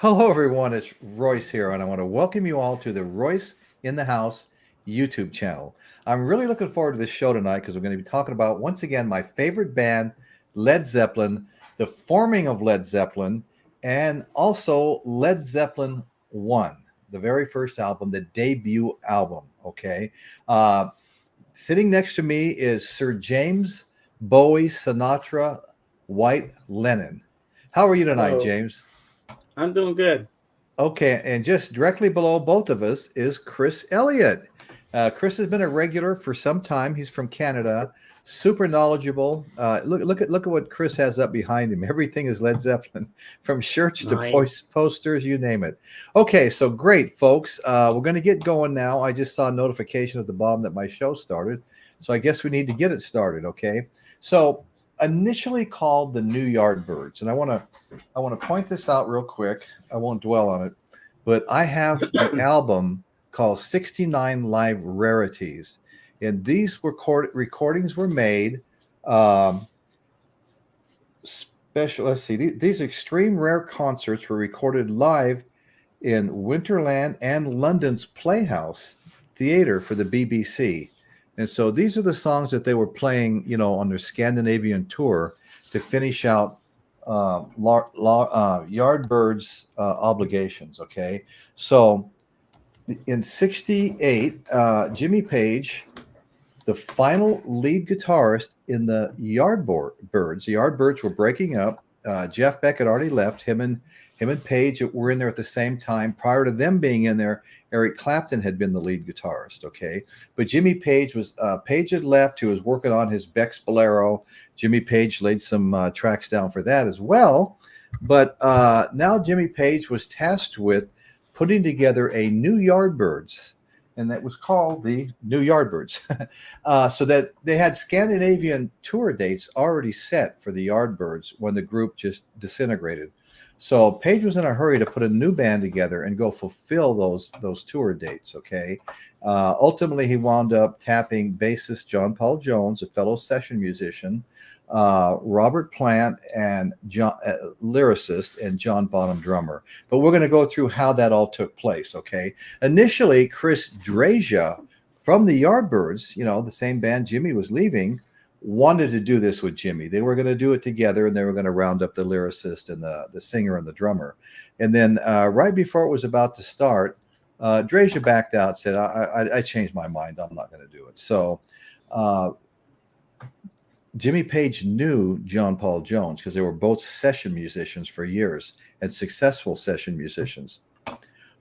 Hello, everyone. It's Royce here, and I want to welcome you all to the Royce in the House YouTube channel. I'm really looking forward to this show tonight because we're going to be talking about, once again, my favorite band, Led Zeppelin, the forming of Led Zeppelin, and also Led Zeppelin I, the very first album, the debut album. Okay. Uh, Sitting next to me is Sir James Bowie Sinatra White Lennon. How are you tonight, Hello, James? I'm doing good. Okay, and just directly below both of us is Chris Elliott. Chris has been a regular for some time. He's from Canada, super knowledgeable. Look at what Chris has up behind him. Everything is Led Zeppelin, from shirts to Nice. posters, you name it. Okay, so great, folks. We're going to get going now. I just saw a notification at the bottom that my show started, so I guess we need to get it started. Okay, so initially called the New Yardbirds, and I want to point this out real quick. I won't dwell on it, but I have the album called 69 Live Rarities. And these recordings were made special. Let's see, these extreme rare concerts were recorded live in Winterland and London's Playhouse Theatre for the BBC. And so these are the songs that they were playing, on their Scandinavian tour to finish out Yardbirds obligations. Okay, so in '68, Jimmy Page, the final lead guitarist in the Yardbirds. The Yardbirds were breaking up. Jeff Beck had already left. Him and Page were in there at the same time. Prior to them being in there, Eric Clapton had been the lead guitarist. Okay, but Jimmy Page Page had left. He was working on his Beck's Bolero. Jimmy Page laid some tracks down for that as well. But now Jimmy Page was tasked with putting together a new Yardbirds, and that was called the New Yardbirds. So that they had Scandinavian tour dates already set for the Yardbirds when the group just disintegrated. So Page was in a hurry to put a new band together and go fulfill those tour dates. Okay. Ultimately, he wound up tapping bassist John Paul Jones, a fellow session musician, Robert Plant, and lyricist, and John Bonham, drummer. But we're going to go through how that all took place. Okay. Initially, Chris Drasia from the Yardbirds, the same band Jimmy was leaving, wanted to do this with Jimmy. They were going to do it together, and they were going to round up the lyricist and the singer and the drummer. And then right before it was about to start, Drasia backed out, said, I changed my mind. I'm not going to do it. So Jimmy Page knew John Paul Jones because they were both session musicians for years, and successful session musicians.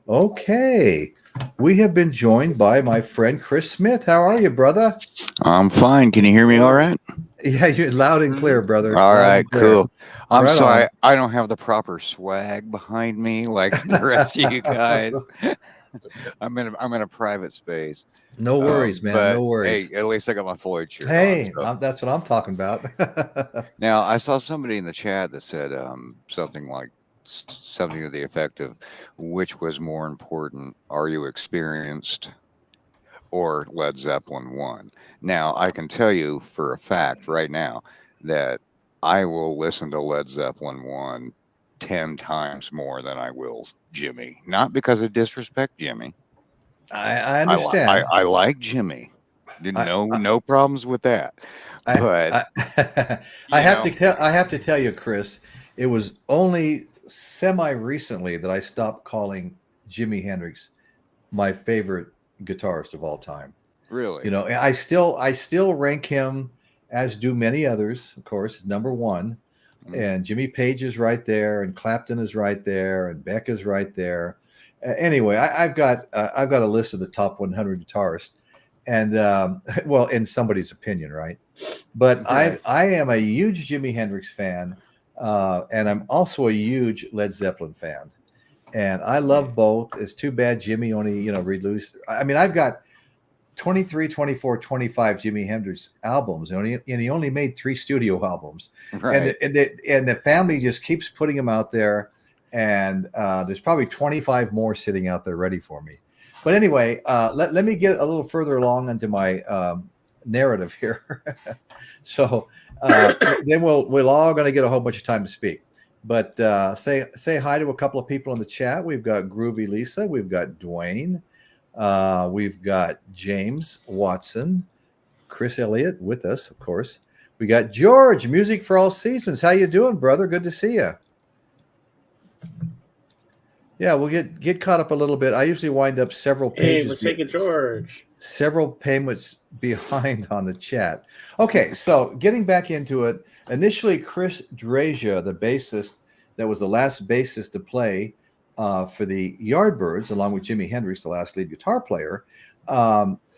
Okay. We have been joined by my friend Chris Smith. How are you, brother? I'm fine. Can you hear me all right? Yeah, you're loud and clear, brother. All Loud right, and clear. cool. I'm Right sorry, on. I don't have the proper swag behind me like the rest of you guys. I'm in a private space. No worries, man. But No worries. hey, at least I got my Floyd shirt Hey, on. So. that's what I'm talking about. Now I saw somebody in the chat that said something to the effect of, which was more important? Are you experienced or Led Zeppelin I? Now, I can tell you for a fact right now that I will listen to Led Zeppelin I 10 times more than I will Jimmy. Not because I disrespect Jimmy. I understand. I like Jimmy. No problems with that. But I have to tell you, Chris, it was only semi-recently that I stopped calling Jimi Hendrix my favorite guitarist of all time. really, I still rank him, as do many others, of course, number one. And Jimmy Page is right there, and Clapton is right there, and Beck is right there. Anyway, I've got a list of the top 100 guitarists, and well, in somebody's opinion, right? But Right. I am a huge Jimi Hendrix fan, and I'm also a huge Led Zeppelin fan, and I love both. It's too bad Jimmy only released. I mean, I've got 23, 24, 25 Jimi Hendrix albums, and he only made 3 studio albums. Right. And the family just keeps putting them out there, and there's probably 25 more sitting out there ready for me. But anyway, let me get a little further along into my narrative here. So then we're all going to get a whole bunch of time to speak. But say hi to a couple of people in the chat. We've got Groovy Lisa. We've got Dwayne. We've got James Watson. Chris Elliott with us, of course. We got George, Music for All Seasons. How you doing, brother? Good to see you. Yeah, we'll get caught up a little bit. I usually wind up several pages. Hey, Forsaken George. Several payments behind on the chat. Okay, so getting back into it, initially Chris Drasia, the bassist, that was the last bassist to play for the Yardbirds, along with Jimi Hendrix, the last lead guitar player,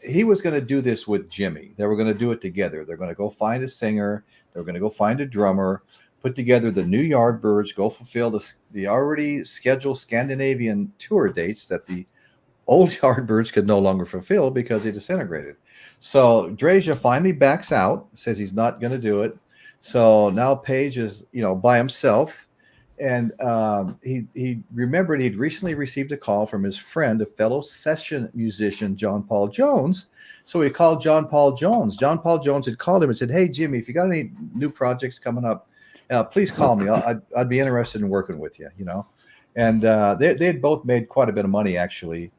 he was going to do this with Jimmy. They were going to do it together. They're going to go find a singer. They're going to go find a drummer, put together the new Yardbirds, go fulfill the already scheduled Scandinavian tour dates that the old Yardbirds could no longer fulfill because they disintegrated. So Drasia finally backs out, says he's not going to do it. So now Page is, by himself. And he remembered he'd recently received a call from his friend, a fellow session musician, John Paul Jones. So he called John Paul Jones. John Paul Jones had called him and said, "Hey, Jimmy, if you got any new projects coming up, please call me. I'd be interested in working with you, And they had both made quite a bit of money, actually,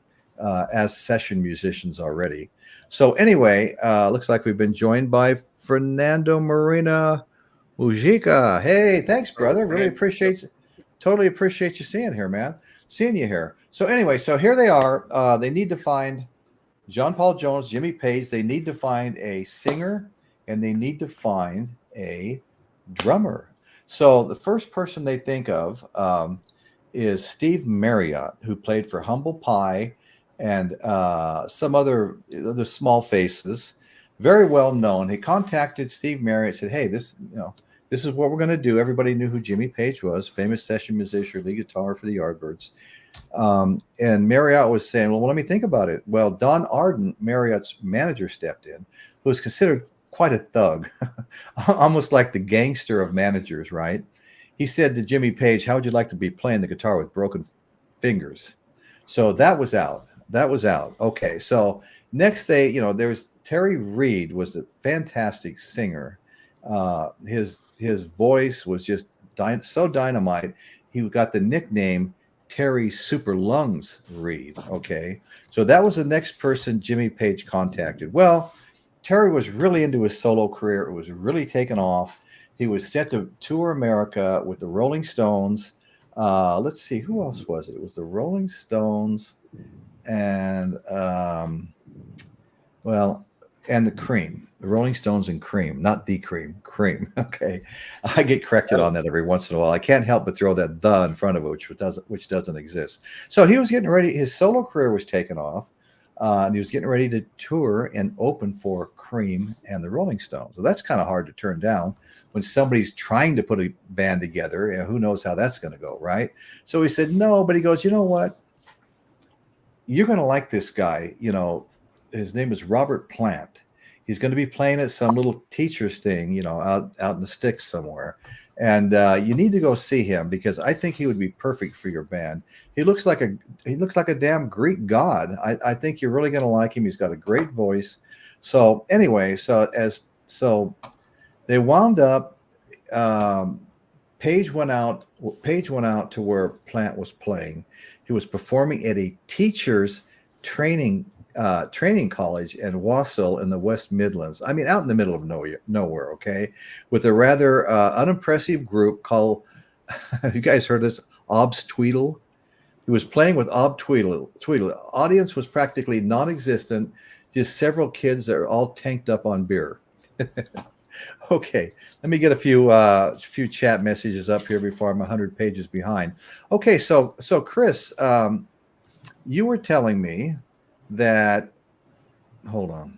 as session musicians already. So anyway, looks like we've been joined by Fernando Marina Mujica. Hey, thanks, brother. Totally appreciate you seeing you here. So anyway, so here they are. They need to find John Paul Jones, Jimmy Page. They need to find a singer and they need to find a drummer. So the first person they think of is Steve Marriott, who played for Humble Pie and some other small faces, very well known. He contacted Steve Marriott, said, "Hey, this is what we're going to do." Everybody knew who Jimmy Page was, famous session musician, lead guitar for the Yardbirds. And Marriott was saying, "Well, let me think about it." Well, Don Arden, Marriott's manager, stepped in, who was considered quite a thug, almost like the gangster of managers, right? He said to Jimmy Page, "How would you like to be playing the guitar with broken fingers?" So that was out. Okay, so next there was Terry Reid, was a fantastic singer. His voice was just so dynamite. He got the nickname Terry Super Lungs Reid. Okay, so that was the next person Jimmy Page contacted. Well, Terry was really into his solo career. It was really taken off. He was set to tour America with the Rolling Stones. Let's see, who else was it? It was the Rolling Stones and and the Cream. The Rolling Stones and Cream, not the Cream. Okay, I get corrected on that every once in a while. I can't help but throw that "the" in front of it, which doesn't exist. So he was getting ready. His solo career was taken off, and he was getting ready to tour and open for Cream and the Rolling Stones. So that's kind of hard to turn down when somebody's trying to put a band together. And who knows how that's going to go, right? So he said no, but he goes, "You know what? You're going to like this guy. His name is Robert Plant. He's going to be playing at some little teacher's thing, out in the sticks somewhere. And you need to go see him because I think he would be perfect for your band. He looks like a damn Greek god. I think you're really going to like him. He's got a great voice." So anyway, so they wound up. Page went out to where Plant was playing. He was performing at a teacher's training college in Wausau in the West Midlands. I mean, out in the middle of nowhere, okay, with a rather unimpressive group called, you guys heard this, Ob's Tweedle? He was playing with Ob Tweedle. The audience was practically non-existent, just several kids that are all tanked up on beer. Okay, let me get a few chat messages up here before I'm 100 pages behind. Okay, so Chris, you were telling me that, hold on.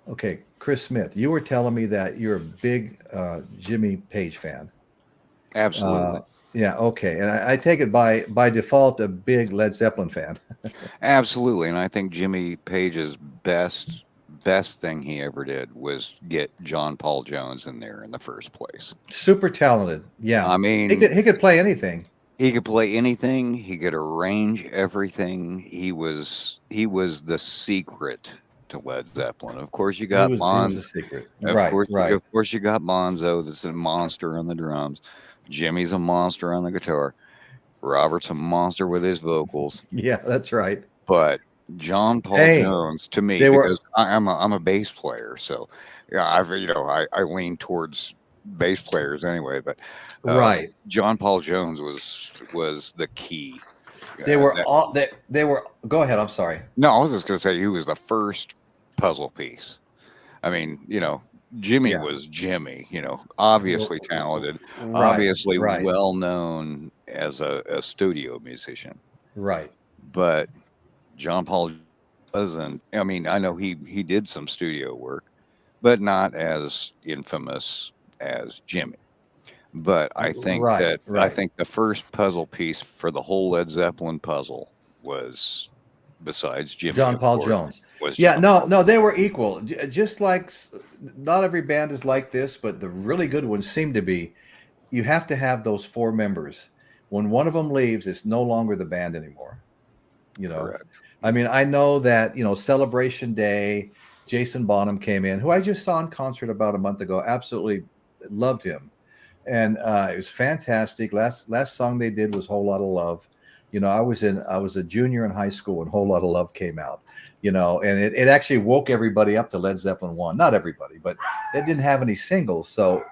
Okay, Chris Smith, you were telling me that you're a big Jimmy Page fan. Absolutely. Yeah, okay. And I take it by default a big Led Zeppelin fan. Absolutely. And I think Jimmy Page's best thing he ever did was get John Paul Jones in there in the first place. Super talented. Yeah. I mean, he could play anything. He could play anything. He could arrange everything. He was the secret to Led Zeppelin. Of course, you got Bonzo. He was a secret. Of course, you got Bonzo. That's a monster on the drums. Jimmy's a monster on the guitar. Robert's a monster with his vocals. Yeah, that's right. But John Paul Hey, Jones, to me, they were because I'm a bass player, so yeah, I lean towards bass players anyway. But right. John Paul Jones was the key. They were That, all they were. Go ahead. I'm sorry. no, I was just going to say he was the first puzzle piece. I mean, Jimmy Yeah. was Jimmy. Obviously talented, Right. obviously Right. well known as a studio musician, Right. but John Paul wasn't. I mean, I know he did some studio work, but not as infamous as Jimmy. But Right. I Right. think the first puzzle piece for the whole Led Zeppelin puzzle was, besides Jimmy, John of Paul course, Jones. was Yeah, John no, Paul no, they Jones. were equal. Just like not every band is like this, but the really good ones seem to be. You have to have those four members. When one of them leaves, it's no longer the band anymore. You know, Correct. I mean, I know that, Celebration Day, Jason Bonham came in, who I just saw in concert about a month ago. Absolutely loved him. And it was fantastic. Last song they did was "Whole Lot of Love." I was a junior in high school when "Whole Lot of Love" came out. And it actually woke everybody up to Led Zeppelin one. Not everybody, but they didn't have any singles, so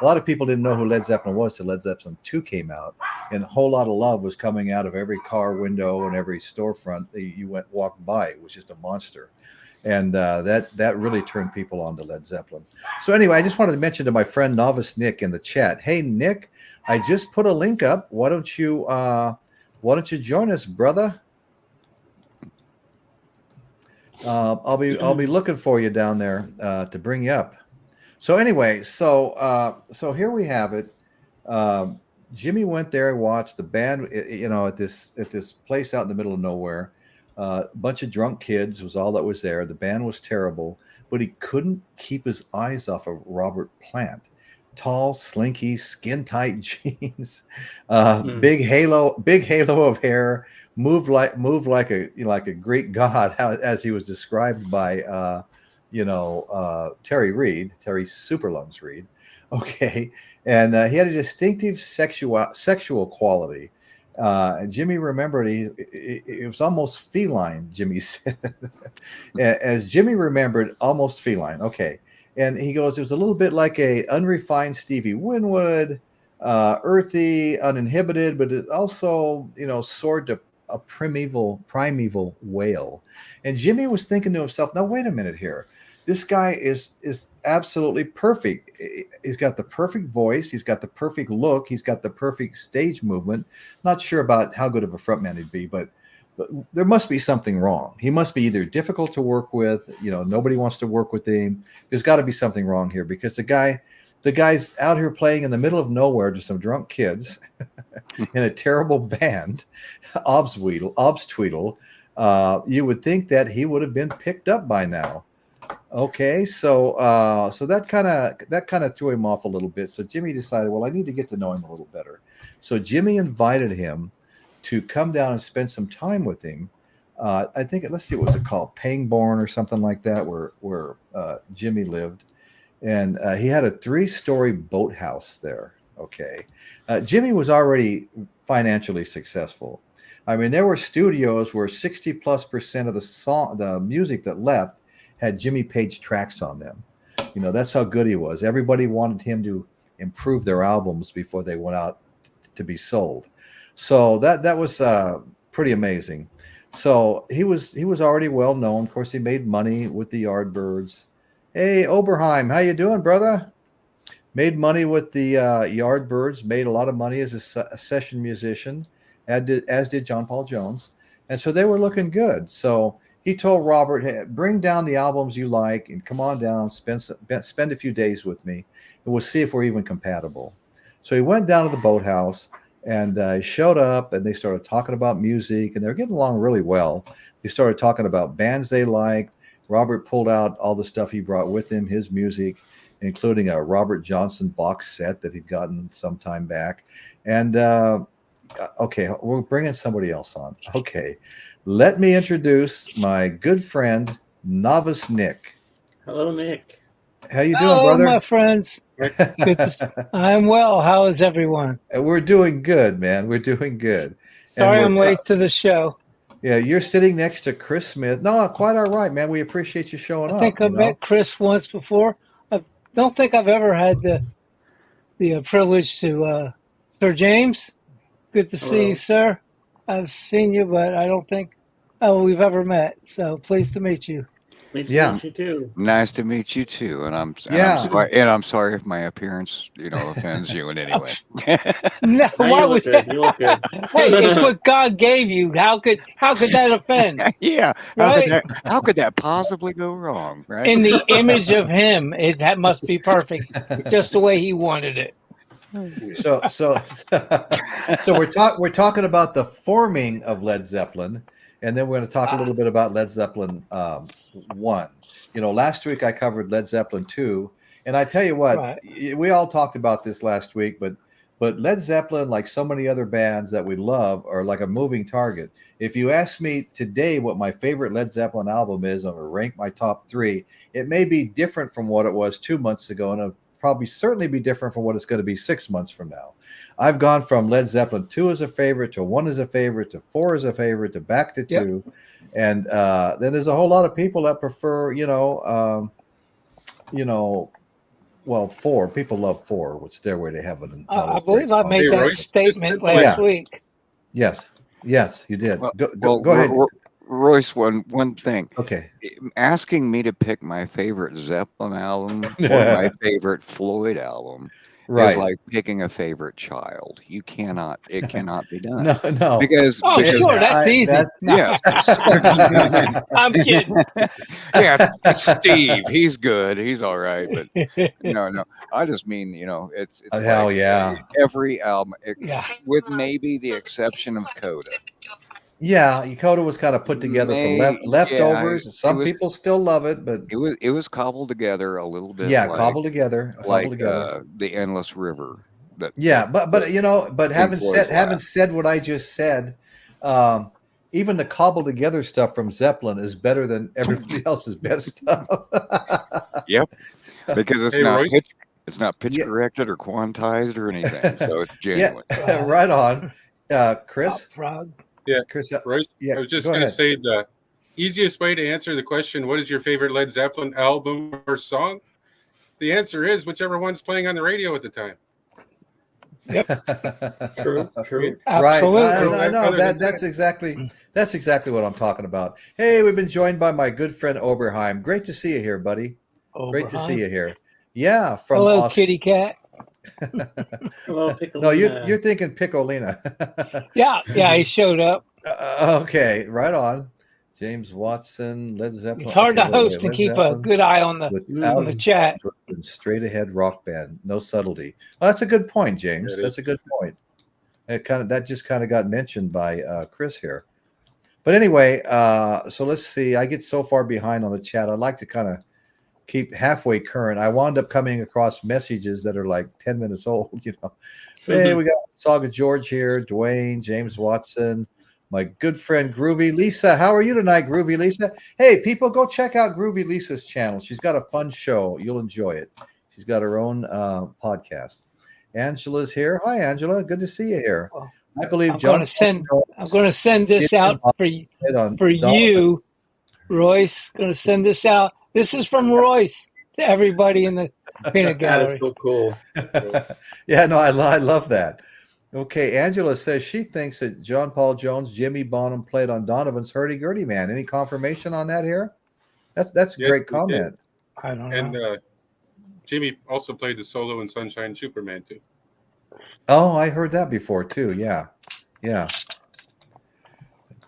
a lot of people didn't know who Led Zeppelin was till Led Zeppelin II came out, and "A Whole Lot of Love" was coming out of every car window and every storefront that you went walking by. It was just a monster, and that really turned people on to Led Zeppelin. So anyway, I just wanted to mention to my friend Novice Nick in the chat. Hey Nick, I just put a link up. Why don't you join us, brother? I'll be looking for you down there to bring you up. So anyway, so here we have it. Jimmy went there and watched the band, at this place out in the middle of nowhere. A bunch of drunk kids was all that was there. The band was terrible, but he couldn't keep his eyes off of Robert Plant. Tall, slinky, skin tight jeans, big halo of hair, moved like a Greek god, as he was described by Terry Superlungs Reed. Okay, and he had a distinctive sexual quality. And Jimmy remembered it was almost feline. Jimmy said, as Jimmy remembered, almost feline. Okay, and he goes, it was a little bit like a unrefined Stevie Winwood, earthy, uninhibited, but it also soared to a primeval wail. And Jimmy was thinking to himself, now wait a minute here. This guy is absolutely perfect. He's got the perfect voice. He's got the perfect look. He's got the perfect stage movement. Not sure about how good of a frontman he'd be, but there must be something wrong. He must be either difficult to work with. Nobody wants to work with him. There's got to be something wrong here because the guy's out here playing in the middle of nowhere to some drunk kids in a terrible band, Obstweedle. You would think that he would have been picked up by now. Okay, so that kind of threw him off a little bit. So Jimmy decided, well, I need to get to know him a little better. So Jimmy invited him to come down and spend some time with him. I think let's see, what was it called, Pangbourne or something like that, where Jimmy lived, and he had a 3-story boathouse there. Okay, Jimmy was already financially successful. I mean, there were studios where 60+% of the music that left had Jimmy Page tracks on them. That's how good he was. Everybody wanted him to improve their albums before they went out to be sold. So that was pretty amazing. So he was already well known. Of course, he made money with the Yardbirds. Hey, Oberheim, how you doing, brother? Made money with the Yardbirds. Made a lot of money as a session musician, as did John Paul Jones. And so they were looking good. So he told Robert, hey, bring down the albums you like and come on down, spend a few days with me, and we'll see if we're even compatible. So he went down to the boathouse and he showed up, and they started talking about music, and they're getting along really well. They started talking about bands they liked. Robert pulled out all the stuff he brought with him, his music, including a Robert Johnson box set that he'd gotten some time back. And okay, we're bringing somebody else on. Okay, let me introduce my good friend, Novice Nick. Hello, Nick. How you doing, Hello, brother? my friends. I'm well. How is everyone? We're doing good, man. We're doing good. And Sorry we're I'm late to the show. yeah, you're sitting next to Chris Smith. No, quite all right, man. We appreciate you showing I up, think I met Chris once before. I don't think I've ever had the privilege to Sir James. Good to see you, sir. I've seen you, but I don't think we've ever met. So pleased to meet you. Nice to Yeah. meet you too. Nice to meet you too. And I'm Yeah. sorry, and I'm sorry if my appearance, offends you in any way. No, Now why you would look good. You look good. Hey, it's what God gave you. How could that offend? Yeah. Right? How could that possibly go wrong? Right. In the image of him, that must be perfect, just the way he wanted it. So we're talking about the forming of Led Zeppelin, and then we're going to talk a little bit about Led Zeppelin one. Last week I covered Led Zeppelin II, and I tell you what, Right. we all talked about this last week, but Led Zeppelin, like so many other bands that we love, are like a moving target. If you ask me today what my favorite Led Zeppelin album is, I'm going to rank my top 3. It may be different from what it was 2 months ago, and it'll probably certainly be different from what it's going to be 6 months from now. I've gone from Led Zeppelin 2 as a favorite to 1 as a favorite to 4 as a favorite to back to 2. And then there's a whole lot of people that prefer, well, 4. People love 4 with Stairway to Heaven. And I believe I made that statement last week. Yes, you did. Well, go ahead. Royce, one thing. Okay. Asking me to pick my favorite Zeppelin album or my favorite Floyd album is like picking a favorite child. It cannot be done. No. Because sure, that's easy. Yes. I'm kidding. Yeah, it's Steve. He's good. He's all right. But no. I just mean, it's hell yeah. Every album, with maybe the exception of Coda. Yeah, Coda was kind of put together from leftovers. Some people still love it, but it was cobbled together a little bit. Yeah, cobbled together, the Endless River. But having said what I just said, even the cobbled together stuff from Zeppelin is better than everybody else's best stuff. Yep, because it's not pitch corrected or quantized or anything, so it's genuine. Yeah, right on, Chris. Frog. Yeah, Chris. Royce, I was just going to say the easiest way to answer the question, what is your favorite Led Zeppelin album or song? The answer is whichever one's playing on the radio at the time. Yep. True. Absolutely. Right. I know that's exactly what I'm talking about. Hey, we've been joined by my good friend Oberheim. Great to see you here, buddy. Great to see you here. Yeah, from Hello, kitty cat. Hello, Piccolina. No, you're thinking Piccolina. Yeah, he showed up. Okay, right on. James Watson, Led Zeppelin. It's hard to host and keep a good eye on the chat. Straight ahead rock band, no subtlety. Well, that's a good point, James. That's a good point. That just kind of got mentioned by Chris here. But anyway, so let's see. I get so far behind on the chat. I'd like to kind of keep halfway current. I wound up coming across messages that are like 10 minutes old, Hey, we got Saga George here, Dwayne, James Watson, my good friend Groovy Lisa. How are you tonight, Groovy Lisa? Hey, people, go check out Groovy Lisa's channel. She's got a fun show. You'll enjoy it. She's got her own podcast. Angela's here. Hi, Angela. Good to see you here. I believe I'm going to send this out for you, Royce. Going to send this out. This is from Royce to everybody in the peanut gallery. That is so cool. Yeah, no, I love that. Okay, Angela says she thinks that John Paul Jones, Jimmy Bonham played on Donovan's Hurdy Gurdy Man. Any confirmation on that here? That's a great comment. I don't know. And Jimmy also played the solo in Sunshine Superman too. Oh, I heard that before too. Yeah.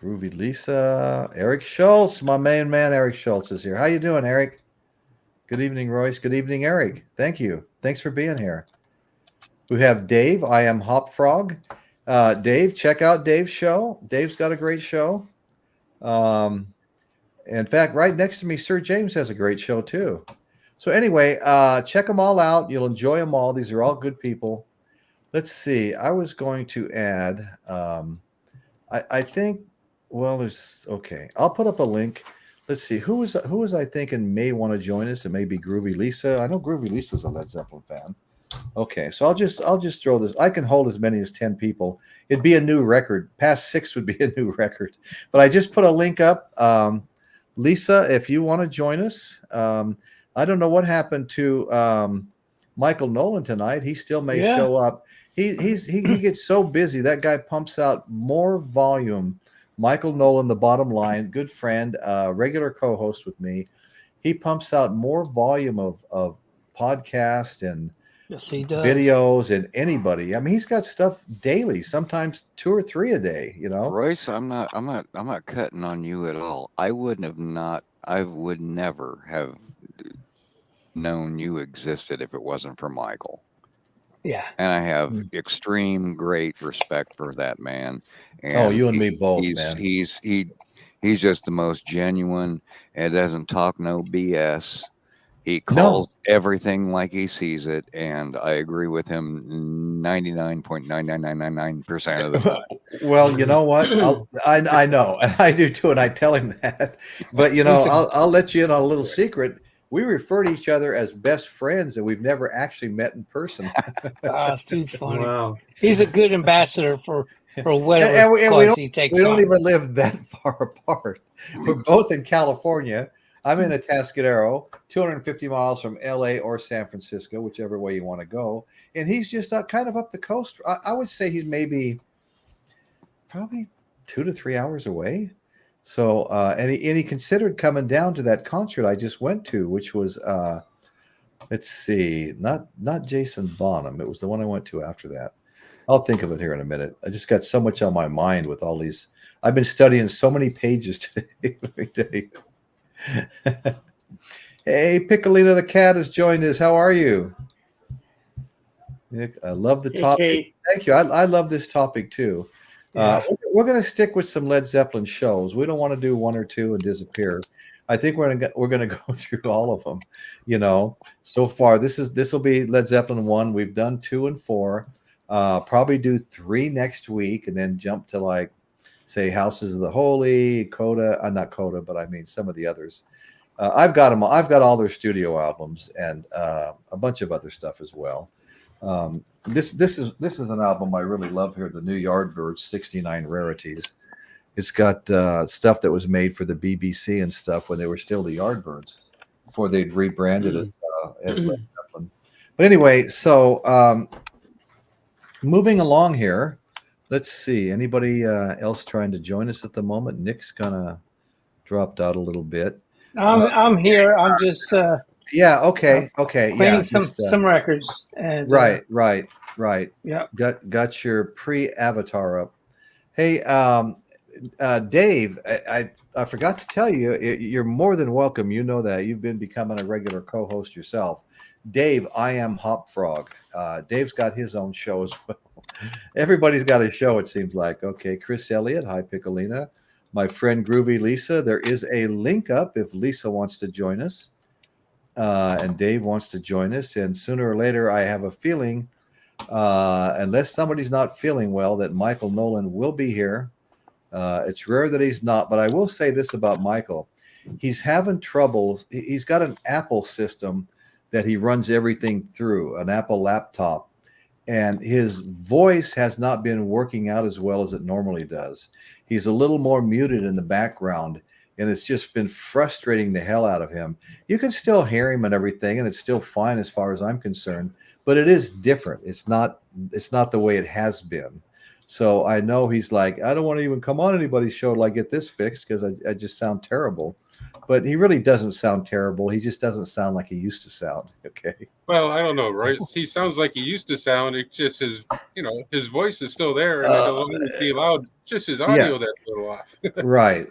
Groovy Lisa, Eric Schultz, my main man Eric Schultz is here. How you doing, Eric? Good evening, Royce. Good evening, Eric. Thank you. Thanks for being here. We have Dave. I am Hop Frog. Dave, check out Dave's show. Dave's got a great show. In fact, right next to me, Sir James has a great show too. So anyway, check them all out. You'll enjoy them all. These are all good people. Let's see. I was going to add. I think. Well, there's okay. I'll put up a link. let's see, who was I thinking may want to join us? It may be Groovy Lisa. I know Groovy Lisa's a Led Zeppelin fan. Okay, so I'll just throw this. I can hold as many as 10 people. It'd be a new record. Past 6 would be a new record. But I just put a link up. Lisa, if you want to join us, I don't know what happened to Michael Nolan tonight. He still may show up. He gets so busy. That guy pumps out more volume. Michael Nolan, the bottom line, good friend, regular co-host with me. He pumps out more volume of podcast and Yes, he does. videos and anybody. I mean, he's got stuff daily, sometimes 2 or 3 a day, you know. Royce, I'm not cutting on you at all. I would never have known you existed if it wasn't for Michael. Yeah. And I have extreme great respect for that man. And you and me both, man. He's just the most genuine and doesn't talk no BS. He calls everything like he sees it, and I agree with him 99.99999% of the time. Well, you know what? I know, and I do too, and I tell him that. But you know, I'll let you in on a little secret. We refer to each other as best friends, and we've never actually met in person. It's too funny. Wow. He's a good ambassador for whatever and we he takes we don't on. even live that far apart. We're both in California. I'm in Atascadero, 250 miles from LA or San Francisco, whichever way you want to go. And he's just kind of up the coast. I would say he's probably 2 to 3 hours away. So, and he considered coming down to that concert I just went to, which was, let's see, not Jason Bonham. It was the one I went to after that. I'll think of it here in a minute. I just got so much on my mind with all these. I've been studying so many pages today. Let me tell you. Hey, Piccolino the cat has joined us. How are you? I love the topic. Hey. Thank you. I love this topic too. Yeah. We're going to stick with some Led Zeppelin shows. We don't want to do 1 or 2 and disappear. I think we're going to go through all of them. You know, so far this will be Led Zeppelin 1. We've done 2 and 4. Probably do 3 next week, and then jump to like, say, Houses of the Holy, Coda. Not Coda, but I mean some of the others. I've got them. I've got all their studio albums and a bunch of other stuff as well. This is an album I really love here. The new Yardbirds 69 Rarities. It's got stuff that was made for the BBC and stuff when they were still the Yardbirds before they'd rebranded as Led Zeppelin. But anyway, so moving along here. Let's see. Anybody else trying to join us at the moment? Nick's kind of dropped out a little bit. I'm here. I'm just yeah. Okay. playing some records. And Right. Yeah. Got your pre-avatar up. Hey, Dave, I forgot to tell you, you're more than welcome. You know that. You've been becoming a regular co-host yourself. Dave, I am Hop Frog. Dave's got his own show as well. Everybody's got a show, it seems like. Okay, Chris Elliott, hi Piccolina. My friend Groovy Lisa. There is a link up if Lisa wants to join us. And Dave wants to join us. And sooner or later, I have a feeling, unless somebody's not feeling well, that Michael Nolan will be here. It's rare that he's not, but I will say this about Michael. He's having trouble. He's got an Apple system that he runs everything through, an Apple laptop. And his voice has not been working out as well as it normally does. He's a little more muted in the background, and it's just been frustrating the hell out of him. You can still hear him and everything, and it's still fine as far as I'm concerned, but it is different. It's not the way it has been. So I know he's like, I don't want to even come on anybody's show till I get this fixed because I just sound terrible. But he really doesn't sound terrible. He just doesn't sound like he used to sound. Okay. Well, I don't know, right? He sounds like he used to sound. It just his voice is still there, and it'll be loud. Just his audio that's a little off. Right.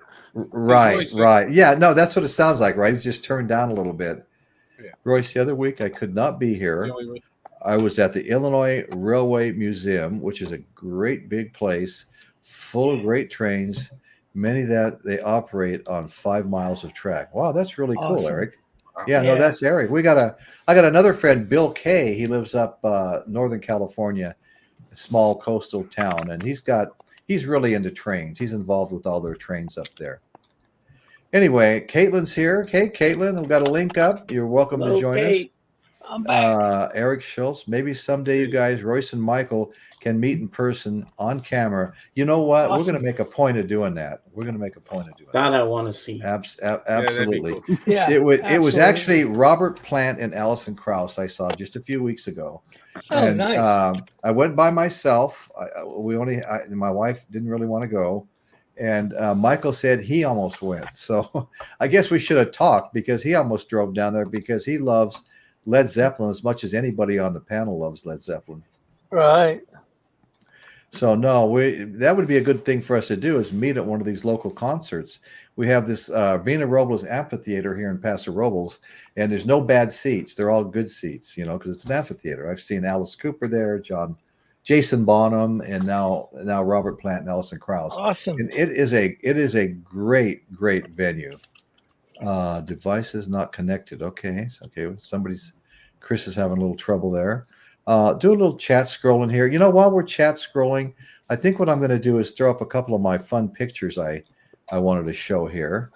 Yeah, no, that's what it sounds like, right? He's just turned down a little bit. Yeah. Royce, the other week I could not be here. I was at the Illinois Railway Museum, which is a great big place, full of great trains. Many that they operate on 5 miles of track. Wow, that's really cool, Eric. Yeah, no, that's Eric. I got another friend, Bill Kay. He lives up Northern California, a small coastal town, and he's really into trains. He's involved with all their trains up there. Anyway, Caitlin's here. Okay, Caitlin, we've got a link up. You're welcome to join us. Okay. I'm back. Eric Schultz. Maybe someday you guys, Royce and Michael, can meet in person on camera. You know what? We're Awesome. going to make a point of doing that. That I want to see. Absolutely. cool. Yeah. It was absolutely. actually Robert Plant and Alison Krauss I saw just a few weeks ago. Oh, And nice. I went by myself. My wife didn't really want to go. And Michael said he almost went. So I guess we should have talked because he almost drove down there because he loves Led Zeppelin as much as anybody on the panel loves Led Zeppelin. Right. So no, that would be a good thing for us to do is meet at one of these local concerts. We have this Vina Robles amphitheater here in Paso Robles, and there's no bad seats. They're all good seats, because it's an amphitheater. I've seen Alice Cooper there, Jason Bonham, and now Robert Plant and Alison Krauss. Awesome. And it is a great venue. Devices not connected. Okay. Chris is having a little trouble there. Do a little chat scrolling here. While we're chat scrolling, I think what I'm going to do is throw up a couple of my fun pictures I wanted to show here.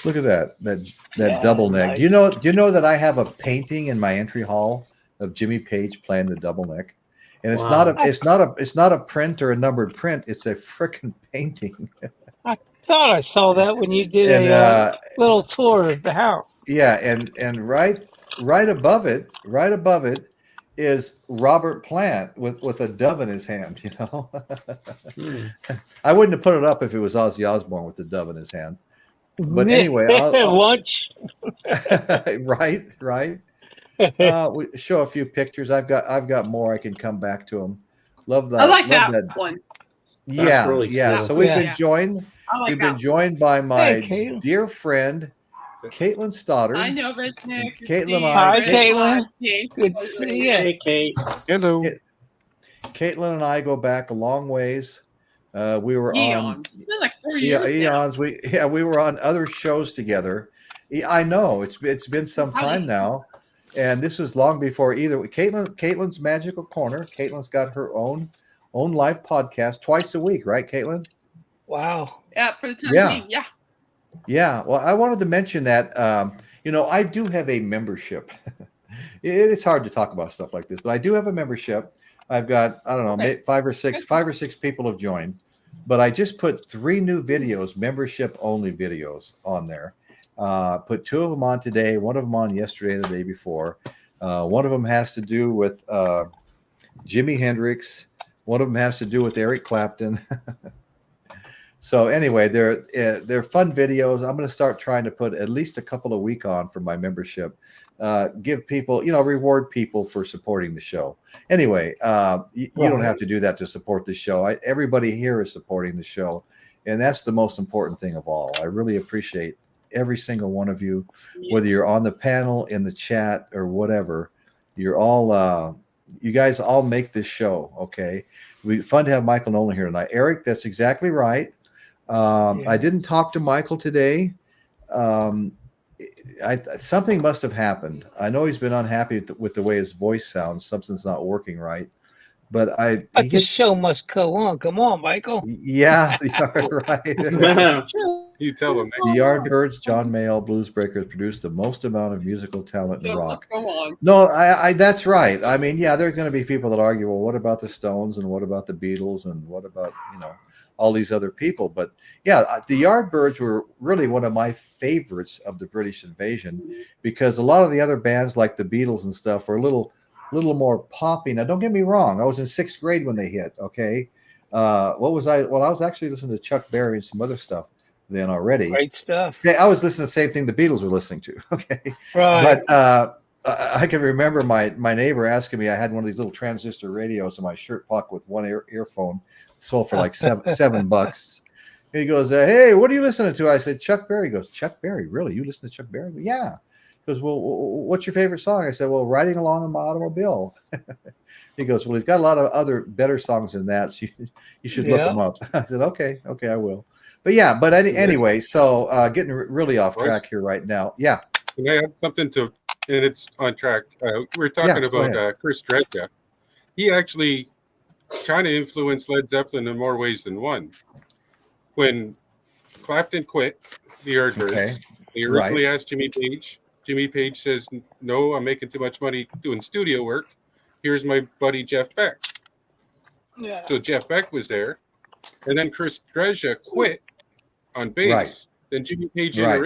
Look at that double neck. Nice. Do you know that I have a painting in my entry hall of Jimmy Page playing the double neck? And it's Wow. not a print or a numbered print. It's a freaking painting. I thought I saw that when you did And, a little tour of the house. Yeah, and right above it is Robert Plant with a dove in his hand. I wouldn't have put it up if it was Ozzy Osbourne with the dove in his hand. But anyway, lunch. right. We show a few pictures. I've got more. I can come back to them. Love that. I like love that one. Yeah, really yeah. cool. So we've Yeah. been joined. I like We've that been joined by my Hey, Caitlin. dear friend, Caitlin Stoddard. I know, Resnick. Caitlin, Hi, Caitlin. Good to see you. Hey, Kate. Hello. Caitlin and I go back a long ways. We were on Eons. It's been like 4 years now. eons. We were on other shows together. I know it's been some time now, and this was long before either. Caitlin's Magical Corner. Caitlin's got her own live podcast twice a week, right, Caitlin? Wow. Yeah, for the time Yeah. being. Yeah. Yeah. Well, I wanted to mention that. I do have a membership. It's hard to talk about stuff like this, but I do have a membership. I've got, I don't know, Okay. five or six people have joined, but I just put 3 new videos, membership only videos on there. Put 2 of them on today, 1 of them on yesterday and the day before. One of them has to do with Jimi Hendrix. One of them has to do with Eric Clapton. So anyway, they're fun videos. I'm going to start trying to put at least a couple a week on for my membership. Give people, reward people for supporting the show. Anyway, you don't have to do that to support the show. Everybody here is supporting the show, and that's the most important thing of all. I really appreciate every single one of you, whether you're on the panel, in the chat, or whatever. You're all you guys all make this show. Okay, fun to have Michael Nolan here tonight. Eric, that's exactly right. I didn't talk to Michael today. Something must have happened. I know he's been unhappy with the way his voice sounds. Something's not working right. But The show must go on. Come on, Michael. Yeah, right. You tell them. The Yardbirds, John Mayall, Blues Breakers produced the most amount of musical talent in So rock. let's go on. No, I that's right. I mean, yeah, there are going to be people that argue, well, what about the Stones and what about the Beatles and what about, all these other people? But yeah, the Yardbirds were really one of my favorites of the British Invasion because a lot of the other bands like the Beatles and stuff were a little more poppy. Now, don't get me wrong. I was in 6th grade when they hit. Okay. What was I? Well, I was actually listening to Chuck Berry and some other stuff then already. Great stuff. I was listening to the same thing the Beatles were listening to. Okay. Right. But I can remember my neighbor asking me, I had one of these little transistor radios in my shirt pocket with one earphone, sold for like $7. He goes, hey, what are you listening to? I said, Chuck Berry. He goes, Chuck Berry? Really? You listen to Chuck Berry? Go, yeah. He goes, well, what's your favorite song? I said, well, Riding Along in My Automobile. He goes, well, he's got a lot of other better songs than that. So you should look them up. I said, okay, I will. But yeah, but anyway, so getting really off track here right now. Yeah. Can I add something to, and it's on track. We're talking about Chris Stredka. He actually kind of influenced Led Zeppelin in more ways than one. When Clapton quit the Yardbirds. Okay. He originally asked Jimmy Page. Jimmy Page says, "No, I'm making too much money doing studio work. Here's my buddy Jeff Beck." Yeah. So Jeff Beck was there, and then Chris Dreja quit on bass. Right. Then Jimmy Page Right.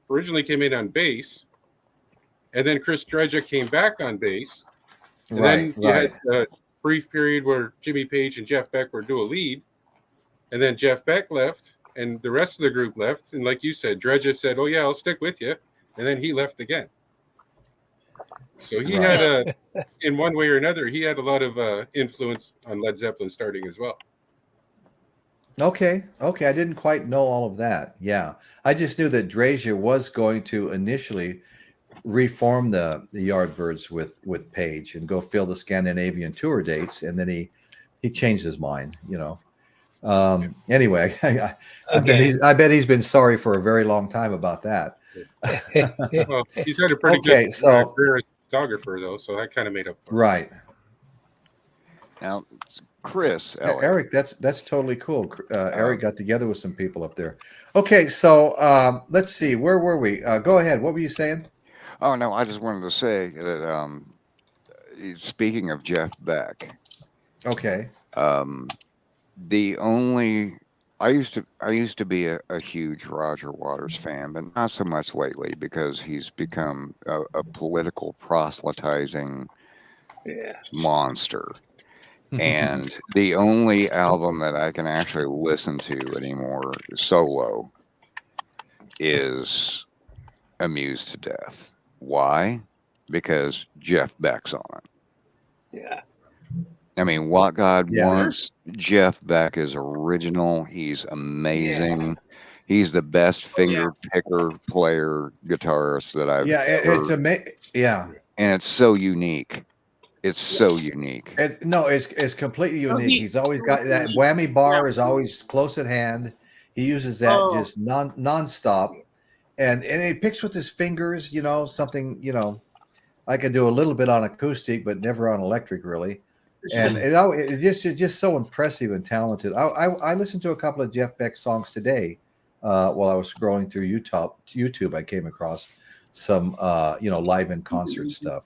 originally came in on bass, and then Chris Dreja came back on bass. And then you had a brief period where Jimmy Page and Jeff Beck were dual lead, and then Jeff Beck left, and the rest of the group left. And like you said, Dreja said, "Oh yeah, I'll stick with you," and then he left again. So he had in one way or another, he had a lot of influence on Led Zeppelin starting as well. Okay. I didn't quite know all of that. Yeah, I just knew that Dreja was going to initially reform the Yardbirds with Page and go fill the Scandinavian tour dates, and then he changed his mind. Anyway, I bet he's been sorry for a very long time about that. Well, he's had a pretty good career as a photographer, though, so that kind of made up for it. Right. Now, Chris, Eric, that's totally cool. Eric got together with some people up there. Okay, so let's see, where were we? Go ahead. What were you saying? Oh no, I just wanted to say that speaking of Jeff Beck, okay, I used to be a huge Roger Waters fan, but not so much lately because he's become a political proselytizing monster. And the only album that I can actually listen to anymore solo is Amused to Death. Why? Because Jeff Beck's on it. Yeah. I mean, What God Wants, Jeff Beck is original. He's amazing. Yeah. He's the best finger picker player guitarist that I've ever. It's amazing. Yeah. And it's so unique. It's so unique. It's completely unique. He's always got that whammy bar is always close at hand. He uses that just nonstop, and he picks with his fingers. Something I can do a little bit on acoustic, but never on electric, really. And it's just so impressive and talented. I listened to a couple of Jeff Beck songs today while I was scrolling through YouTube. I came across some live in concert stuff.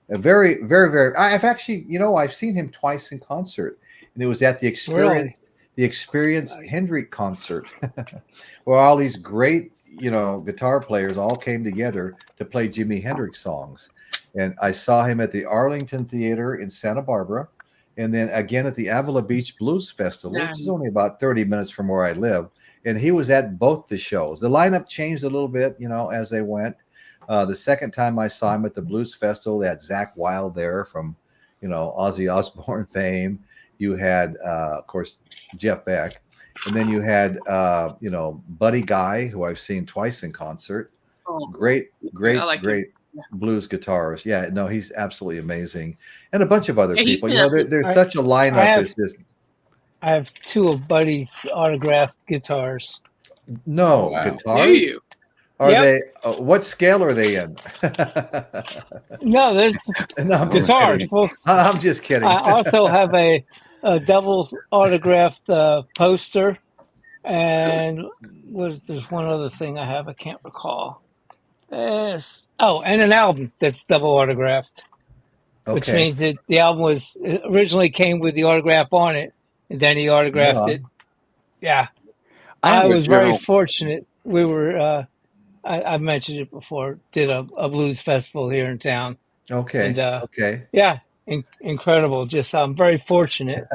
A very, very, very. I've actually, I've seen him twice in concert, and it was at the Experience Hendrick concert, where all these great, guitar players all came together to play Jimi Hendrix songs. And I saw him at the Arlington Theater in Santa Barbara, and then again at the Avila Beach Blues Festival, which is only about 30 minutes from where I live. And he was at both the shows. The lineup changed a little bit, as they went. The second time I saw him at the Blues Festival, they had Zakk Wylde there from, Ozzy Osbourne fame. You had, of course, Jeff Beck. And then you had, Buddy Guy, who I've seen twice in concert. Great blues guitarist. Yeah, no, he's absolutely amazing. And a bunch of other people. There's such a lineup. I have two of Buddy's autographed guitars. No, guitars? Are they? What scale are they in? No, there's guitars. I'm just kidding. I also have a double autographed poster, and there's one other thing I have. I can't recall. And an album that's double autographed, which means that the album originally came with the autograph on it, and then he autographed it. Yeah, I was very fortunate. We were. I've mentioned it before. Did a blues festival here in town. Okay. And, yeah, incredible. I'm very fortunate.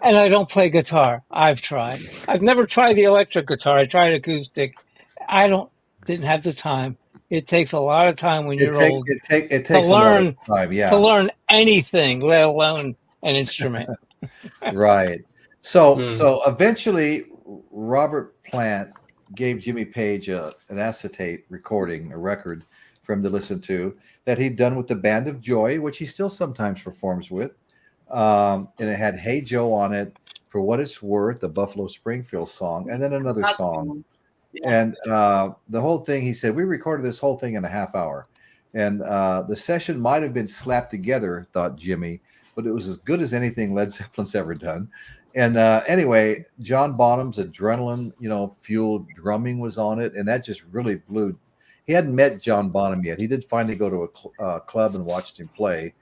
And I don't play guitar. I've tried. I've never tried the electric guitar. I tried acoustic. Didn't have the time. It takes a lot of time when you're old. It takes a lot of time. Yeah. To learn anything, let alone an instrument. Right. So eventually, Robert Plant gave Jimmy Page an acetate recording, a record for him to listen to that he'd done with the Band of Joy, which he still sometimes performs with. And it had Hey Joe on it, For What It's Worth, the Buffalo Springfield song, and then another song. Yeah. And the whole thing, he said, we recorded this whole thing in a half hour. And the session might have been slapped together, thought Jimmy, but it was as good as anything Led Zeppelin's ever done. And anyway, John Bonham's adrenaline, fueled drumming was on it, and that just really blew. He hadn't met John Bonham yet. He did finally go to a club and watched him play,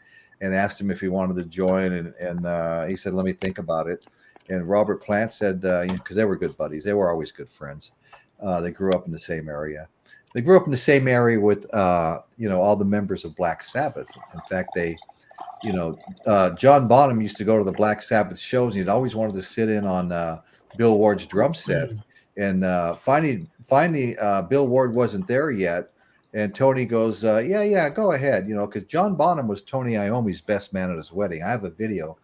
and asked him if he wanted to join, and he said, "Let me think about it." And Robert Plant said, because they were good buddies, they were always good friends. They grew up in the same area. They grew up in the same area with all the members of Black Sabbath. In fact, John Bonham used to go to the Black Sabbath shows, and he'd always wanted to sit in on Bill Ward's drum set. And finally, Bill Ward wasn't there yet, and Tony goes, "Yeah, go ahead," because John Bonham was Tony Iommi's best man at his wedding. I have a video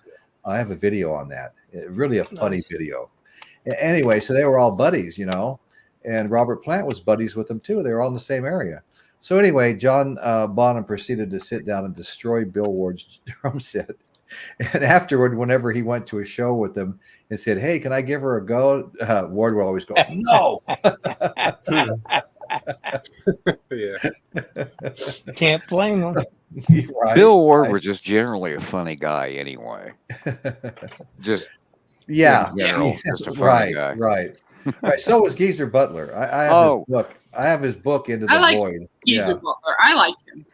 on that. Really a funny video. Anyway, so they were all buddies, and Robert Plant was buddies with them too. They were all in the same area. So anyway, John Bonham proceeded to sit down and destroy Bill Ward's drum set. And afterward, whenever he went to a show with them and said, "Hey, can I give her a go?" Ward would always go, "No." Yeah. Can't blame them. Right, Bill Ward was just generally a funny guy anyway. Just yeah, just a funny guy. Right. So was Geezer Butler. I have his book. I have his book, Into the Void. Geezer Butler. I like him.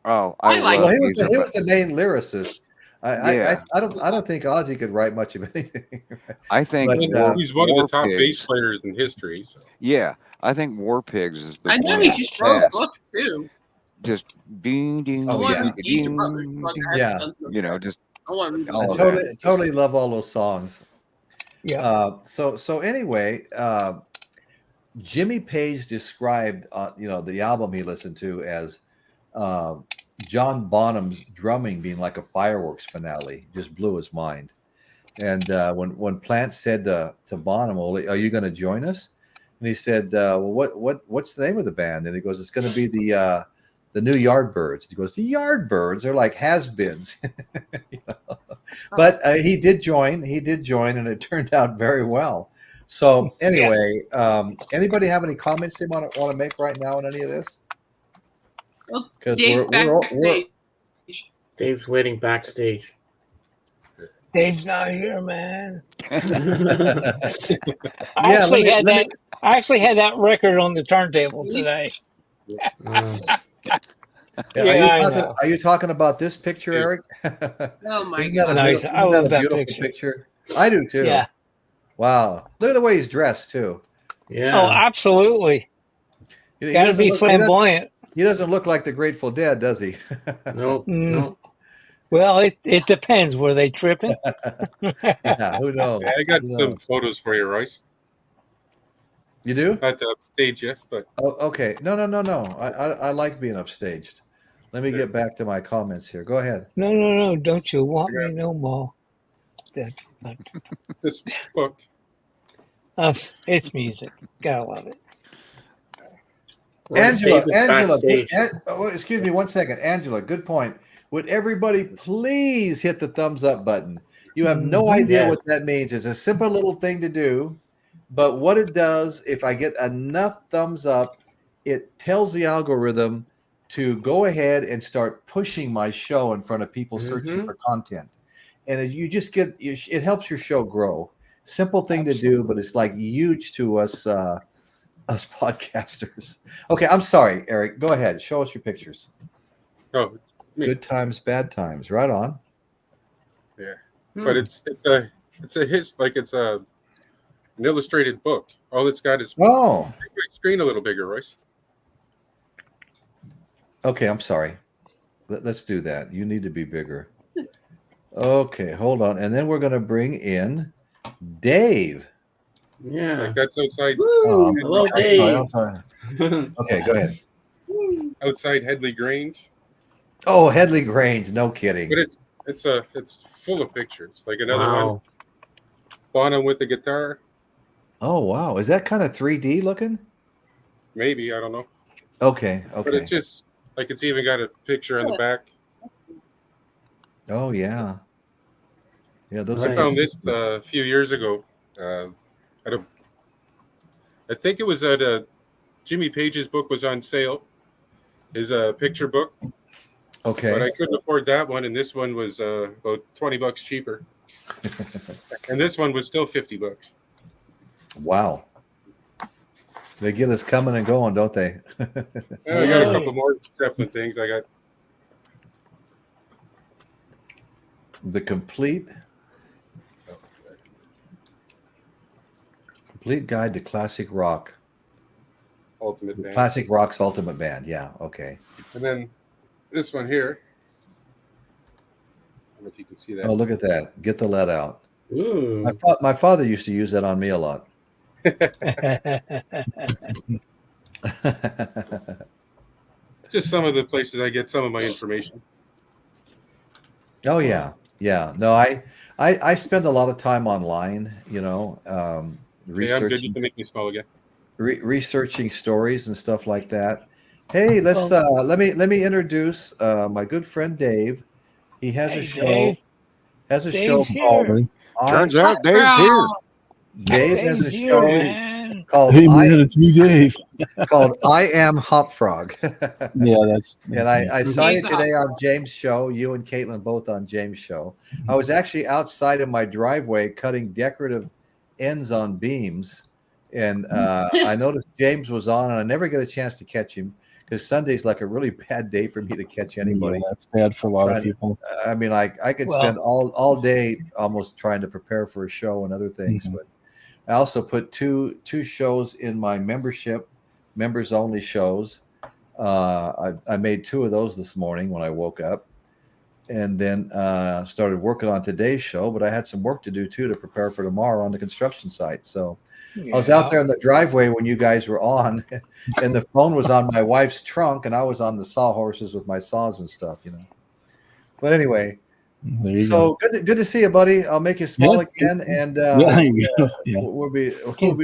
Oh, I like Well, him. he was the main lyricist. I don't think Ozzy could write much of anything. I think he's one of the top Pigs. bass players in history. So. Yeah, I think War Pigs is the I know one he that's just wrote a best. book too. Just ding ding. Oh, I yeah. want Geezer Butler's book. I Yeah. haven't done so Just I want to read all that. of Totally love all those songs. Yeah. So anyway, Jimmy Page described the album he listened to as John Bonham's drumming being like a fireworks finale. Just blew his mind. And when Plant said to Bonham, "Well, are you going to join us?" And he said, "Well, what's the name of the band?" And he goes, "It's going to be the new Yardbirds." He goes, "The Yardbirds are like has-beens." But he did join, and it turned out very well. So anyway, anybody have any comments they want to make right now on any of this? Well, Because Dave's backstage. Dave's waiting backstage. Dave's not here, man. Yeah, I actually had that record on the turntable today. Are you talking about this picture, Eric? Oh my Isn't that god! Nice. I love that beautiful picture. I do too. Yeah. Wow. Look at the way he's dressed too. Yeah. Oh, absolutely. He Got to doesn't be look- flamboyant. He doesn't look like the Grateful Dead, does he? Nope. Mm. Nope. Well, it depends. Were they tripping? Yeah, who knows? I got Who some knows? photos for you, Royce. You do? Not the stage yet, but Oh, okay. No. I like being upstaged. Let me get back to my comments here. Go ahead. No. Don't you want me no more? this book. It's music. Gotta love it. Angela, Dave is backstage. excuse me one second. Angela, good point. Would everybody please hit the thumbs up button? You have no idea what that means. It's a simple little thing to do, but what it does, if I get enough thumbs up, it tells the algorithm to go ahead and start pushing my show in front of people searching for content. And you just get, it helps your show grow. Simple thing to do, but it's like huge to us podcasters. Okay, I'm sorry, Eric. Go ahead. Show us your pictures. Oh, me. Good times, bad times. Right on. Yeah, but it's an illustrated book. All it's got is make my screen a little bigger, Royce. Okay, I'm sorry. Let's do that. You need to be bigger. Okay, hold on. And then we're going to bring in Dave. Yeah. Like that's outside. Hello, Dave. Okay, go ahead. Outside Headley Grange. Oh, Headley Grange. No kidding. But it's full of pictures. Like another one. Bonham with the guitar. Oh, wow. Is that kind of 3D looking? Maybe, I don't know. Okay. But it's just like it's even got a picture on the back. Oh, yeah. Yeah, those I found this a few years ago. I think it was at Jimmy Page's book was on sale. His picture book. Okay. But I couldn't afford that one, and this one was about $20 cheaper, and this one was still $50. Wow. They get us coming and going, don't they? And I got a couple more Zeppelin things. I got The complete guide to classic rock. Ultimate Band, Classic rock's ultimate band. Yeah. Okay. and then this one here. I don't know if you can see that. Oh, look at that. Get the lead out. Ooh. My father used to use that on me a lot. Just some of the places I get some of my information. Oh yeah. Yeah. No, I spend a lot of time online, Okay, I'm good. You researching can make me small again. researching stories and stuff like that. Hey, let's let me introduce my good friend Dave. He has a Hey, show. Dave. Has a Dave's show called here. Turns out Dave's here. Dave has Dave's a here, show man. called Hey man, it's me, Dave. called I Am Hop Frog. Yeah, that's And me. I saw you Dave's a today hop on James' show. You and Caitlin both on James' show. I was actually outside of my driveway cutting decorative ends on beams, and I noticed James was on, and I never get a chance to catch him because Sunday's like a really bad day for me to catch anybody. Yeah, that's bad for a lot Trying of to- people. I mean, I could Well- spend all day almost trying to prepare for a show and other things, Mhm. but I also put two shows in my membership, members only shows. I made 2 of those this morning when I woke up, and then started working on today's show. But I had some work to do too to prepare for tomorrow on the construction site. So I was out there in the driveway when you guys were on, and the phone was on my wife's trunk, and I was on the sawhorses with my saws and stuff, But anyway, There you so good to see you, buddy. I'll make you small Yeah, it's good again, and go. Yeah, there you go. Yeah. we'll be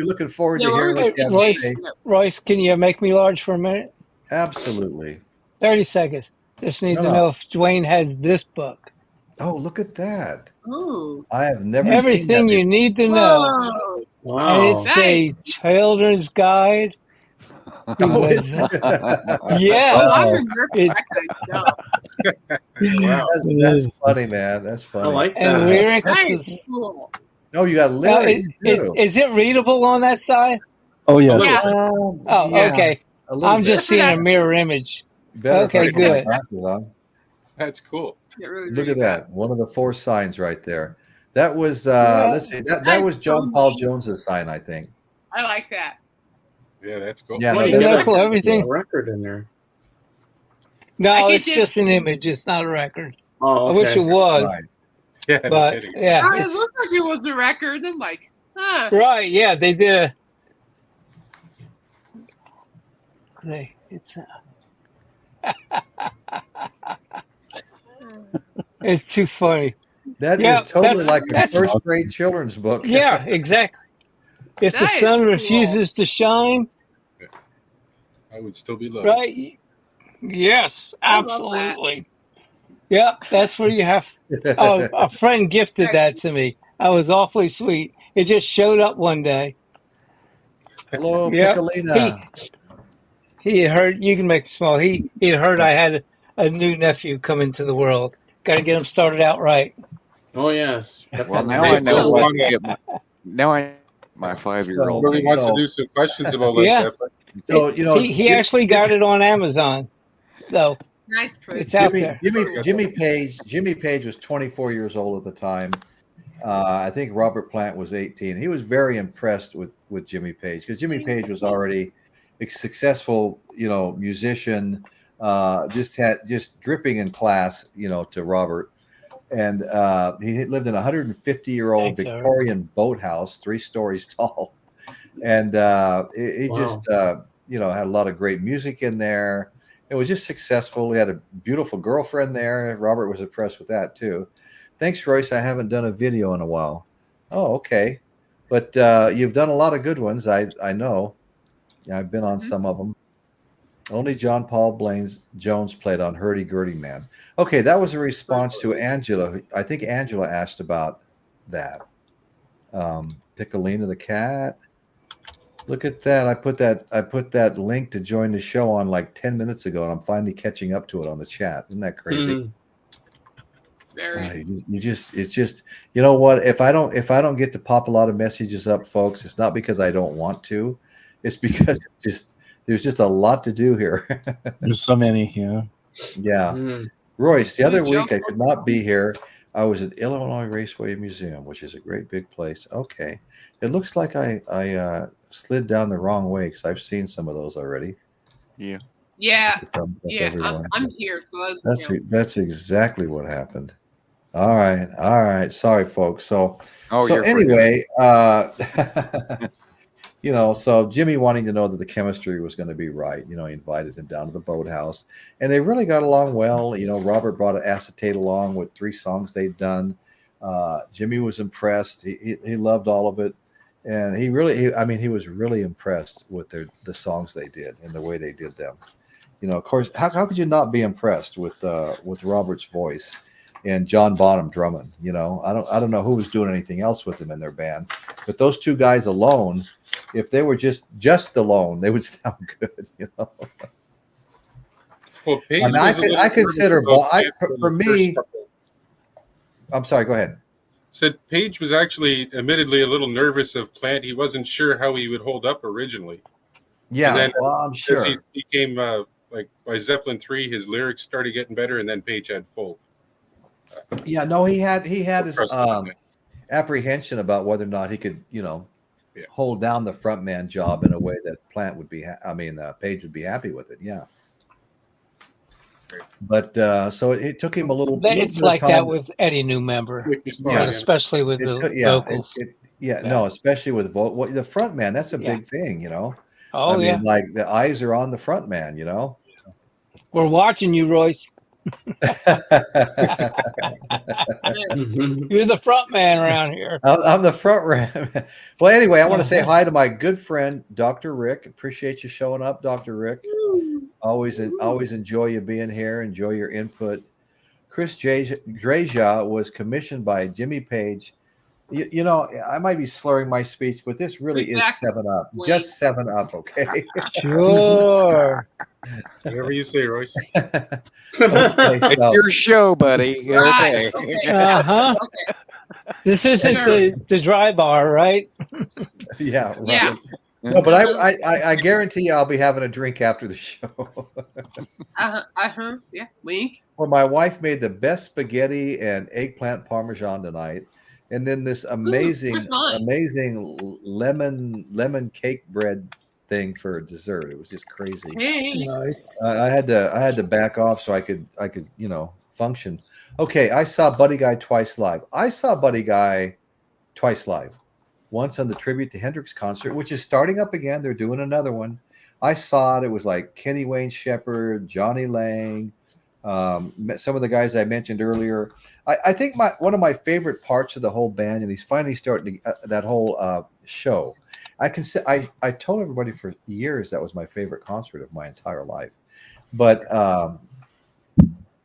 looking forward Yeah, to hearing we're what you have to Royce, say. Royce, can you make me large for a minute? Absolutely. 30 seconds. Just need No, to no. know if Dwayne has this book. Oh, look at that! Ooh. I have never Everything seen you need to know. Whoa. And Wow. it's a children's guide. that. Oh, is it? Yes. Oh, I'm in your It- that kind of stuff. Wow. That's funny, man. That's I funny. like And that. lyrics. Nice. Cool. Oh, you got Now, lyrics too. is it readable on that side? Oh yes. Yeah. Oh, Yeah, okay. a little I'm bit. just seeing a mirror image. Better if I okay, put my good. glasses on. That's cool. It really Look at reads that. One of the 4 signs right there. That was Yeah. let's see. That That's was so John Paul neat. Jones's sign, I think. I like that. Yeah, that's cool. Yeah, Well, no, you that's got Yeah, cool. Everything. a record in there. No, I it's get just an image. It's not a record. Oh, I wish it okay. was, right. Yeah, no but kidding. yeah, Oh, it it's looked like it was a record. I'm like, huh. right. Yeah, they did. It's it's too funny. That Yeah, is totally that's- like a that's- first grade children's book. Yeah, exactly. If the Nice. sun Cool. refuses to shine, I would still be loved. right? Yes, I love that. absolutely. Yep, that's where you have. Oh, a friend gifted that to me. I was awfully sweet. It just showed up one day. Hello, Yep. Piccolina. He had heard. You can make it small. He had heard I had a new nephew come into the world. Got to get him started out right. Oh, yes. Well, now I know Really what want to get now I my 5-year-old. Really wants to So- do some questions about Led Yeah. Zeppelin. So He actually got it on Amazon, so Nice proof. it's out Jimmy, there. Jimmy Page was 24 years old at the time. I think Robert Plant was 18. He was very impressed with Jimmy Page because Jimmy Page was already a successful, musician, just dripping in class, to Robert. And he lived in a 150-year-old Thanks, Eric. Victorian boathouse, 3 stories tall. And he Wow. just, had a lot of great music in there. It was just successful. He had a beautiful girlfriend there. Robert was impressed with that too. Thanks, Royce. I haven't done a video in a while. Oh, okay. But you've done a lot of good ones. I know. Yeah, I've been on some of them. Only John Paul Jones played on Hurdy Gurdy Man. Okay, that was a response to Angela. I think Angela asked about that. Piccolina the cat. Look at that. I put that link to join the show on like 10 minutes ago, and I'm finally catching up to it on the chat. Isn't that crazy? Mhm. Very. It's just, you know what? If I don't get to pop a lot of messages up, folks, it's not because I don't want to. It's because there's just a lot to do here. There's so many. Yeah. Yeah. Mhm. Royce, the other We week I jump could not be here. I was at Illinois Raceway Museum, which is a great big place. Okay. It looks like I slid down the wrong way because I've seen some of those already. Yeah. Yeah. The thumbs up Yeah. everywhere. I'm here. So that's, That's exactly what happened. All right. Sorry, folks. So You're anyway, so Jimmy wanting to know that the chemistry was going to be right, he invited him down to the boathouse, and they really got along well. Robert brought an acetate along with 3 songs they'd done. Jimmy was impressed. He loved all of it, and he was really impressed with the songs they did and the way they did them. Of course, how could you not be impressed with Robert's voice and John Bonham drumming? I don't know who was doing anything else with them in their band, but those 2 guys alone, if they were just alone, they would sound good. Well, Page And was a little I consider nervous about Plant for the first me. couple. I'm sorry. Go ahead. Said Page was actually admittedly a little nervous of Plant. He wasn't sure how he would hold up originally. Yeah, And then, well, I'm sure. As he became like by Zeppelin III, his lyrics started getting better, and then Page had full. Yeah, no, he had his apprehension about whether or not he could, hold down the frontman job in a way that Plant would be. Page would be happy with it. Yeah. But so it took him a little. It's like that with any new member, Yeah. but especially with the vocals. Especially with the front man. That's a big thing, Oh, yeah. Like the eyes are on the front man, We're watching you, Royce. Mhm. You're the front man around here. I'm the front man. Well, anyway, I want to say hi to my good friend, Dr. Rick. Appreciate you showing up, Dr. Rick. Always enjoy you being here. Enjoy your input. Chris Dreja was commissioned by Jimmy Page. I might be slurring my speech, but this really is 7-Up. Just 7-Up, okay? Sure. Whatever you say, Royce. Okay, It's your show, buddy. Right, Okay. okay. Uh-huh. Okay. This isn't the dry bar, right? Yeah, right. Yeah. No, but I guarantee you I'll be having a drink after the show. Yeah. Wink. Well, my wife made the best spaghetti and eggplant parmesan tonight, and then this amazing lemon cake bread thing for dessert. It was just crazy. Hey. Nice. I had to back off so I could function. Okay, I saw Buddy Guy twice live. Once on the Tribute to Hendrix concert, which is starting up again. They're doing another one. I saw it. It was like Kenny Wayne Shepherd, Johnny Lang, some of the guys I mentioned earlier. I think one of my favorite parts of the whole band, and he's finally starting to, that whole show. I told everybody for years that was my favorite concert of my entire life. But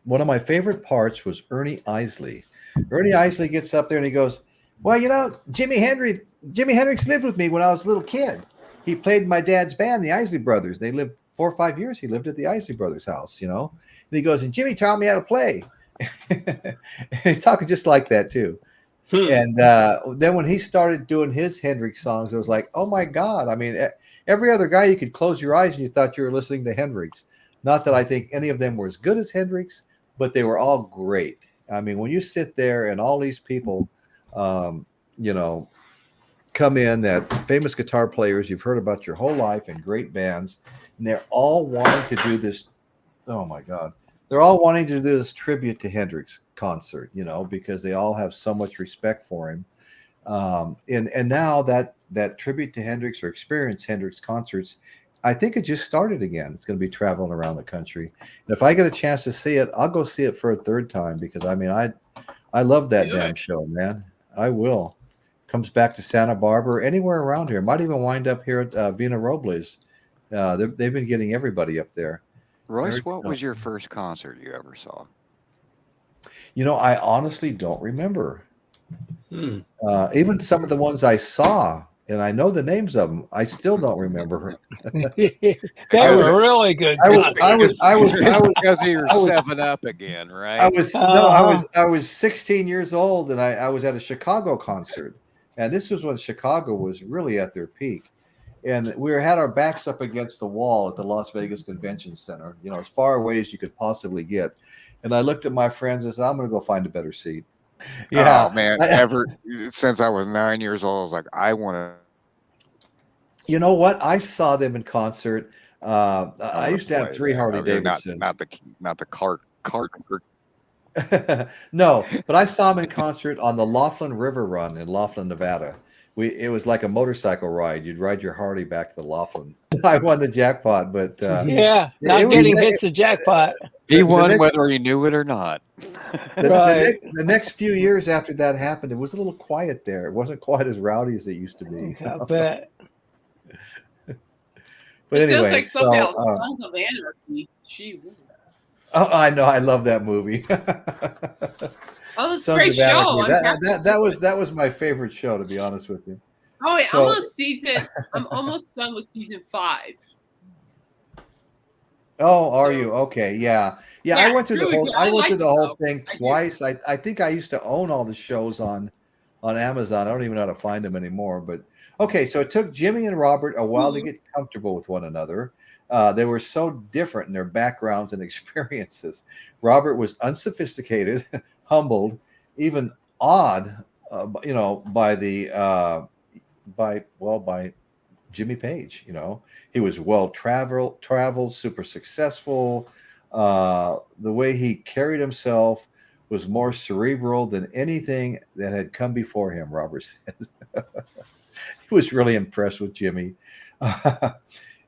one of my favorite parts was Ernie Isley. Ernie Isley gets up there and he goes, "Well, Jimi Hendrix lived with me when I was a little kid. He played in my dad's band, the Isley Brothers. They lived 4 or 5 years. He lived at the Isley Brothers house, And he goes, and Jimmy taught me how to play." He's talking just like that too. And then when he started doing his Hendrix songs, it was like, oh my God. Every other guy, you could close your eyes and you thought you were listening to Hendrix. Not that I think any of them were as good as Hendrix, but they were all great. When you sit there and all these people, come in, that famous guitar players you've heard about your whole life and great bands, and they're all wanting to do this. Oh my God. They're all wanting to do this tribute to Hendrix concert, because they all have so much respect for him. And now that tribute to Hendrix or experience Hendrix concerts, I think it just started again. It's going to be traveling around the country. And if I get a chance to see it, I'll go see it for a third time because I love that damn show, man. I will. Comes back to Santa Barbara, anywhere around here. Might even wind up here at Vina Robles. They've been getting everybody up there. Royce, what was your first concert you ever saw? I honestly don't remember. Even some of the ones I saw and I know the names of them. I still don't remember. They I was- were really good. I was because of your I was- 7-Up again, right? I was 16 years old, and I was at a Chicago concert, and this was when Chicago was really at their peak, and we had our backs up against the wall at the Las Vegas Convention Center, as far away as you could possibly get. And I looked at my friends and said, "I'm going to go find a better seat." Yeah, Oh man, since I was 9 years old, I was like, I want to. you know what? I saw them in concert. I used to have 3 Harley Davidsons. Not the cart. No, but I saw them in concert on the Laughlin River Run in Laughlin, Nevada. It was like a motorcycle ride. You'd ride your Harley back to the Laughlin. I won the jackpot, but not it was- getting hits a jackpot. He won next- whether he knew it or not. Right. the next few years after that happened, it was a little quiet there. It wasn't quite as rowdy as it used to be. I bet. But It feels anyway, like something else. so Sons of Anarchy. Gee whiz. I know I love that movie. Oh, it's a Sons great of show. Anarchy. I'm happy. That was my favorite show, to be honest with you. Oh, wait, So- I'm almost done with season 5. Oh, are you? Okay, yeah. I Yeah, went through the really whole good. I I went like through the it, whole though. thing I do. twice. I think I used to own all the shows on Amazon. I don't even know how to find them anymore. But okay, so it took Jimmy and Robert a while to Mhm. get comfortable with one another. They were so different in their backgrounds and experiences. Robert was unsophisticated, humbled, even awed, by Jimmy Page. He was well traveled, super successful. The way he carried himself was more cerebral than anything that had come before him, Robert said. He was really impressed with Jimmy.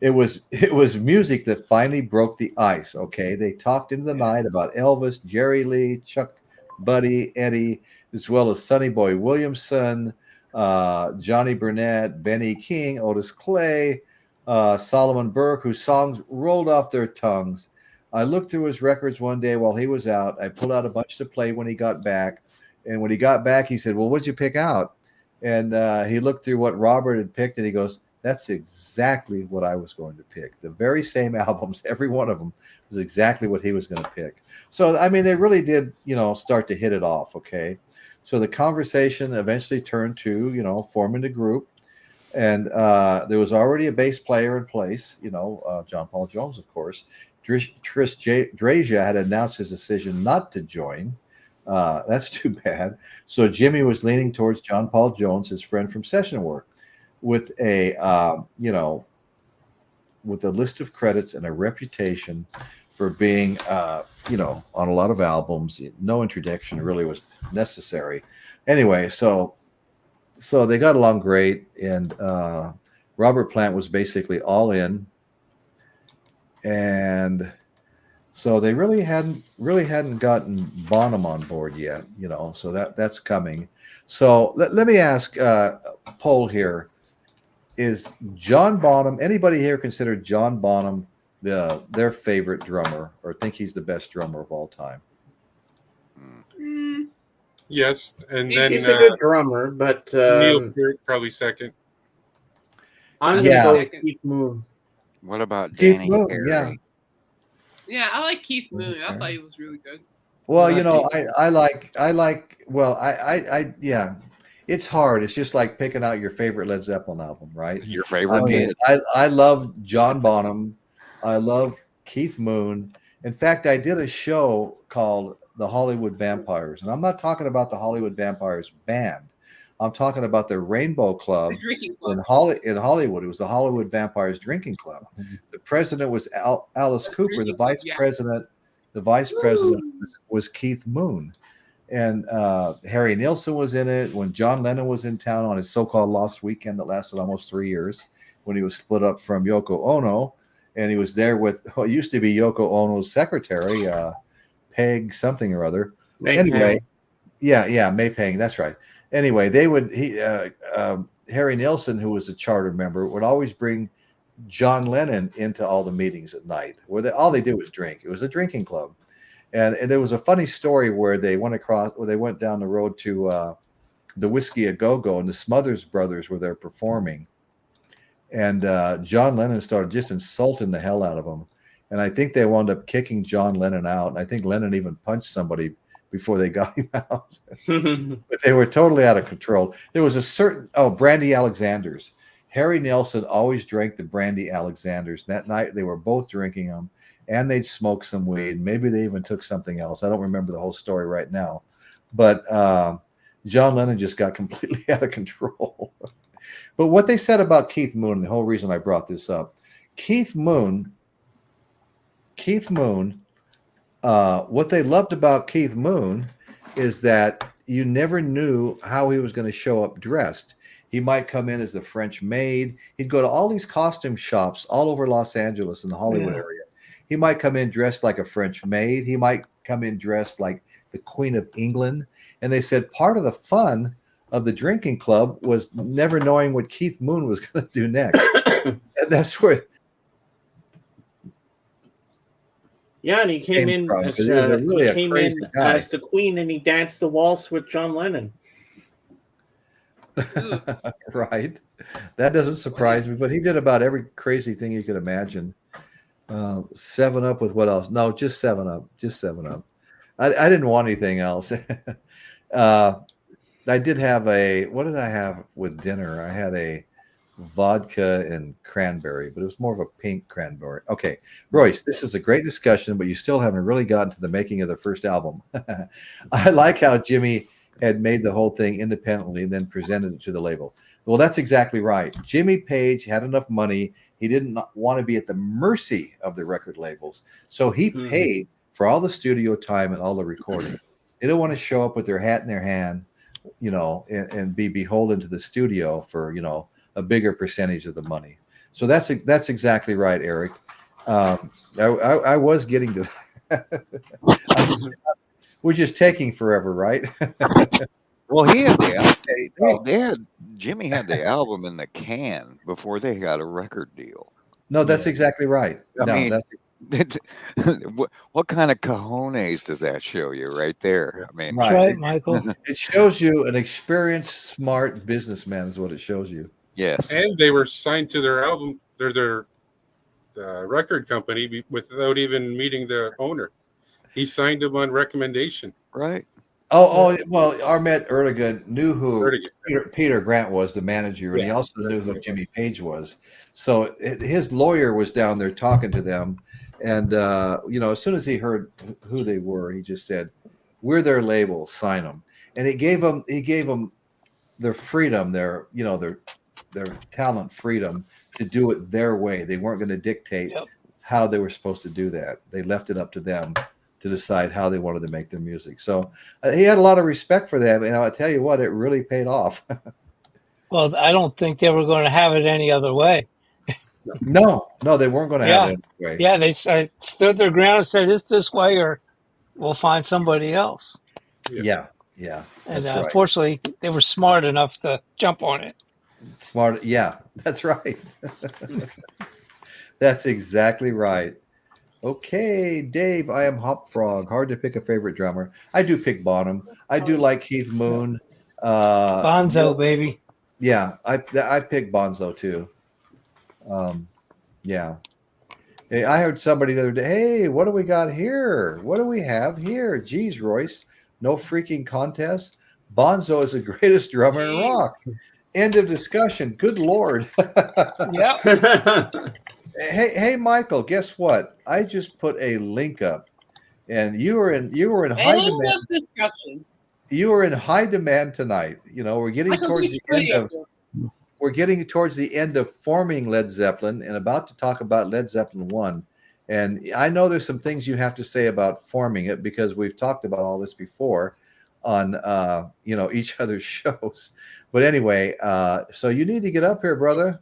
It was music that finally broke the ice. Okay, they talked into the night about Elvis, Jerry Lee, Chuck, Buddy, Eddie, as well as Sonny Boy Williamson, Johnny Burnett, Benny King, Otis Clay, Solomon Burke, whose songs rolled off their tongues. I looked through his records one day while he was out. I pulled out a bunch to play when he got back. And when he got back, he said, "Well, what'd you pick out?" And he looked through what Robert had picked, and he goes, "That's exactly what I was going to pick. The very same albums, every one of them was exactly what he was going to pick." So, I mean, they really did, start to hit it off. Okay. So the conversation eventually turned to, forming a group. And there was already a bass player in place, John Paul Jones, of course. Tris Draja had announced his decision not to join. That's too bad. So Jimmy was leaning towards John Paul Jones, his friend from session work, with a list of credits and a reputation for being, on a lot of albums. No introduction really was necessary. Anyway, so they got along great, and Robert Plant was basically all in, and so they really hadn't gotten Bonham on board yet, So that's coming. So let me ask Paul here: is John Bonham? Anybody here consider John Bonham their favorite drummer, or think he's the best drummer of all time? Mm, Yes, and He's then He's a good drummer, but Neil Peart probably second. I'm Yeah. gonna go with Keith Moon. What about Keith Danny Moon, Carey? yeah. yeah, I like Keith Moon. I thought he was really good. Well, yeah. It's hard. It's just like picking out your favorite Led Zeppelin album, right? Your I favorite? mean, I love John Bonham. I love Keith Moon. In fact, I did a show called The Hollywood Vampires, and I'm not talking about the Hollywood Vampires band. I'm talking about the Rainbow Club The drinking club. in Hollywood. It was the Hollywood Vampires Drinking Club. The president was Alice Cooper. The vice president was Keith Moon, and Harry Nilsson was in it. When John Lennon was in town on his so-called lost weekend that lasted almost 3 years, when he was split up from Yoko Ono, and he was there with what used to be Yoko Ono's secretary, Peg something or other. Anyway, yeah, May Pang, that's right. Anyway, Harry Nilsson, who was a charter member, would always bring John Lennon into all the meetings at night, where all they did was drink. It was a drinking club, and there was a funny story where they went down the road to the Whiskey a Go-Go, and the Smothers Brothers were there performing. And John Lennon started just insulting the hell out of them. And I think they wound up kicking John Lennon out. And I think Lennon even punched somebody before they got him out. But they were totally out of control. There was a certain, Brandy Alexander's. Harry Nilsson always drank the Brandy Alexander's. That night they were both drinking them, and they'd smoke some weed. Maybe they even took something else. I don't remember the whole story right now. But John Lennon just got completely out of control. But what they said about Keith Moon, the whole reason I brought this up, Keith Moon, what they loved about Keith Moon is that you never knew how he was going to show up dressed. He might come in as the French maid. He'd go to all these costume shops all over Los Angeles and the Hollywood area. He might come in dressed like a French maid. He might come in dressed like the Queen of England. And they said part of the fun of the drinking club was never knowing what Keith Moon was going to do next. And that's where. Yeah, and he came in as as the Queen, and he danced the waltz with John Lennon. Right. That doesn't surprise me, but he did about every crazy thing you could imagine. 7-Up with what else? No, just 7-Up. Just 7-Up. I didn't want anything else. I did have what did I have with dinner? I had a vodka and cranberry, but it was more of a pink cranberry. Okay, Royce, this is a great discussion, but you still haven't really gotten to the making of the first album. I like how Jimmy had made the whole thing independently and then presented it to the label. Well, that's exactly right. Jimmy Page had enough money. He didn't want to be at the mercy of the record labels. So he paid for all the studio time and all the recording. They don't want to show up with their hat in their hand, and be beholden to the studio for, a bigger percentage of the money. So that's exactly right, Eric. I was getting to that. We're just taking forever, right? Well, Jimmy had the album in the can before they got a record deal. No, that's exactly right. What kind of cojones does that show you right there? I mean, that's right, Michael. It shows you an experienced, smart businessman is what it shows you. Yes. And they were signed to their album, their record company without even meeting the owner. He signed them on recommendation. Right. Well, Ahmet Erdogan knew who Peter Grant was, the manager, and he also knew who Jimmy Page was. So his lawyer was down there talking to them, and as soon as he heard who they were, he just said, "We're their label, sign them." And he gave them their freedom, their talent freedom to do it their way. They weren't going to dictate how they were supposed to do that. They left it up to them to decide how they wanted to make their music. So he had a lot of respect for them, and I'll tell you what, it really paid off. Well, I don't think they were going to have it any other way. No, they weren't going to have it any way. Yeah, they stood their ground and said, it's this way or we'll find somebody else. Yeah. And right. Fortunately, they were smart enough to jump on it. Smart, yeah, that's right. That's exactly right. Okay, Dave, I am Hop Frog. Hard to pick a favorite drummer. I do pick Bonham. I do like Keith Moon. Bonzo, baby. Yeah, I pick Bonzo too. Yeah. Hey, I heard somebody the other day, hey, what do we got here? What do we have here? Geez, Royce, no freaking contest. Bonzo is the greatest drummer in rock. End of discussion. Good Lord. Yeah. Hey, Michael, guess what? I just put a link up, and you were in high demand. You were in high demand tonight. We're getting towards the end of forming Led Zeppelin and about to talk about Led Zeppelin I. And I know there's some things you have to say about forming it because we've talked about all this before on each other's shows. But anyway, so you need to get up here, brother.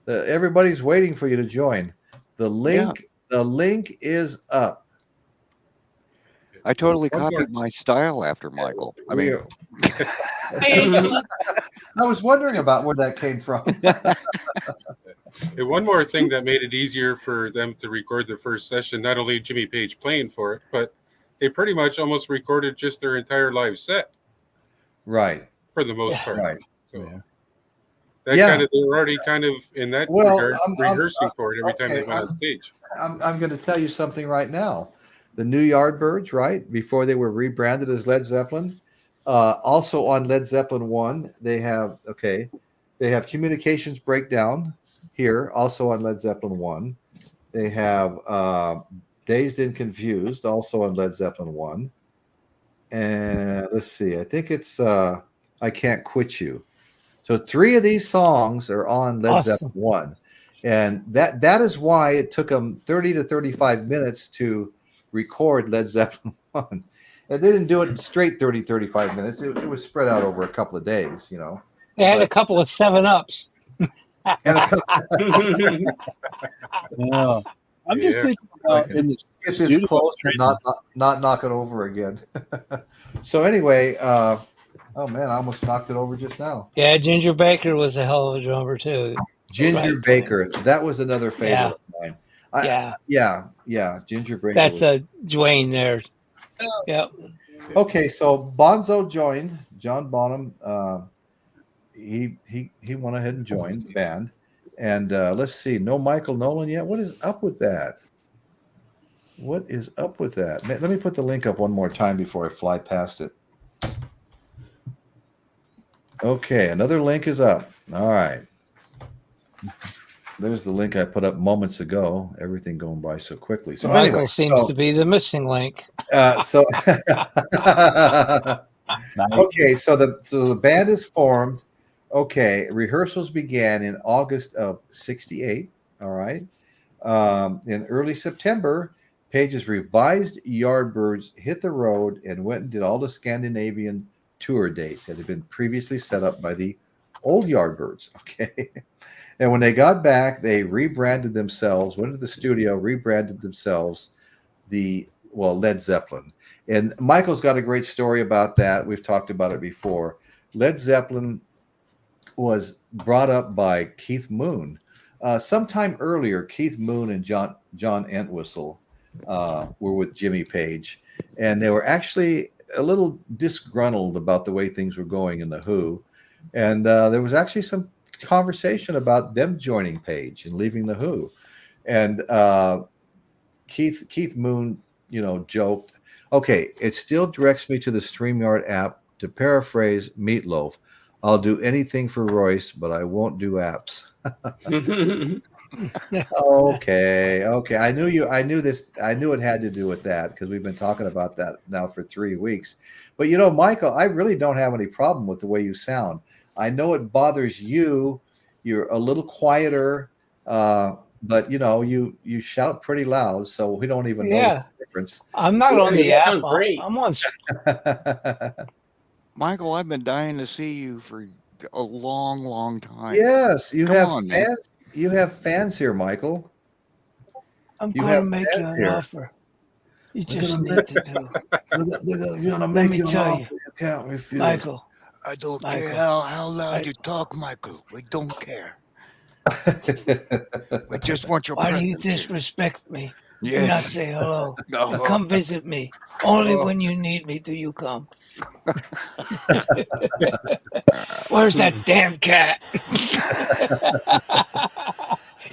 Everybody's waiting for you to join. The link is up. I totally copied my style after Michael. I mean, I was wondering about where that came from. And one more thing that made it easier for them to record the first session, not only Jimmy Page playing for it, but they pretty much almost recorded just their entire live set. Right. for the most part. Right. So Yeah. that Yeah. kind of, they were already kind of in that Well, regard rehearsing for it every time they went on stage. I'm going to tell you something right now. The new Yardbirds, right before they were rebranded as Led Zeppelin, also on Led Zeppelin I, they have Communications Breakdown here, also on Led Zeppelin I. They have Dazed and Confused, also on Led Zeppelin I. And let's see, I think it's I Can't Quit You. So 3 of these songs are on Led Awesome. Zeppelin I. And that is why it took them 30 to 35 minutes to record Led Zeppelin I. And they didn't do it straight 30, 35 minutes. It was spread out over a couple of days, you know. They had a But- couple of 7-Ups. And a couple, Yeah. I'm just Yeah. thinking about Okay. in the get this studio close and training. not knock it over again. So anyway, oh man, I almost knocked it over just now. Yeah, Ginger Baker was a hell of a drummer too. Ginger Right. Baker, that was another favorite Yeah. of mine. Yeah, Ginger Baker. that's was- a Dwayne there. Yep. Okay, so Bonzo joined. John Bonham, he went ahead and joined the band. And let's see, no Michael Nolan yet. What is up with that? What is up with that? Let me put the link up one more time before I fly past it. Okay, another link is up. All right. There's the link I put up moments ago. Everything going by so quickly. So Michael anyway, seems to be the missing link. so Nice. okay, so the band is formed. Okay, rehearsals began in August of '68. All right. In early September, Page's revised Yardbirds hit the road and went and did all the Scandinavian tour dates that had been previously set up by the old Yardbirds. Okay. And when they got back, they rebranded themselves, went to the studio, rebranded themselves Led Zeppelin. And Michael's got a great story about that. We've talked about it before. Led Zeppelin was brought up by Keith Moon. Sometime earlier, Keith Moon and John Entwistle were with Jimmy Page, and they were actually a little disgruntled about the way things were going in the Who. And there was actually some conversation about them joining Page and leaving the Who. And Keith Moon, joked, okay, it still directs me to the StreamYard app. To paraphrase Meatloaf, I'll do anything for Royce, but I won't do apps. Okay. I knew it had to do with that because we've been talking about that now for 3 weeks. But Michael, I really don't have any problem with the way you sound. I know it bothers you. You're a little quieter, but you shout pretty loud, so we don't even know the difference. I'm not on the you app. sound great. I'm on. Michael, I've been dying to see you for a long, long time. Yes, you Come have on, man. fans. You have fans here, Michael. I'm You going to have make you fans an here. offer. You just need to do. You're gonna Let me tell you, You can't refuse. Michael. I don't Michael, care how loud I- you talk, Michael. We don't care. We just want your Why do presence. you here. disrespect me? And not Yes. say hello. No. Come visit me. Only Oh. when you need me do you come. Where's that damn cat?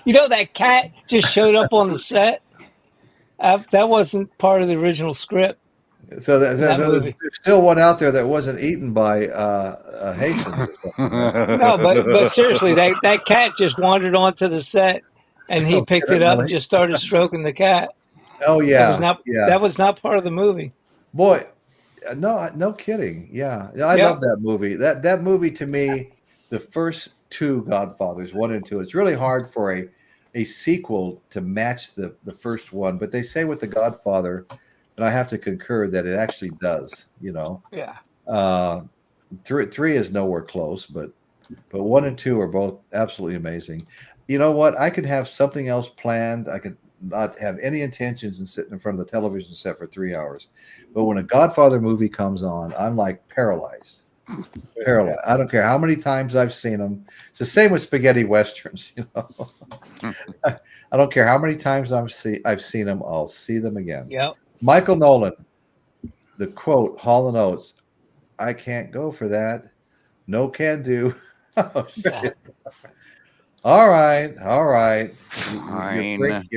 That cat just showed up on the set. That wasn't part of the original script. So That there's movie. still one out there that wasn't eaten by Hastings. No, but seriously, that cat just wandered onto the set, and he picked it up and just started stroking the cat. Oh yeah, That was not part of the movie. Boy, no kidding. Yeah, I Yeah. love that movie. That movie to me, the first 2 Godfathers, 1 and 2. It's really hard for a sequel to match the first one, but they say with the Godfather, and I have to concur that it actually does. Yeah. 3 is nowhere close, but 1 and 2 are both absolutely amazing. You know what? I could have something else planned. I could not have any intentions in sitting in front of the television set for 3 hours. But when a Godfather movie comes on, I'm like paralyzed. Paralyzed. I don't care how many times I've seen them. It's the same with spaghetti westerns. I don't care how many times I've seen them. I'll see them again. Yep. Michael Nolan, the quote, Hall & Oates, I can't go for that. No can do. Oh, shit. All right. Fine.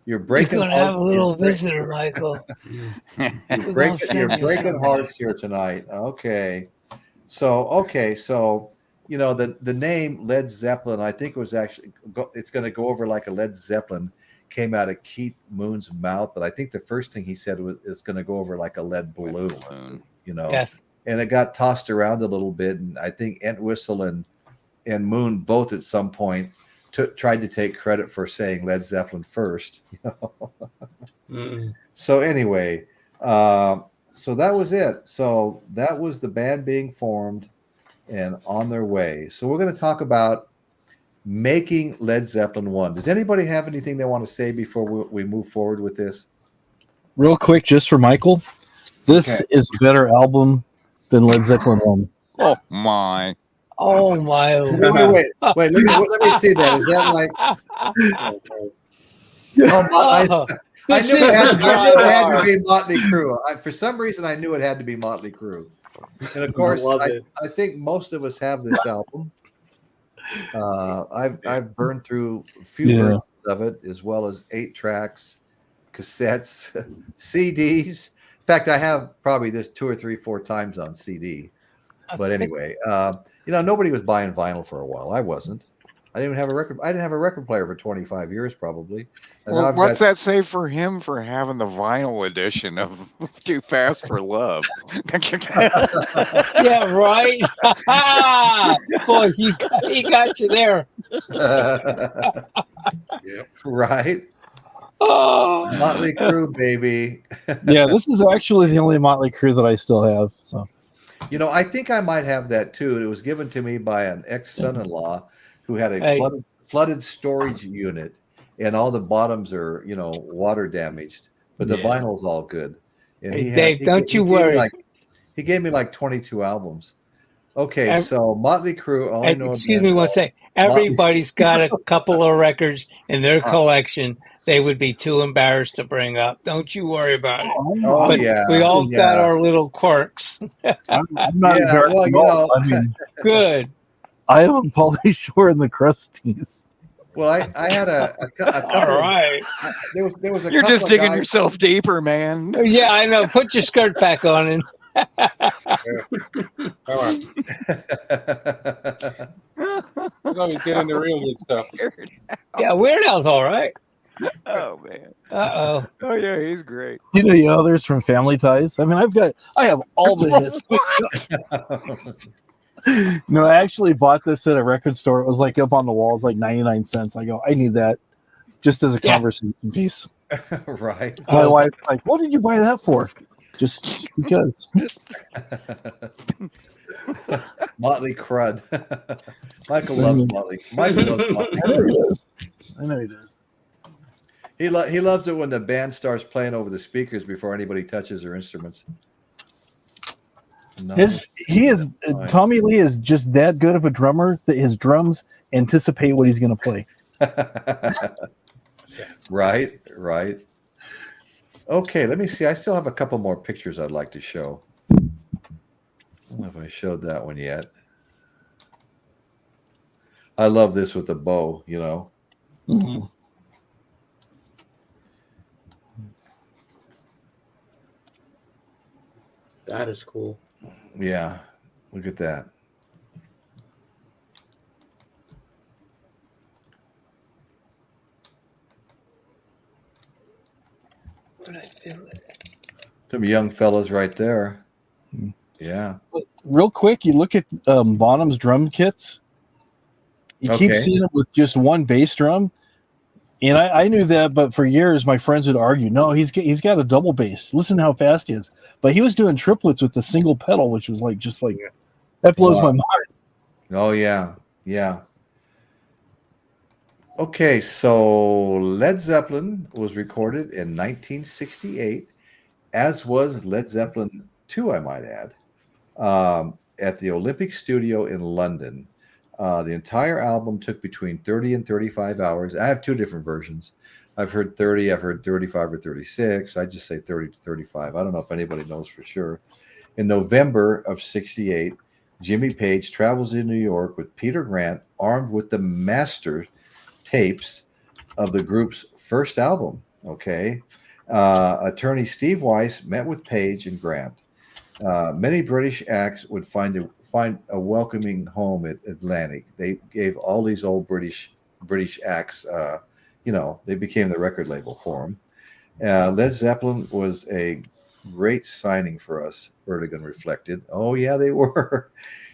You're breaking. You're gonna have a little visitor, Michael. You're We're gonna send you breaking something. hearts here tonight. Okay. So the name Led Zeppelin, I think it was actually it's going to go over like a Led Zeppelin came out of Keith Moon's mouth, but I think the first thing he said was it's going to go over like a lead balloon. Yes. And it got tossed around a little bit, and I think Entwistle and Moon both at some point tried to take credit for saying Led Zeppelin first. So anyway, so that was it. So that was the band being formed and on their way. So we're going to talk about making Led Zeppelin 1. Does anybody have anything they want to say before we move forward with this? Real quick, just for Michael, this is a better album than Led Zeppelin 1. Oh my. Oh my! Wait! Let me see that. Is that like? I knew it had to be Motley Crue. For some reason, I knew it had to be Motley Crue. And of course, I think most of us have this album. I've burned through a few versions of it, as well as 8 tracks, cassettes, CDs. In fact, I have probably this 2 or 3, 4 times on CD. But anyway, nobody was buying vinyl for a while. I wasn't. I didn't have a record. I didn't have a record player for 25 years, probably. And well, what's that say for him for having the vinyl edition of Too Fast for Love? Yeah, right. Boy, he got you there. Right. Oh. Motley Crue, baby. Yeah, this is actually the only Motley Crue that I still have. So, I think I might have that too. It was given to me by an ex-son-in-law who had a flooded storage unit, and all the bottoms are, water damaged, but the vinyl's all good. And Dave, don't you worry. He gave me like 22 albums. Okay, so Motley Crue. Excuse me one second. Everybody's got a couple of records in their collection they would be too embarrassed to bring up. Don't you worry about it. But we all got our little quirks. I'm not embarrassed at all. I mean, good. I own Pauly Shore and the Crusties. Well, I had a couple. All right. There was a. You're couple just digging guys, yourself deeper, man. Yeah, I know. Put your skirt back on and. We're going to get into real good stuff. Yeah, Weird Al's all right. Oh man. Oh yeah, he's great. The others from Family Ties. I mean, I have all the hits. No, I actually bought this at a record store. It was like up on the walls, like 99 cents. I go, I need that just as a conversation piece. Right. My wife's like, what did you buy that for? Just because. Motley crud. Michael loves Motley. Michael loves Motley. I know he does. He loves it when the band starts playing over the speakers before anybody touches their instruments. No. Tommy Lee is just that good of a drummer that his drums anticipate what he's going to play. Right. Okay, let me see. I still have a couple more pictures I'd like to show. I don't know if I showed that one yet. I love this with the bow, Mm-hmm. That is cool. Yeah, look at that. What did I do with it? Some young fellas right there. Yeah. Real quick, you look at Bonham's drum kits. You keep seeing them with just one bass drum. And I knew that, but for years my friends would argue, no, he's got a double bass. Listen to how fast he is. But he was doing triplets with the single pedal, which was that blows my mind. Oh yeah. Okay, so Led Zeppelin was recorded in 1968, as was Led Zeppelin II, I might add, at the Olympic Studio in London. The entire album took between 30 and 35 hours. I have 2 different versions. I've heard 30, I've heard 35 or 36. I just say 30 to 35. I don't know if anybody knows for sure. In November of 68, Jimmy Page travels to New York with Peter Grant, armed with the master tapes of the group's first album. Okay. Attorney Steve Weiss met with Page and Grant. Many British acts would find a welcoming home at Atlantic. They gave all these old British acts, they became the record label for them. Led Zeppelin was a great signing for us, Erdogan reflected. Oh, yeah, they were.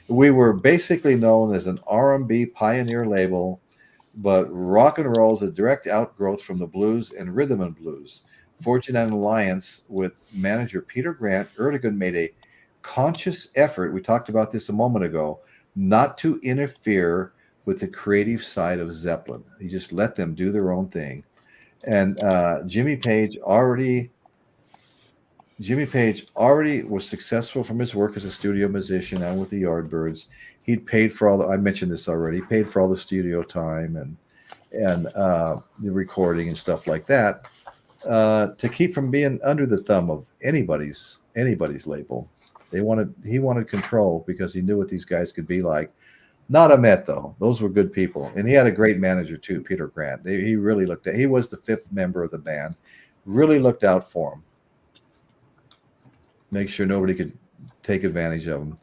We were basically known as an R&B pioneer label, but rock and roll is a direct outgrowth from the blues and rhythm and blues. Forging an alliance with manager Peter Grant, Erdogan made a conscious effort, we talked about this a moment ago, not to interfere with the creative side of Zeppelin. He just let them do their own thing. And Jimmy Page already was successful from his work as a studio musician and with the Yardbirds. He'd paid for all I mentioned this already, paid for all the studio time and the recording and stuff like that, to keep from being under the thumb of anybody's label. He wanted control because he knew what these guys could be like. Not a Met, though. Those were good people. And he had a great manager, too, Peter Grant. He really he was the fifth member of the band, really looked out for him. Make sure nobody could take advantage of him.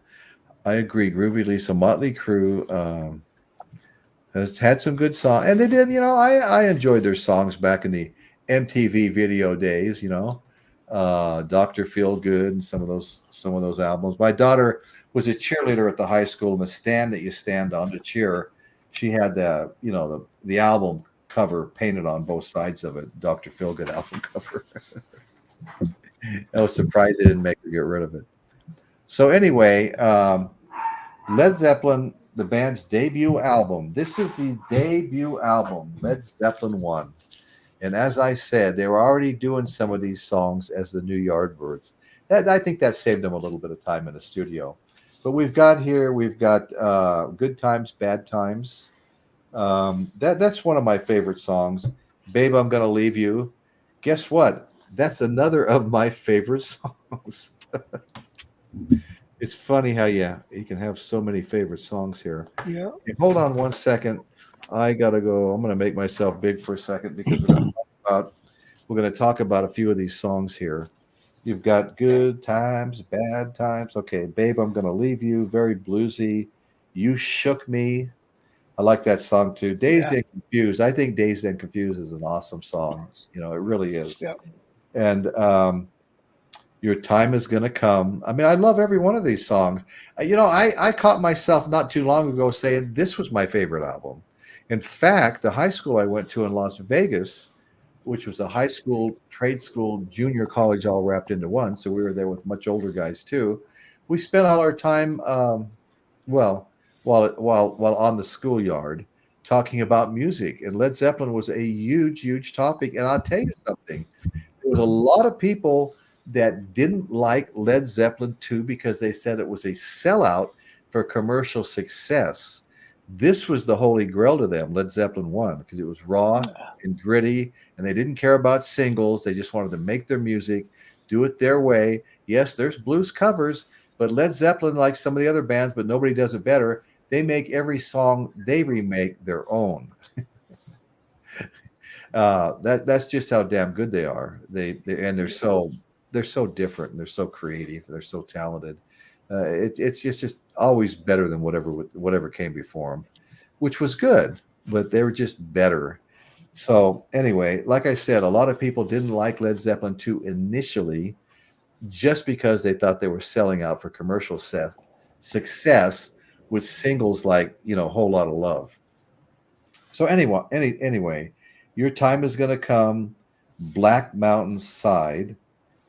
I agree. Groovy Lisa, Motley Crue has had some good songs. And they did, I enjoyed their songs back in the MTV video days, Dr. Feelgood and some of those albums. My daughter was a cheerleader at the high school, and the stand that you stand on to cheer, she had the album cover painted on both sides of it, Dr. Feelgood album cover. I was surprised they didn't make her get rid of it. So anyway, Led Zeppelin, the band's debut album. This is the debut album, Led Zeppelin I. And as I said, they were already doing some of these songs as the new Yardbirds. I think that saved them a little bit of time in the studio. But we've got Good Times, Bad Times. That's one of my favorite songs. Babe, I'm Gonna Leave You. Guess what? That's another of my favorite songs. It's funny how you can have so many favorite songs here. Yeah. Hey, hold on one second. I gotta go. I'm gonna make myself big for a second because we're gonna talk about a few of these songs here. You've got Good Times, Bad Times. Okay, Babe, I'm Gonna Leave You. Very bluesy. You Shook Me. I like that song too. Dazed and Confused. I think Dazed and Confused is an awesome song. It really is. Yeah. And Your Time Is Gonna Come. I mean, I love every one of these songs. I caught myself not too long ago saying this was my favorite album. In fact, the high school I went to in Las Vegas, which was a high school, trade school, junior college all wrapped into one, so we were there with much older guys too. We spent all our time, while on the schoolyard, talking about music. And Led Zeppelin was a huge, huge topic. And I'll tell you something. There was a lot of people that didn't like Led Zeppelin II because they said it was a sellout for commercial success. This was the holy grail to them, Led Zeppelin I, because it was raw and gritty, and they didn't care about singles. They just wanted to make their music, do it their way. Yes, there's blues covers, but Led Zeppelin, like some of the other bands, but nobody does it better, they make every song they remake their own. That's just how damn good they are. They're so different, and they're so creative, they're so talented. It's just always better than whatever came before them, which was good, but they were just better. So anyway, like I said, a lot of people didn't like Led Zeppelin II initially just because they thought they were selling out for commercial success with singles like, Whole Lot of Love. So anyway, Your Time Is Gonna Come, Black Mountain Side,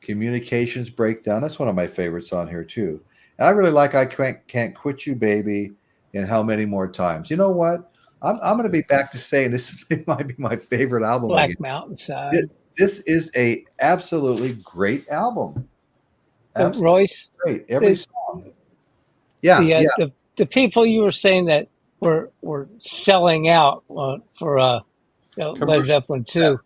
Communications Breakdown. That's one of my favorites on here too. I really like I Can't Quit You, Baby, and How Many More Times. You know what? I'm going to be back to saying this might be my favorite album. Black Mountain Side. This is a absolutely great album. Absolutely Royce, great. Every song. Yeah. The people you were saying that were selling out for Led Zeppelin II. Yeah.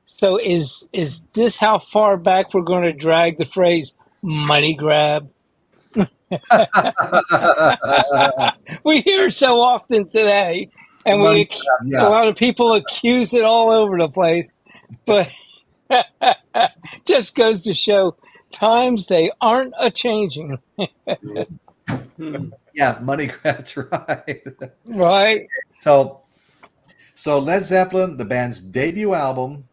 So is this how far back we're going to drag the phrase money grab? We hear it so often today, and Money a lot of people accuse it all over the place. But just goes to show times they aren't a changing. Yeah, money grabs, right. Right. So Led Zeppelin, the band's debut album,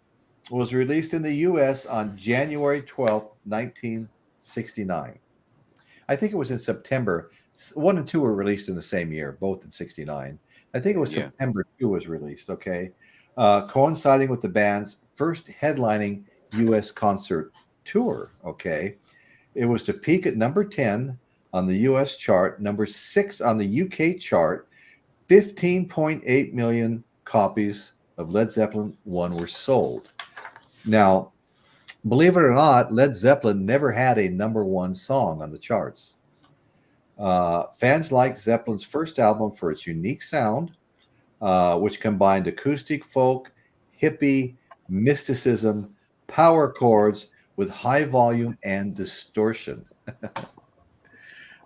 was released in the U.S. on January 12th, 1969. I think it was in September. 1 and 2 were released in the same year, both in 69. I think it was September 2 was released, okay? Coinciding with the band's first headlining U.S. concert tour, okay? It was to peak at number 10 on the U.S. chart, number 6 on the U.K. chart. 15.8 million copies of Led Zeppelin I were sold. Now, believe it or not, Led Zeppelin never had a number 1 song on the charts. Fans liked Zeppelin's first album for its unique sound, which combined acoustic folk, hippie, mysticism, power chords with high volume and distortion. See,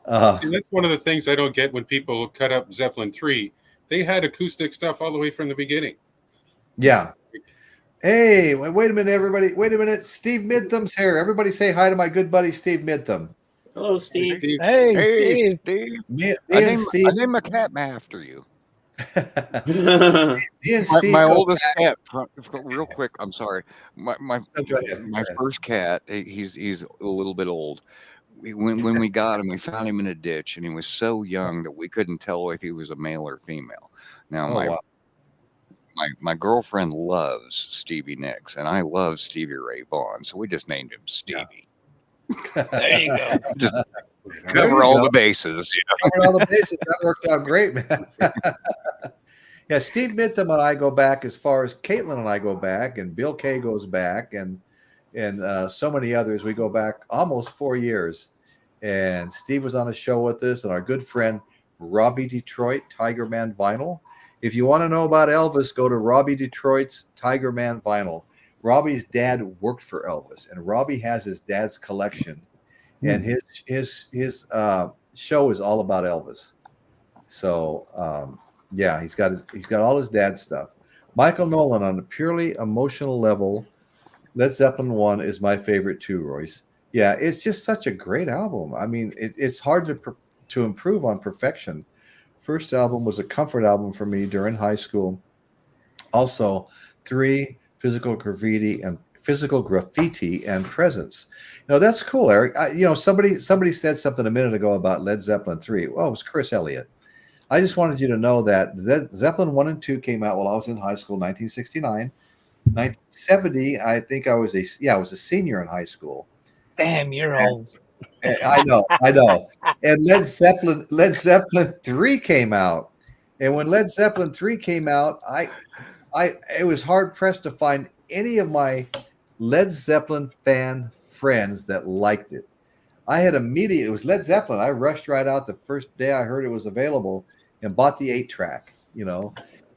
that's one of the things I don't get when people cut up Zeppelin 3. They had acoustic stuff all the way from the beginning. Yeah. Hey, wait a minute, everybody. Wait a minute. Steve Midtham's here. Everybody say hi to my good buddy, Steve Midtham. Hello, Steve. Hey, Steve. I named my cat after you. My oldest cat, real quick, I'm sorry. My first cat, he's a little bit old. When we got him, we found him in a ditch, and he was so young that we couldn't tell if he was a male or female. Now, my girlfriend loves Stevie Nicks, and I love Stevie Ray Vaughan, so we just named him Stevie. Yeah. There you go. Just cover all the bases. Cover all the bases. That worked out great, man. Yeah, Steve Midtham and I go back as far as Caitlin and I go back, and Bill Kay goes back, and so many others. We go back almost 4 years. And Steve was on a show with us, and our good friend Robbie Detroit, Tiger Man Vinyl. If you want to know about Elvis, go to Robbie Detroit's Tiger Man Vinyl. Robbie's dad worked for Elvis, and Robbie has his dad's collection, and his show is all about Elvis. So yeah, he's got all his dad's stuff. Michael Nolan, on a purely emotional level, Led Zeppelin I is my favorite too, Royce. Yeah, it's just such a great album. I mean, it's hard to improve on perfection. First album was a comfort album for me during high school. Also, 3, physical graffiti and presence. You know, that's cool, Eric. Somebody said something a minute ago about Led Zeppelin 3. Oh, it was Chris Elliott. I just wanted you to know that Zeppelin 1 and 2 came out while I was in high school, 1969. 1970, I think I was a senior in high school. Damn, you're old. I know. And Led Zeppelin 3 came out. And when Led Zeppelin 3 came out, it was hard pressed to find any of my Led Zeppelin fan friends that liked it. It was Led Zeppelin. I rushed right out the first day I heard it was available and bought the 8-track,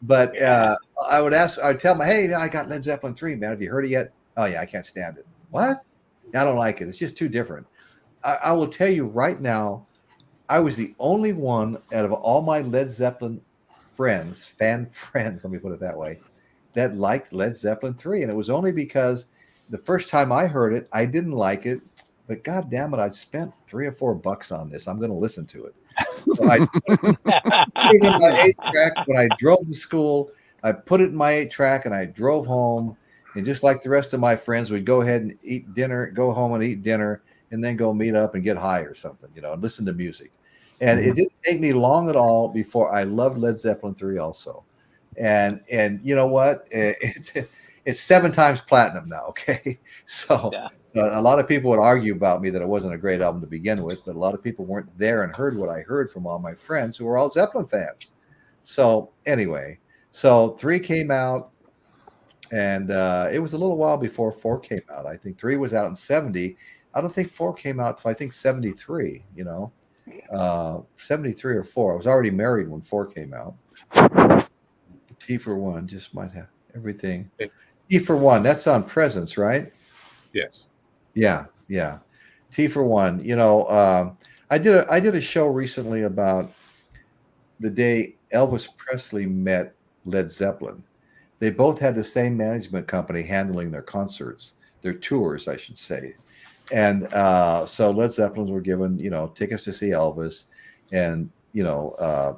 But I'd tell them, hey, I got Led Zeppelin 3, man. Have you heard it yet? Oh, yeah, I can't stand it. What? I don't like it. It's just too different. I will tell you right now, I was the only one out of all my Led Zeppelin fan friends, let me put it that way, that liked Led Zeppelin 3. And it was only because the first time I heard it, I didn't like it. But God damn it, I spent $3 or $4 on this. I'm going to listen to it. So I put it in my 8-track when I drove to school. I put it in my 8-track and I drove home. And just like the rest of my friends, we'd go ahead and eat dinner, go home and eat dinner, and then go meet up and get high or something, and listen to music. And it didn't take me long at all before I loved Led Zeppelin 3 also. And you know what? It's 7 times platinum now, okay? So a lot of people would argue about me that it wasn't a great album to begin with, but a lot of people weren't there and heard what I heard from all my friends who were all Zeppelin fans. So anyway, 3 came out. And it was a little while before 4 came out. I think 3 was out in 70. I don't think 4 came out till I think 73, 73 or 4. I was already married when 4 came out. T for One just might have everything. T for One, that's on Presence, right? Yes. Yeah. T for one. I did a show recently about the day Elvis Presley met Led Zeppelin. They both had the same management company handling their concerts, their tours, I should say. And so Led Zeppelin were given, tickets to see Elvis, and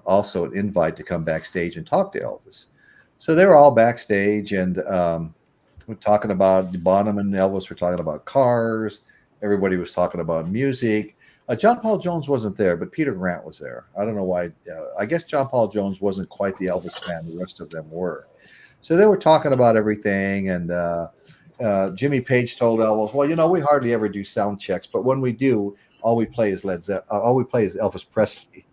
also an invite to come backstage and talk to Elvis. So they were all backstage, and we're talking about Bonham and Elvis were talking about cars. Everybody was talking about music. John Paul Jones wasn't there, but Peter Grant was there. I don't know why. I guess John Paul Jones wasn't quite the Elvis fan the rest of them were. So they were talking about everything, and Jimmy Page told Elvis, "Well, we hardly ever do sound checks, but when we do, all we play is Elvis Presley."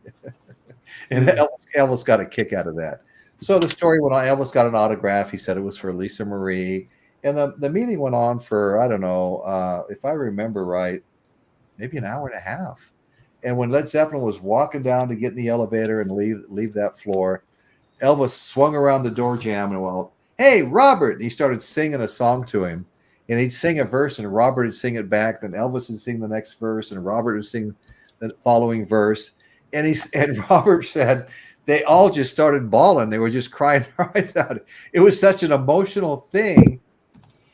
And Elvis got a kick out of that. So the story went on. Elvis got an autograph. He said it was for Lisa Marie, and the meeting went on for, I don't know, if I remember right, maybe an hour and a half. And when Led Zeppelin was walking down to get in the elevator and leave that floor, Elvis swung around the door jamb and "Hey, Robert!" And he started singing a song to him. And he'd sing a verse, and Robert would sing it back. Then Elvis would sing the next verse, and Robert would sing the following verse. And Robert said they all just started bawling. They were just crying right out. It was such an emotional thing.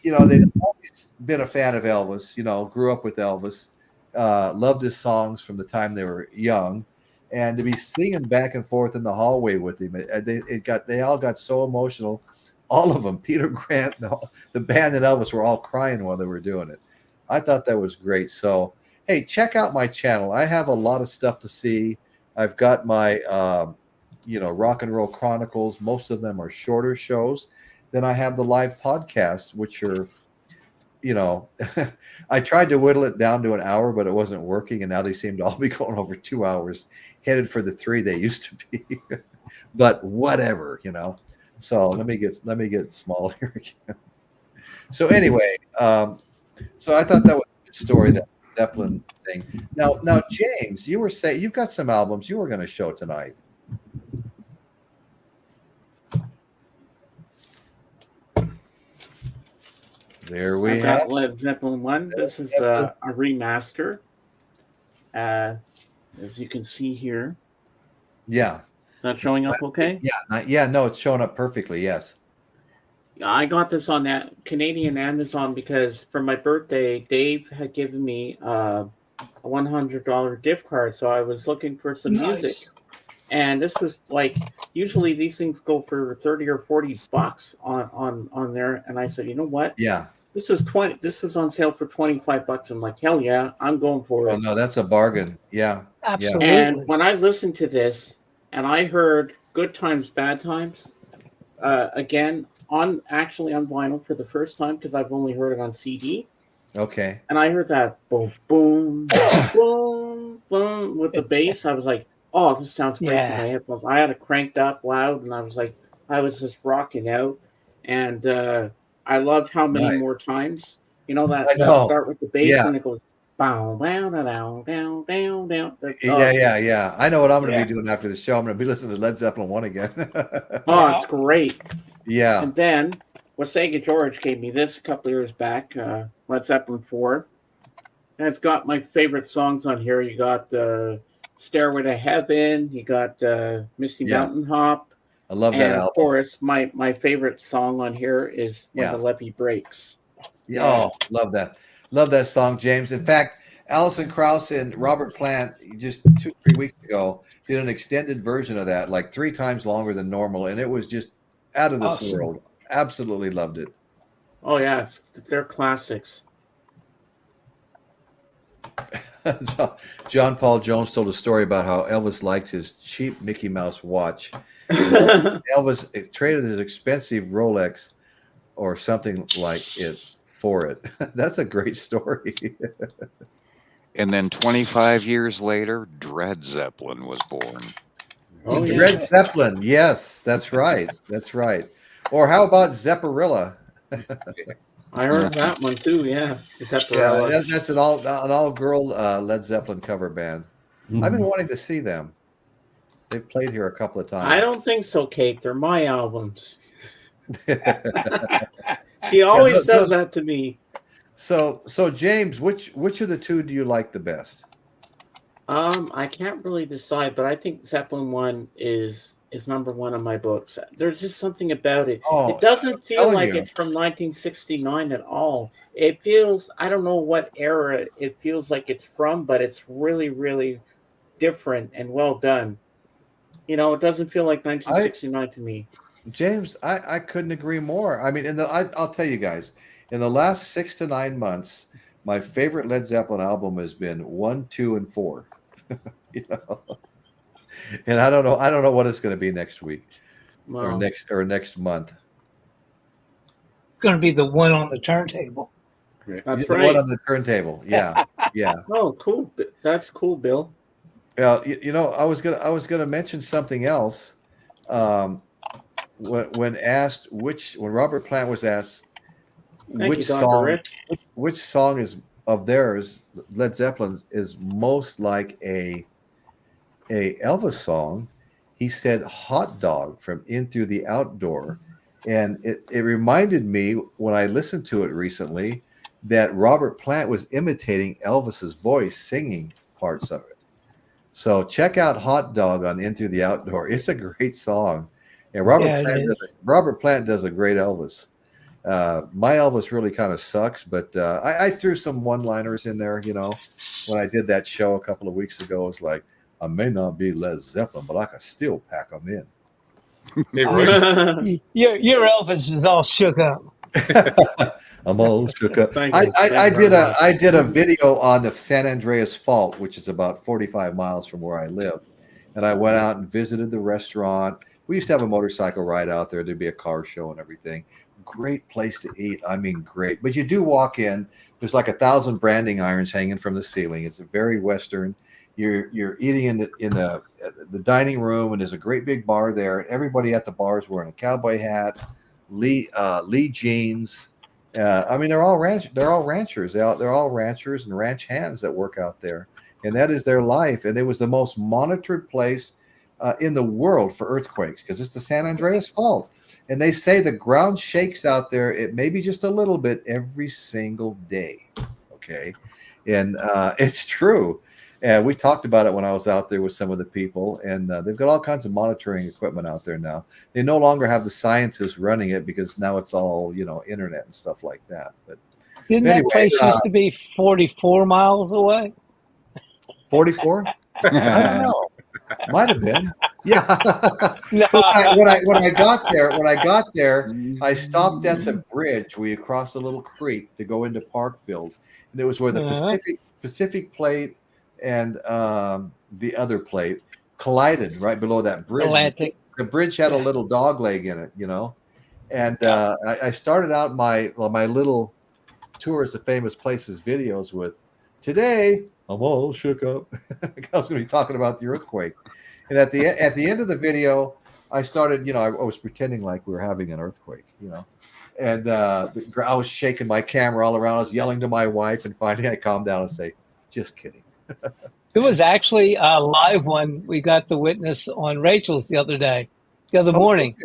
They'd always been a fan of Elvis. Grew up with Elvis. Loved his songs from the time they were young, and to be singing back and forth in the hallway with him, they all got so emotional. All of them, Peter Grant, the band and Elvis were all crying while they were doing it. I thought that was great. So, hey, check out my channel. I have a lot of stuff to see. I've got my, Rock and Roll Chronicles. Most of them are shorter shows. Then I have the live podcasts, which are, I tried to whittle it down to an hour, but it wasn't working. And now they seem to all be going over 2 hours, headed for the 3 they used to be. But whatever, So let me get small here again. So anyway, so I thought that was a good story, that Zeppelin thing. Now, James, you were saying you've got some albums you were going to show tonight. There we have Led Zeppelin 1. This is a remaster, as you can see here. Yeah. Not showing up okay? Yeah. No, it's showing up perfectly. Yes. I got this on that Canadian Amazon because for my birthday, Dave had given me a $100 gift card. So I was looking for some music. And this was usually these things go for 30 or 40 bucks on there. And I said, you know what? Yeah. This was on sale for 25 bucks. I'm like, hell yeah, I'm going for it. Oh no, that's a bargain. Yeah. Absolutely. And when I listened to this and I heard Good Times, Bad Times, again, on vinyl for the first time, because I've only heard it on CD. Okay. And I heard that boom, boom, boom, boom with the bass. I was like, oh, this sounds great in my headphones. I had it cranked up loud, and I was just rocking out. And I loved How Many More Times. That start with the bass and it goes bow, down, down, down, down, down. Yeah. I know what I'm going to be doing after the show. I'm going to be listening to Led Zeppelin 1 again. Oh, it's great. Yeah. And then Wasega George gave me this a couple years back, Led Zeppelin 4. And it's got my favorite songs on here. You got Stairway to Heaven. You got Misty Mountain Hop. I love that album. Of course, my favorite song on here is When the Levee Breaks. Yeah. Oh, love that. Love that song, James. In fact, Alison Krauss and Robert Plant just 2-3 weeks ago did an extended version of that, 3 times longer than normal. And it was just out of this world. Absolutely loved it. Oh, yeah. They're classics. John Paul Jones told a story about how Elvis liked his cheap Mickey Mouse watch. Elvis traded his expensive Rolex or something like it for it. That's a great story. And then 25 years later, Dred Zeppelin was born. Oh, Dred Zeppelin. Yes, that's right. That's right. Or how about Zepparilla? I heard that one too. Yeah, that's an all girl Led Zeppelin cover band. I've been wanting to see them. They've played here a couple of times. I don't think so, Kate. They're my albums. She always does that to me. So James, which of the two do you like the best? I can't really decide, but I think Zeppelin I is number one on my books. There's just something about it. Oh, It doesn't I'm feel telling like you. it's from 1969 at all. It feels, I don't know what era it feels like it's from, but it's really, really different and well done. It doesn't feel like 1969 to me. James, I couldn't agree more. I mean, I'll tell you guys, in the last 6 to 9 months, my favorite Led Zeppelin album has been 1, 2, and 4. you know, and I don't know what it's going to be next week or Wow. next month. Going to be the one on the turntable. That's The right. one on the turntable. Yeah, yeah. Oh, cool. That's cool, Bill. I was gonna mention something else. When Robert Plant was asked Thank you, Dr. Rick. which song is of theirs, Led Zeppelin's, is most like a Elvis song, he said "Hot Dog" from In Through the Outdoor, and it reminded me when I listened to it recently that Robert Plant was imitating Elvis's voice singing parts of it. So check out "Hot Dog" on In Through the Outdoor. It's a great song, and Robert Plant does a great Elvis. My Elvis really kind of sucks, but I threw some one-liners in there. When I did that show a couple of weeks ago, it's like, I may not be Led Zeppelin, but I can still pack them in. Hey, Roy. Your Elvis is all shook up. I'm all shook up. Thank you. I did a video on the San Andreas Fault, which is about 45 miles from where I live, and I went out and visited the restaurant. We used to have a motorcycle ride out there. There'd be a car show and everything. Great place to eat. I mean, great. But you do walk in. There's like 1,000 branding irons hanging from the ceiling. It's a very Western. You're eating in the dining room, and there's a great big bar there. And everybody at the bar is wearing a cowboy hat, Lee jeans. I mean, they're all ranchers. They're all ranchers and ranch hands that work out there, and that is their life. And it was the most monitored place in the world for earthquakes because it's the San Andreas Fault. And they say the ground shakes out there. It may be just a little bit every single day. Okay. And it's true. And we talked about it when I was out there with some of the people. And they've got all kinds of monitoring equipment out there now. They no longer have the scientists running it because now it's all, internet and stuff like that. But Didn't that place used to be 44 miles away? 44? I don't know. Might have been. Yeah. No. When I got there, I stopped at the bridge where you cross a little creek to go into Parkfield, and it was where the Pacific Plate and the other plate collided right below that bridge. Atlantic. The bridge had a little dog leg in it, and I started out my little tours of famous places videos with, today I'm all shook up. I was going to be talking about the earthquake. And at the end of the video, I started, I was pretending like we were having an earthquake, and I was shaking my camera all around. I was yelling to my wife, and finally I calmed down and say, just kidding. It was actually a live one. We got the witness on Rachel's the other morning.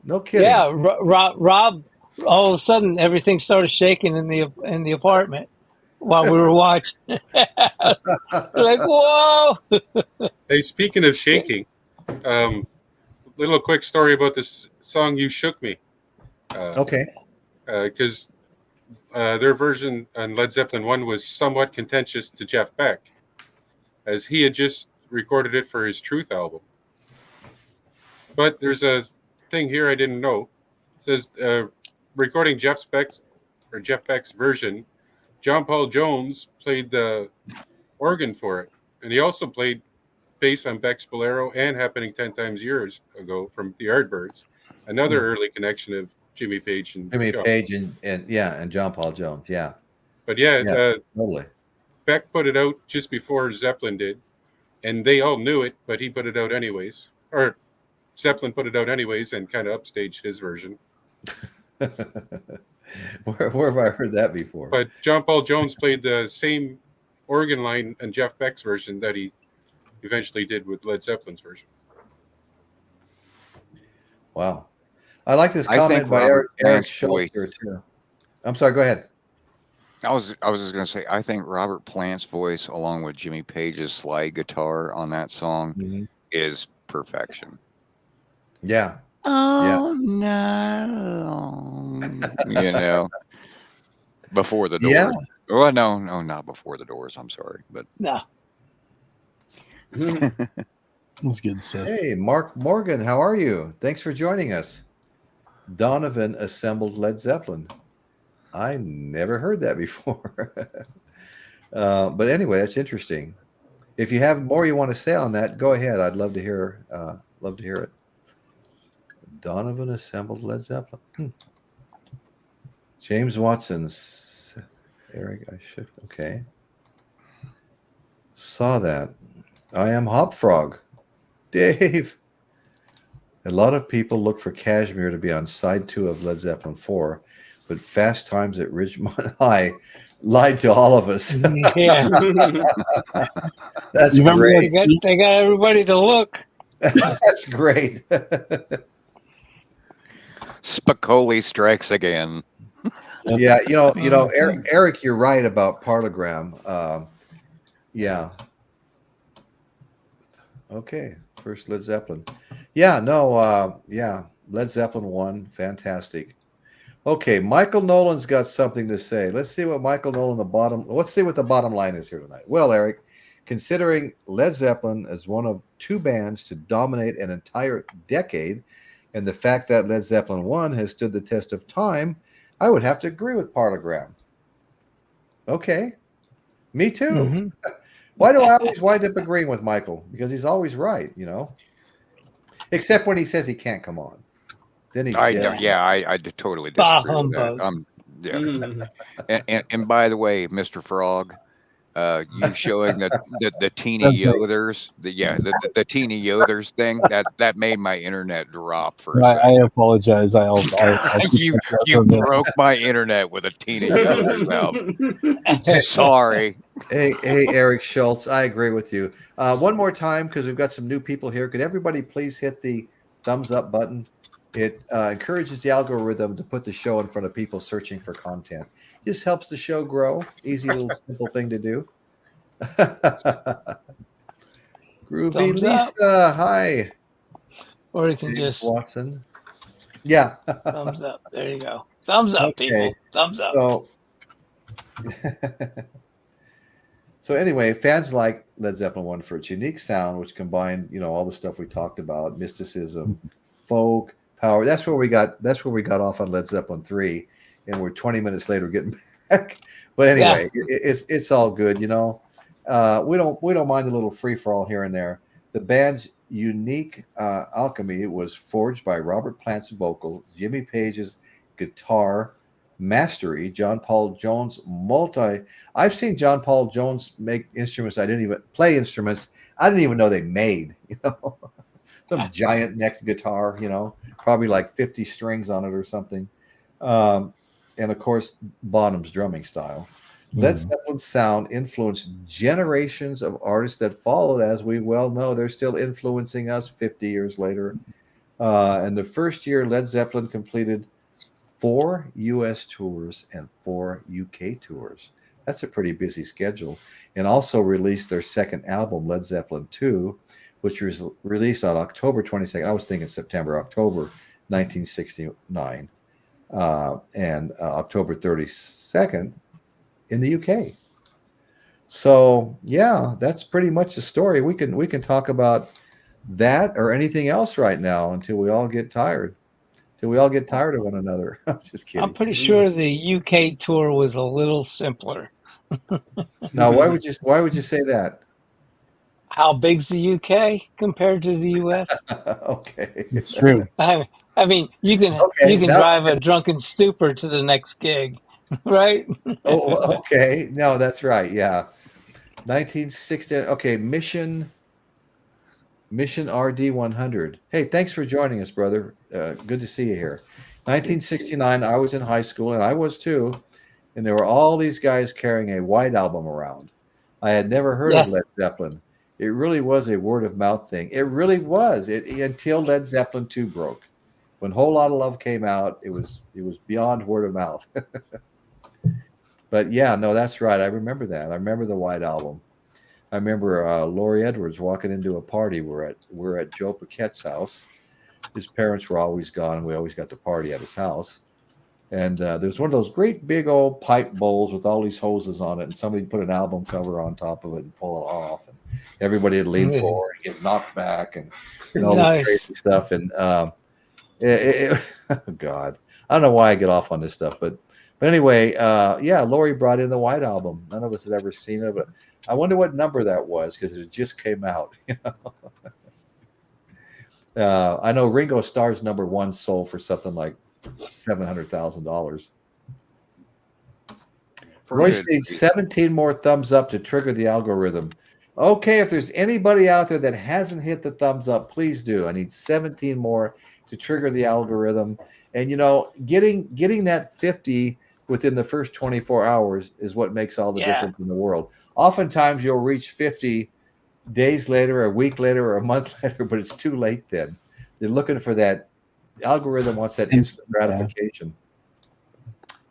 No kidding. Yeah, Rob, all of a sudden everything started shaking in the apartment while we were watching. Like, whoa. Hey, speaking of shaking, little quick story about this song, You Shook Me. Okay. Because their version on Led Zeppelin I was somewhat contentious to Jeff Beck, as he had just recorded it for his Truth album. But there's a thing here I didn't know. It says, recording Jeff Beck's version, John Paul Jones played the organ for it. And he also played bass on Beck's Bolero and Happening 10 Times Years Ago from the Yardbirds, another early connection of Jimmy Page and John Paul Jones. Yeah. But totally. Beck put it out just before Zeppelin did, and they all knew it, but he put it out anyways. Or Zeppelin put it out anyways and kind of upstaged his version. Where have I heard that before? But John Paul Jones played the same organ line in Jeff Beck's version that he eventually did with Led Zeppelin's version. Wow. I like this comment by Eric Schultz here too. I'm sorry, go ahead. I was just gonna say, I think Robert Plant's voice, along with Jimmy Page's slide guitar on that song, is perfection. Yeah. Oh no! You know, before the Yeah. Doors. Well, no, not before the Doors. I'm sorry, but No. That's good stuff. Hey, Mark Morgan, how are you? Thanks for joining us. Donovan assembled Led Zeppelin. I never heard that before. But anyway, that's interesting. If you have more you want to say on that, go ahead. I'd love to hear. Love to hear it. Donovan assembled Led Zeppelin. James Watson's Eric. I should. Okay. Saw that. I am Hopfrog. Dave. A lot of people look for Kashmir to be on side 2 of Led Zeppelin 4, but Fast Times at Ridgemont High lied to all of us. Yeah. That's great. They got everybody to look. That's great. Spicoli strikes again. Yeah, Eric, you're right about parallelogram. Yeah. Okay, first Led Zeppelin. Yeah, no, Led Zeppelin 1, fantastic. Okay, Michael Nolan's got something to say. Let's see what Michael Nolan let's see what the bottom line is here tonight. Well, Eric, considering Led Zeppelin as one of 2 bands to dominate an entire decade, and the fact that Led Zeppelin 1 has stood the test of time, I would have to agree with parallelogram. Okay. Me too. Mm-hmm. Why do I always wind up agreeing with Michael? Because he's always right, Except when he says he can't come on. Then he's dead. I totally disagree with that. And by the way, Mr. Frog, you showing the teeny Yothers, the teeny Yothers thing that made my internet drop for a second. I apologize. You broke my internet with a teeny Yothers album. Sorry. Hey, Eric Schultz, I agree with you. One more time, because we've got some new people here. Could everybody please hit the thumbs up button? It encourages the algorithm to put the show in front of people searching for content. Just helps the show grow. Easy little simple thing to do. Groovy Thumbs Lisa, hi. Or you can James just Watson. Yeah. thumbs up. There you go. Thumbs up, people. Thumbs up. So anyway, fans like Led Zeppelin 1 for its unique sound, which combined, all the stuff we talked about, mysticism, folk, power. That's where we got off on Led Zeppelin 3, and we're 20 minutes later getting back. But anyway, it's all good, We don't mind a little free for all here and there. The band's unique alchemy was forged by Robert Plant's vocals, Jimmy Page's guitar mastery, John Paul Jones I've seen John Paul Jones make instruments I didn't even know they made, some giant necked guitar, probably like 50 strings on it or something. And of course, Bonham's drumming style. Led Zeppelin's sound influenced generations of artists that followed. As we well know, they're still influencing us 50 years later. And the first year, Led Zeppelin completed 4 U.S. tours and 4 U.K. tours. That's a pretty busy schedule. And also released their second album, Led Zeppelin II, which was released on October 22nd. I was thinking October 1969. And October 32nd in the UK. So yeah, that's pretty much the story. We can talk about that or anything else right now until we all get tired. Till we all get tired of one another. I'm just kidding. I'm pretty sure the UK tour was a little simpler. Now, why would you say that? How big's the UK compared to the US? Okay, it's true. I mean, you can drive a drunken stupor to the next gig, right? Oh, okay. No, that's right. Yeah, 1960. Okay, Mission RD 100. Hey, thanks for joining us, brother. Good to see you here. 1969. I was in high school, and I was too. And there were all these guys carrying a white album around. I had never heard of Led Zeppelin. It really was a word of mouth thing. It really was. Until Led Zeppelin 2 broke. When Whole Lotta Love came out, it was beyond word of mouth. But yeah, no, that's right. I remember that. I remember the White Album. I remember Laurie Edwards walking into a party. We're at Joe Paquette's house. His parents were always gone. We always got to party at his house. And there was one of those great big old pipe bowls with all these hoses on it, and somebody put an album cover on top of it and pull it off, and everybody would lean forward and get knocked back and all this crazy stuff. And oh God, I don't know why I get off on this stuff, but anyway, yeah, Laurie brought in the White Album. None of us had ever seen it, but I wonder what number that was because it just came out. I know Ringo Starr's #1 sold for something like $700,000. Royce needs 17 more thumbs up to trigger the algorithm. Okay, if there's anybody out there that hasn't hit the thumbs up, please do. I need 17 more to trigger the algorithm. And getting that 50 within the first 24 hours is what makes all the difference in the world. Oftentimes you'll reach 50 days later, a week later, or a month later, but it's too late then. They're looking for that. The algorithm wants that instant gratification.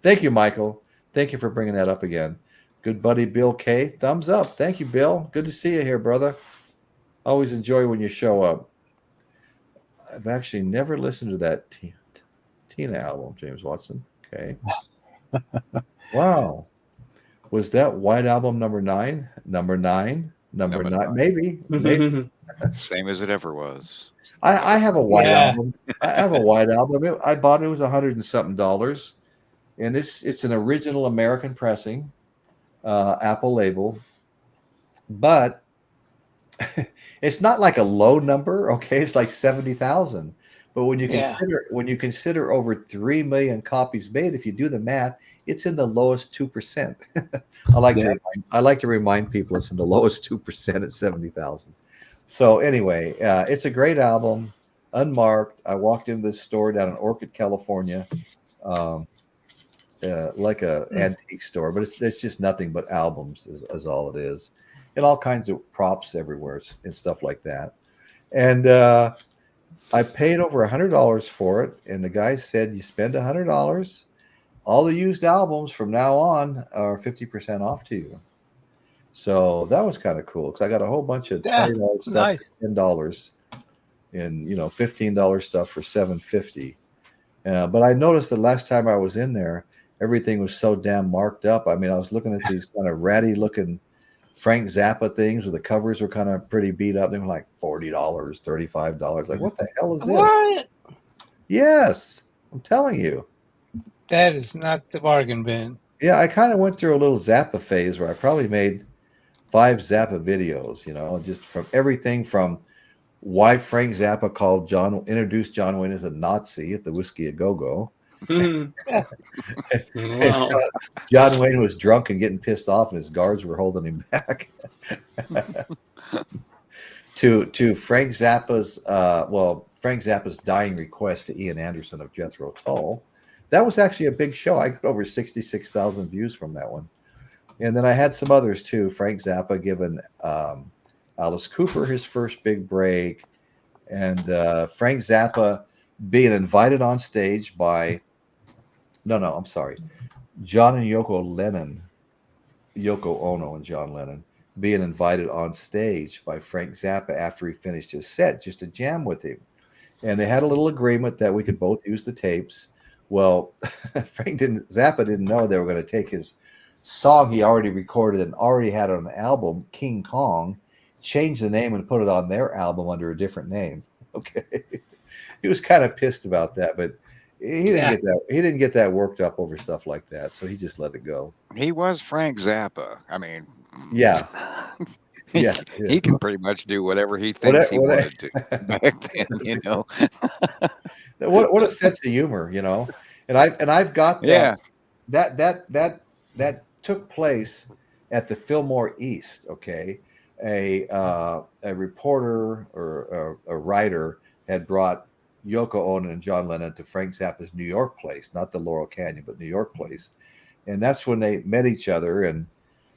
Thank you, Michael. Thank you for bringing that up again. Good buddy Bill K. Thumbs up. Thank you, Bill. Good to see you here, brother. Always enjoy when you show up. I've actually never listened to that Tina album, James Watson. Okay. Wow. Was that White Album number 9? Number 9? Number 9? Maybe. Same as it ever was. I have a White Album. I have a White Album. I bought it. It was $100 and something, and it's an original American pressing, Apple label, but it's not like a low number. Okay, it's like 70,000. But when you consider over 3 million copies made, if you do the math, it's in the lowest 2%. I like to remind people it's in the lowest 2% at 70,000. So anyway, it's a great album, unmarked. I walked into this store down in Orchid, California, like a antique store, but it's just nothing but albums is all it is, and all kinds of props everywhere and stuff like that. And I paid over $100 for it, and the guy said, "You spend $100, all the used albums from now on are 50% off to you." So that was kind of cool because I got a whole bunch of $20 stuff for $10, and $15 stuff for $7.50. But I noticed the last time I was in there, everything was so damn marked up. I mean, I was looking at these kind of ratty looking Frank Zappa things where the covers were kind of pretty beat up. They were like $40, $35. Like, what the hell is this? What? Yes, I'm telling you. That is not the bargain bin. Yeah, I kind of went through a little Zappa phase where I probably made 5 Zappa videos, just from everything from why Frank Zappa introduced John Wayne as a Nazi at the Whiskey a Go-Go. Wow. John Wayne was drunk and getting pissed off, and his guards were holding him back. to Frank Zappa's dying request to Ian Anderson of Jethro Tull. That was actually a big show. I got over 66,000 views from that one. And then I had some others too. Frank Zappa giving Alice Cooper his first big break, and Frank Zappa being invited on stage by John and Yoko Ono and John Lennon being invited on stage by Frank Zappa after he finished his set just to jam with him. And they had a little agreement that we could both use the tapes. Well, Zappa didn't know they were going to take his song he already recorded and already had on an album, King Kong, change the name and put it on their album under a different name. Okay. He was kind of pissed about that, but he didn't get that worked up over stuff like that, so he just let it go. He was Frank Zappa. I mean, yeah. He can pretty much do whatever he thinks he wanted to back then, What a sense of humor, And I've got that. Yeah. That took place at the Fillmore East. Okay, a reporter or a writer had brought Yoko Ono and John Lennon to Frank Zappa's New York place, not the Laurel Canyon, but New York place, and that's when they met each other. And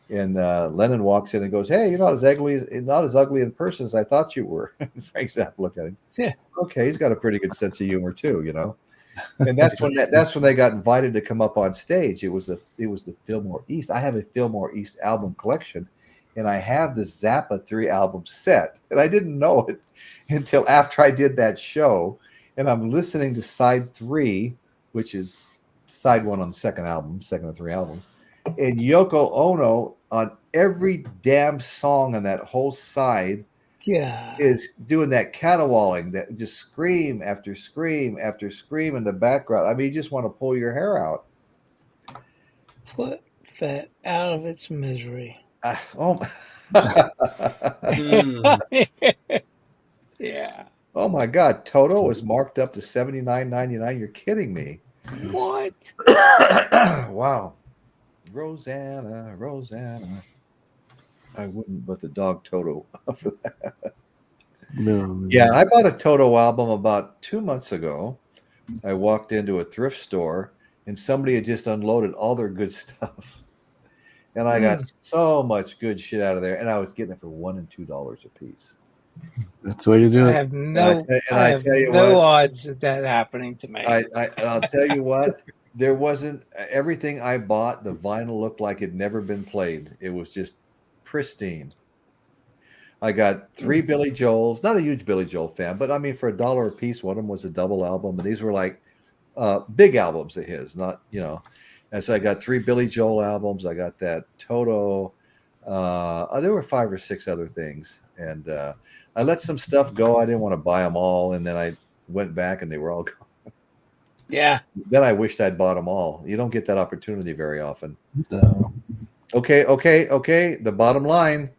And Lennon walks in and goes, "Hey, you're not as ugly in person as I thought you were." Frank Zappa looked at him. Yeah. Okay, he's got a pretty good sense of humor too, you know. And that's when they got invited to come up on stage. It was the Fillmore East. I have a Fillmore East album collection, and I have the Zappa 3 album set, and I didn't know it until after I did that show. And I'm listening to side 3, which is side 1 on the second of 3 albums, and Yoko Ono on every damn song on that whole side is doing that caterwauling, that just scream after scream after scream in the background. I mean, you just want to pull your hair out. Put that out of its misery. Yeah. Oh my God, Toto was marked up to $79.99. You're kidding me. What? Wow. Rosanna. I wouldn't but the dog Toto for that. No. Yeah, I bought a Toto album about 2 months ago. I walked into a thrift store and somebody had just unloaded all their good stuff. And I got so much good shit out of there, and I was getting it for $1 and $2 a piece. That's the way to do it. I have no odds of that happening to me. I'll tell you what, there wasn't everything I bought. The vinyl looked like it'd never been played. It was just pristine. I got 3 Billy Joels. Not a huge Billy Joel fan, but I mean, for $1 a piece, one of them was a double album, and these were like big albums of his, not, you know. And so I got 3 Billy Joel albums. I got that Toto. There were 5 or 6 other things, and I let some stuff go. I didn't want to buy them all, and then I went back, and they were all gone. Yeah. Then I wished I'd bought them all. You don't get that opportunity very often. No. Okay. The bottom line: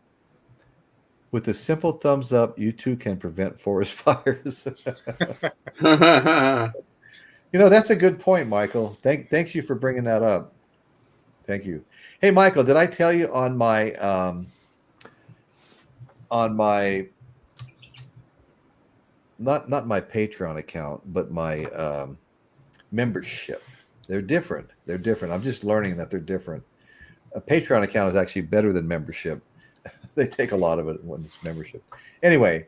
with a simple thumbs up, you too can prevent forest fires. You know, that's a good point, Michael. Thanks you for bringing that up. Thank you. Hey, Michael, did I tell you on my not my Patreon account, but my membership? They're different. I'm just learning that they're different. A Patreon account is actually better than membership. They take a lot of it when it's membership. Anyway,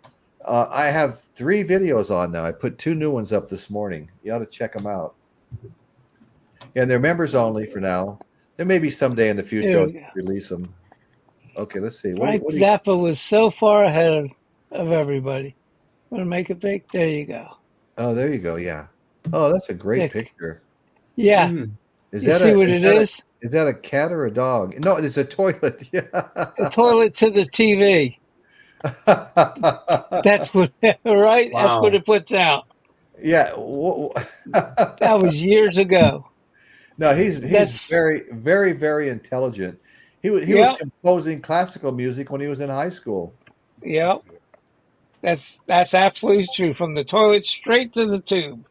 I have 3 videos on now. I put 2 new ones up this morning. You ought to check them out. And they're members only for now. There may be someday in the future I'll release them. Okay, let's see. Frank Zappa was so far ahead of everybody. Want to make it big? There you go. Oh, there you go. Yeah. Oh, that's a great picture. Yeah. Is you that see what it is? Is that a cat or a dog? No, it's a toilet. Yeah. A toilet to the TV. That's what, right? Wow. That's what it puts out. Yeah. That was years ago. No, he's very, very, very intelligent. He was composing classical music when he was in high school. Yep. That's absolutely true. From the toilet straight to the tube.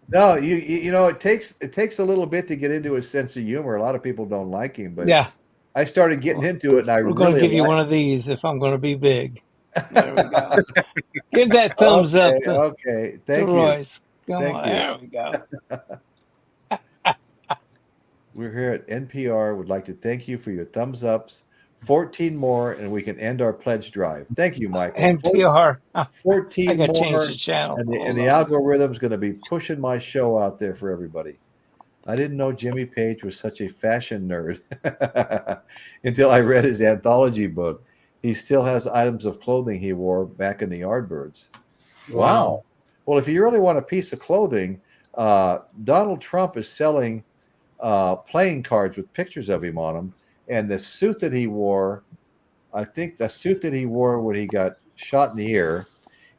No, you know, it takes a little bit to get into his sense of humor. A lot of people don't like him, but yeah. I started getting into it, and We're going to give you one of these if I'm going to be big. There we go. Give that thumbs up. Okay, thank you. Royce. There we go. We're here at NPR. Would like to thank you for your thumbs ups. 14 more, and we can end our pledge drive. Thank you, Michael. NPR. 14 I got more, to change the channel. And the algorithm's going to be pushing my show out there for everybody. I didn't know Jimmy Page was such a fashion nerd until I read his anthology book. He still has items of clothing he wore back in the Yardbirds. Wow. Well, if you really want a piece of clothing, Donald Trump is selling playing cards with pictures of him on them. And the suit that he wore, I think the suit that he wore when he got shot in the ear,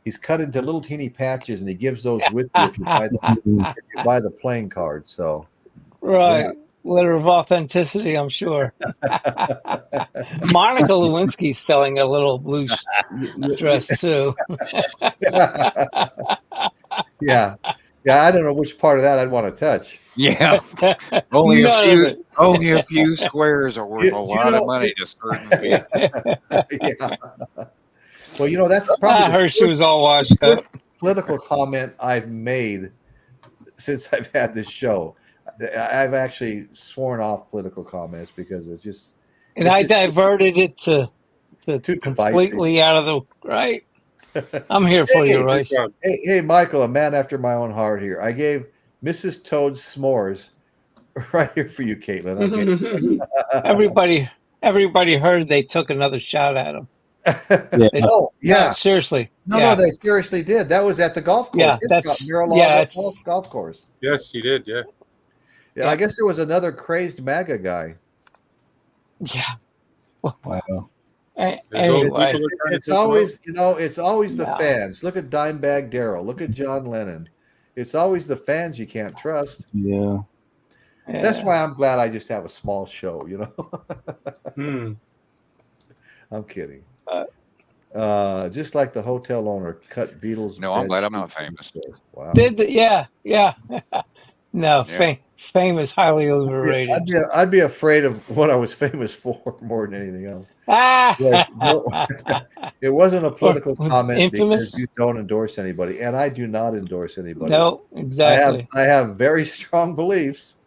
he's cut into little teeny patches, and he gives those with you if you buy the playing card. So, right, yeah. Letter of authenticity, I'm sure. Monica Lewinsky's selling a little blue dress too. Yeah. Yeah, I don't know which part of that I'd want to touch. Yeah, only a few squares are worth a lot of money to certain people. Yeah. Well, you know, that's probably her shoes all washed up. Political comment I've made since I've had this show. I've actually sworn off political comments because it's just. And I diverted it to too completely out of the right. I'm here for you, Royce. Hey, Michael, a man after my own heart here. I gave Mrs. Toad s'mores right here for you, Caitlin. Everybody heard they took another shot at him. Yeah. Seriously. No, they seriously did. That was at the golf course. Yeah, It's golf course. Yes, he did. Yeah. Yeah, I guess there was another crazed MAGA guy. Yeah. Wow. Anyway, it's always the fans. Look at Dimebag Darrell. Look at John Lennon. It's always the fans you can't trust. Yeah. That's why I'm glad I just have a small show, I'm kidding. Just like the hotel owner cut Beatles. No, I'm glad I'm not famous. Wow. Yeah. No, fame is highly overrated. I'd be afraid of what I was famous for more than anything else. It wasn't a political comment infamous? because you don't endorse anybody, and I do not endorse anybody. No, exactly. I have very strong beliefs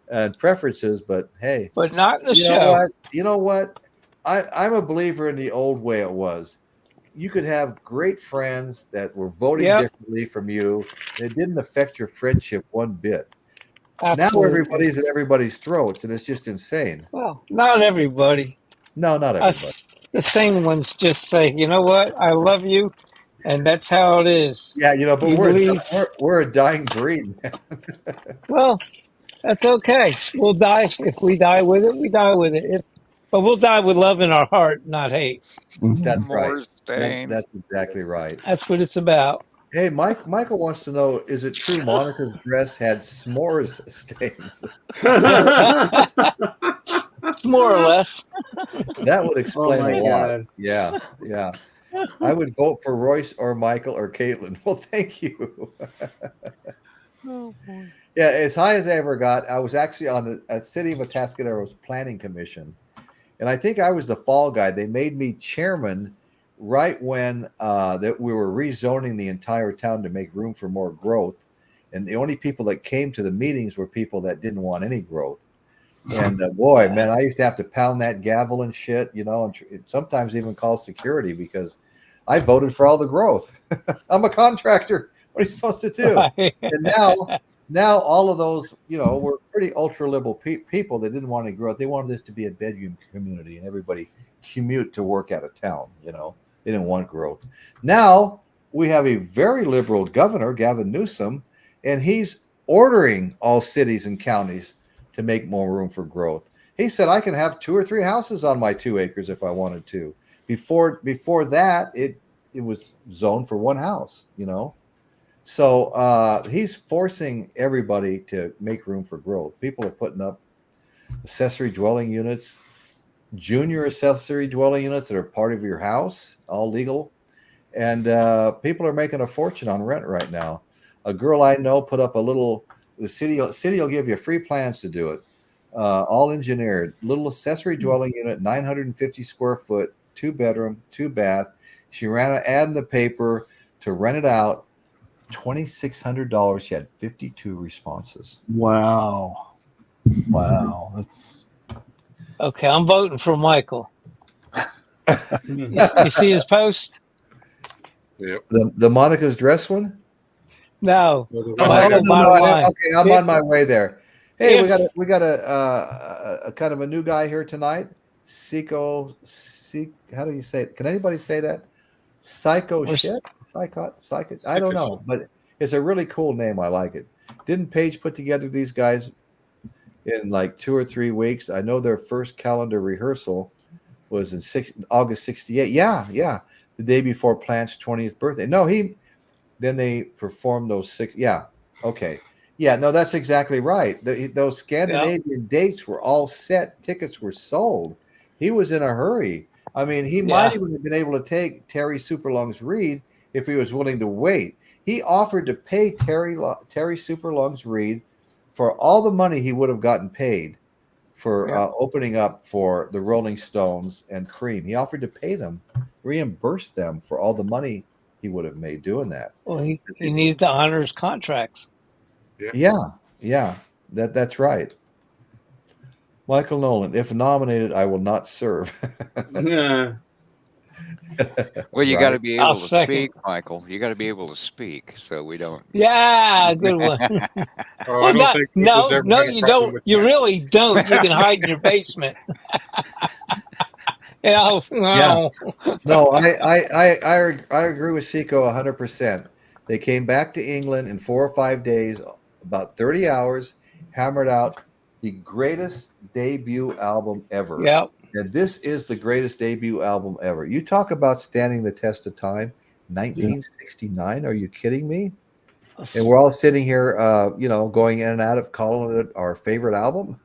and preferences, but hey, but not in the show. You know what? I'm a believer in the old way it was. You could have great friends that were voting differently from you, and it didn't affect your friendship one bit. Absolutely. Now everybody's at everybody's throats, and it's just insane. Well, not everybody. No, not everybody. The sane ones just say, you know what, I love you, and that's how it is. Yeah, but we're a dying breed. Well, that's okay. We'll die. If we die with it, we die with it. But we'll die with love in our heart, not hate. That's right. That's exactly right. That's what it's about. Hey, Michael wants to know, is it true Monica's dress had s'mores stains? More or less. That would explain a lot. God. Yeah. I would vote for Royce or Michael or Caitlin. Well, thank you. Oh, boy. Yeah, as high as I ever got, I was actually on the City of Atascadero's Planning Commission. And I think I was the fall guy. They made me chairman right when that we were rezoning the entire town to make room for more growth. And the only people that came to the meetings were people that didn't want any growth. And boy, man, I used to have to pound that gavel and shit, and sometimes even call security because I voted for all the growth. I'm a contractor. What are you supposed to do? And now all of those, were pretty ultra liberal people that didn't want any growth. They wanted this to be a bedroom community and everybody commute to work out of town. They didn't want growth. Now we have a very liberal governor, Gavin Newsom, and he's ordering all cities and counties to make more room for growth. He said, I can have 2 or 3 houses on my 2 acres if I wanted to. Before that, it was zoned for 1 house, So he's forcing everybody to make room for growth. People are putting up accessory dwelling units, junior accessory dwelling units that are part of your house, all legal. And people are making a fortune on rent right now. A girl I know put up the city will give you free plans to do it. All engineered, little accessory dwelling unit, 950 square foot, 2 bedroom, 2 bath. She ran an ad in the paper to rent it out. $2,600. She had 52 responses. Wow. That's okay. I'm voting for Michael. You see his post? Yep. The Monica's dress one? No. Okay, I'm on my way there. Hey, we got a kind of a new guy here tonight. How do you say it? Can anybody say that? Psycho. I don't know, but it's a really cool name. I like it. Didn't Paige put together these guys in like 2 or 3 weeks? I know their first calendar rehearsal was in August 68. Yeah. The day before Plante's 20th birthday. No, then they performed those 6. Yeah. Okay. Yeah, no, that's exactly right. Those Scandinavian dates were all set. Tickets were sold. He was in a hurry. I mean, he might even have been able to take Terry Superlungs Reed if he was willing to wait. He offered to pay Terry Superlungs Reed for all the money he would have gotten paid for opening up for the Rolling Stones and Cream. He offered to pay them, reimburse them for all the money he would have made doing that. Well, he needed to honor his contracts. Yeah. That's right. Michael Nolan, if nominated, I will not serve. Yeah. Well, you Right. got to be I'll able to second. speak, Michael. You got to be able to speak, so we don't. Yeah, good one. Oh, I Well, don't think Nichols ever no, had a you problem don't. with You that. really don't. You can hide in your basement. Yeah. No. No, I agree with Seiko 100%. They came back to England in 4 or 5 days, about 30 hours, hammered out the greatest debut album ever. Yep. And this is the greatest debut album ever. You talk about standing the test of time. 1969? Are you kidding me? And we're all sitting here, going in and out of calling it our favorite album.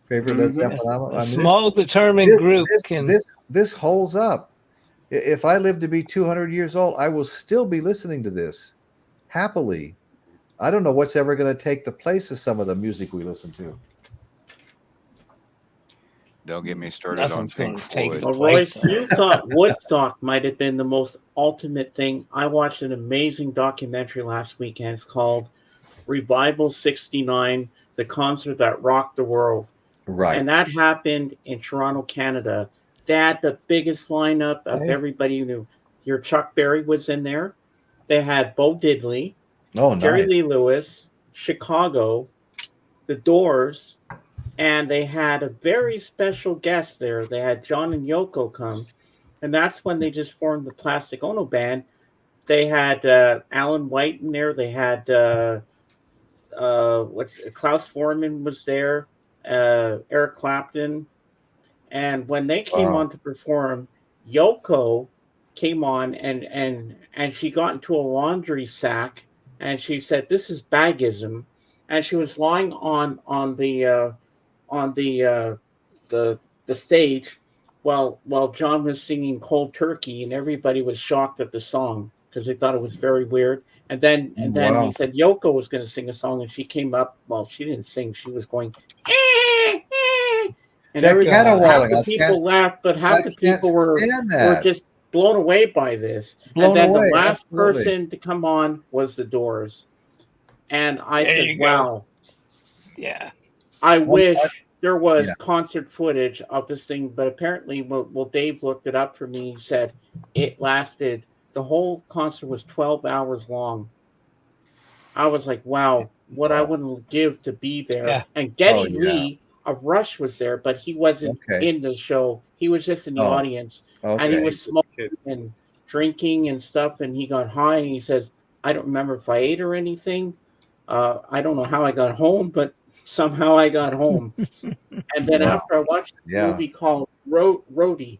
Favorite Led Zeppelin album. A small, determined group can. This holds up. If I live to be 200 years old, I will still be listening to this happily. I don't know what's ever going to take the place of some of the music we listen to. Don't get me started on Nothing's Pink gonna take Floyd. it. Well, Royce, you thought Woodstock might have been the most ultimate thing. I watched an amazing documentary last weekend. It's called Revival 69, the concert that rocked the world. Right. And that happened in Toronto, Canada. They had the biggest lineup of Hey. everybody you knew. Your Chuck Berry was in there. They had Bo Diddley, Oh, Jerry nice. Lee Lewis, Chicago, The Doors, and they had a very special guest there. They had John and Yoko come, and that's when they just formed the Plastic Ono Band. They had Alan White in there. They had Klaus Foreman was there, Eric Clapton, and when they came Wow. on to perform, Yoko came on and she got into a laundry sack and she said, "This is bagism," and she was lying on the stage while John was singing Cold Turkey, and everybody was shocked at the song because they thought it was very weird. And then Wow. he said Yoko was going to sing a song, and she came up. Well, she didn't sing; she was going, and That every half caterwauling, the I people can't- laughed, but half I the can't people were stand that. just blown away by this. Blown and then away, the last absolutely. person to come on was the Doors, and I There said, you go. "Wow." Yeah. I Well, wish there was yeah. concert footage of this thing, but apparently, well, Dave looked it up for me. He said it lasted, the whole concert was 12 hours long. I was like, wow, what I Wow. wouldn't give to be there. Yeah. And Geddy Oh, yeah. Lee of Rush was there, but he wasn't Okay. in the show. He was just in the Oh, audience. And he Okay. was smoking and drinking and stuff, and he got high, and he says, "I don't remember if I ate or anything. I don't know how I got home, but somehow I got home." And then Wow. after I watched this Yeah. movie called Roadie,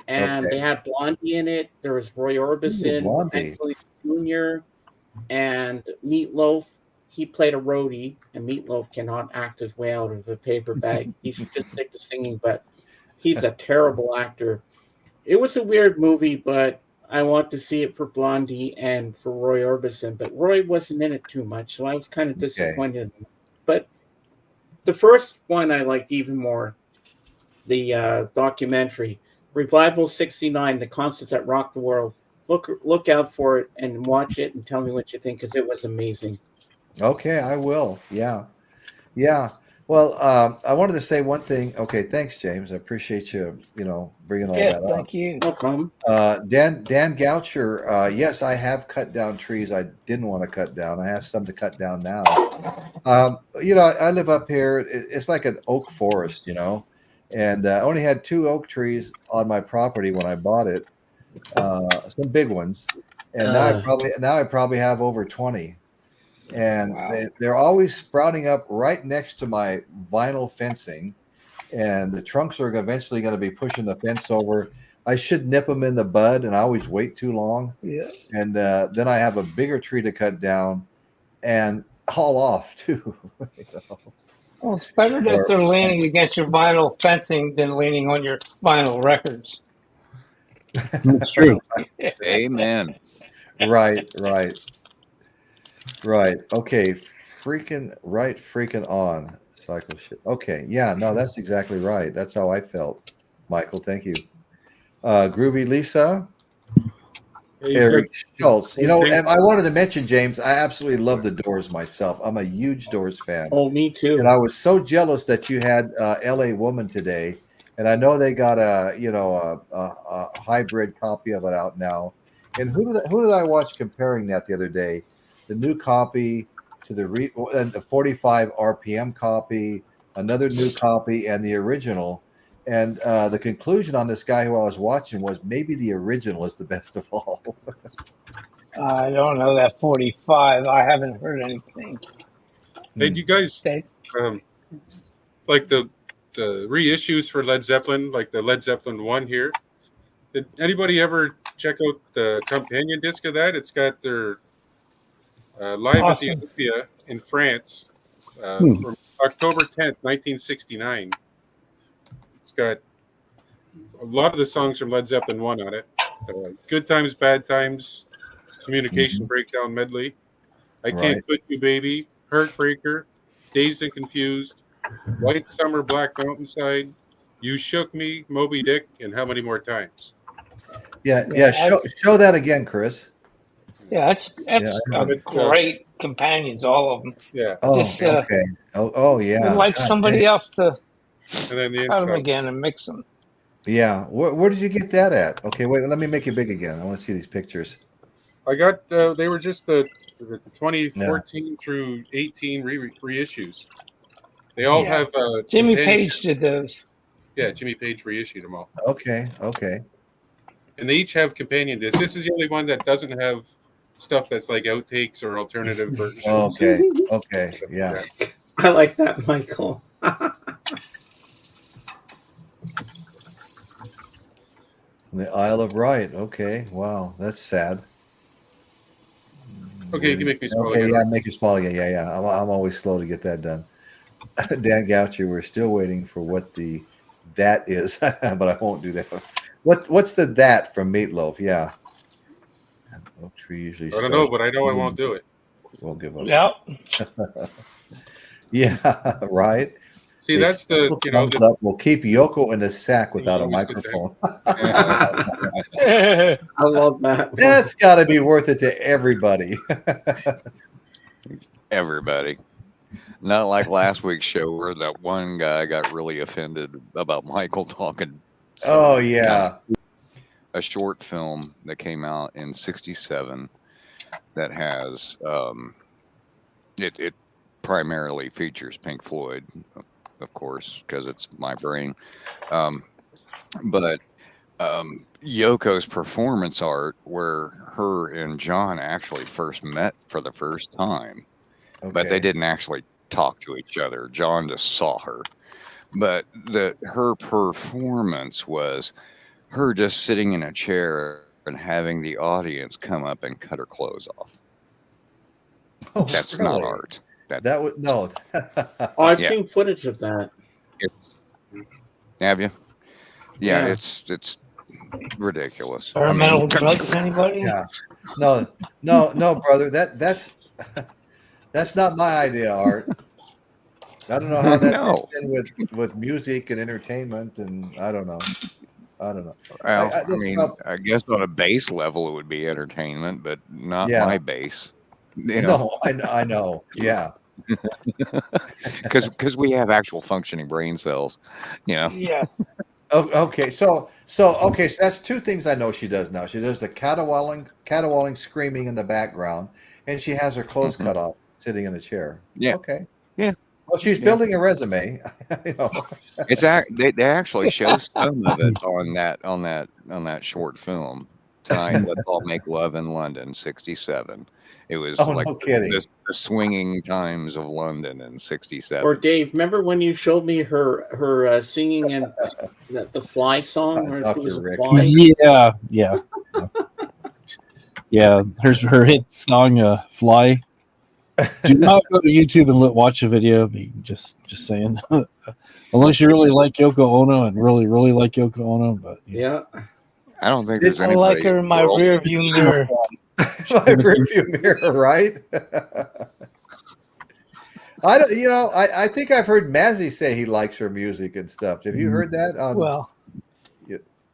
and Okay. they had Blondie in it. There was Roy Orbison, Blondie. Anthony Jr., and Meatloaf. He played a roadie, and Meatloaf cannot act his way out of a paper bag. He should just stick to singing, but he's a terrible actor. It was a weird movie, but I want to see it for Blondie and for Roy Orbison. But Roy wasn't in it too much, so I was kind of Okay. disappointed. But the first one I liked even more, the documentary, Revival 69, the concert that rocked the world. Look out for it and watch it and tell me what you think, because it was amazing. Okay, I will. Yeah. Yeah. Well, I wanted to say one thing. Okay, thanks, James. I appreciate you, bringing all Yeah. that up. Thank you. No problem. Dan Goucher, yes, I have cut down trees I didn't want to cut down. I have some to cut down now. I live up here. It's like an oak forest, and I only had 2 oak trees on my property when I bought it, some big ones, and now I probably have over 20. And Wow. they're always sprouting up right next to my vinyl fencing, and the trunks are eventually going to be pushing the fence over. I should nip them in the bud, and I always wait too long. Yeah. And then I have a bigger tree to cut down and haul off too. Well, it's better that they're leaning against your vinyl fencing than leaning on your vinyl records. That's true. Amen. Right. Okay. Freaking on. Cycle shit. Okay. Yeah, no, that's exactly right. That's how I felt. Michael, thank you. Groovy Lisa. Eric Schultz. You know, and I wanted to mention, James, I absolutely love the Doors myself. I'm a huge Doors fan. Oh, me too. And I was so jealous that you had L.A. Woman today. And I know they got a hybrid copy of it out now. And who did I watch comparing that the other day? The new copy to the 45 RPM copy, another new copy, and the original. And the conclusion on this guy who I was watching was maybe the original is the best of all. I don't know that 45. I haven't heard anything. Hey, do you guys like the reissues for Led Zeppelin, like the Led Zeppelin I here? Did anybody ever check out the companion disc of that? It's got their live at the Olympia in France from October 10th, 1969. It's got a lot of the songs from Led Zeppelin I on it. Good Times, Bad Times, Communication Breakdown Medley, I Can't Quit You Baby, Heartbreaker, Dazed and Confused, White Summer, Black Mountainside, You Shook Me, Moby Dick, and How Many More Times? Yeah. Show that again, Chris. Yeah, that's great companions, all of them. Yeah. Oh, Just, okay. Yeah. I'd like somebody else to And then the cut them again and mix them. Yeah. Where did you get that at? Okay, wait. Let me make it big again. I want to see these pictures. I got. They were just the 2014 through 18 reissues. They all have. Jimmy Page did those. Yeah, Jimmy Page reissued them all. Okay. And they each have companion discs. This is the only one that doesn't have stuff that's like outtakes or alternative versions. Okay. Yeah. I like that, Michael. The Isle of Wight. Okay. Wow. That's sad. Okay, you can make me small Okay, again. yeah, make it small again. Yeah. I'm always slow to get that done. Dan Goucher, we're still waiting for what that is, but I won't do that. What's the that from Meatloaf? Yeah. Oak tree usually. I don't know, but I know I won't do it. We'll give up. Yep. Yeah. Right. See, that's the We'll keep Yoko in a sack without a microphone. I love that. That's got to be worth it to everybody. Everybody. Not like last week's show where that one guy got really offended about Michael talking. Oh, yeah. A short film that came out in '67 that has it primarily features Pink Floyd, of course, because it's my brain. But Yoko's performance art, where her and John actually first met for the first time, but they didn't actually talk to each other. John just saw her, but her performance was her just sitting in a chair and having the audience come up and cut her clothes off. Oh, That's really? not art. That would no. Oh, I've seen footage of that. Have you? Yeah, it's ridiculous. Experimental drugs, anybody? Yeah. No, brother. That's not my idea, Art. I don't know how that fits in with music and entertainment, and I don't know. Well, I guess on a base level it would be entertainment, but not my base. No, I know. Yeah. Because we have actual functioning brain cells, Yes. Okay, so that's two things I know she does now. She does the caterwauling, screaming in the background, and she has her clothes cut off, sitting in a chair. Yeah. Okay. Yeah. Well, she's building a resume. It's they actually show some of it on that short film. Tonight, Let's All Make Love in London, '67. It was the swinging times of London in '67. Or Dave, remember when you showed me her singing in the Fly song? Where she was a fly? Yeah. Here's her hit song, "Fly." Do not go to YouTube and watch a video of me. Just saying. Unless you really like Yoko Ono and really like Yoko Ono, but yeah. I don't think there's I anybody. like her in my rear view mirror. My rear view mirror, right? I think I've heard Mazzy say he likes her music and stuff. Have you heard that? Well,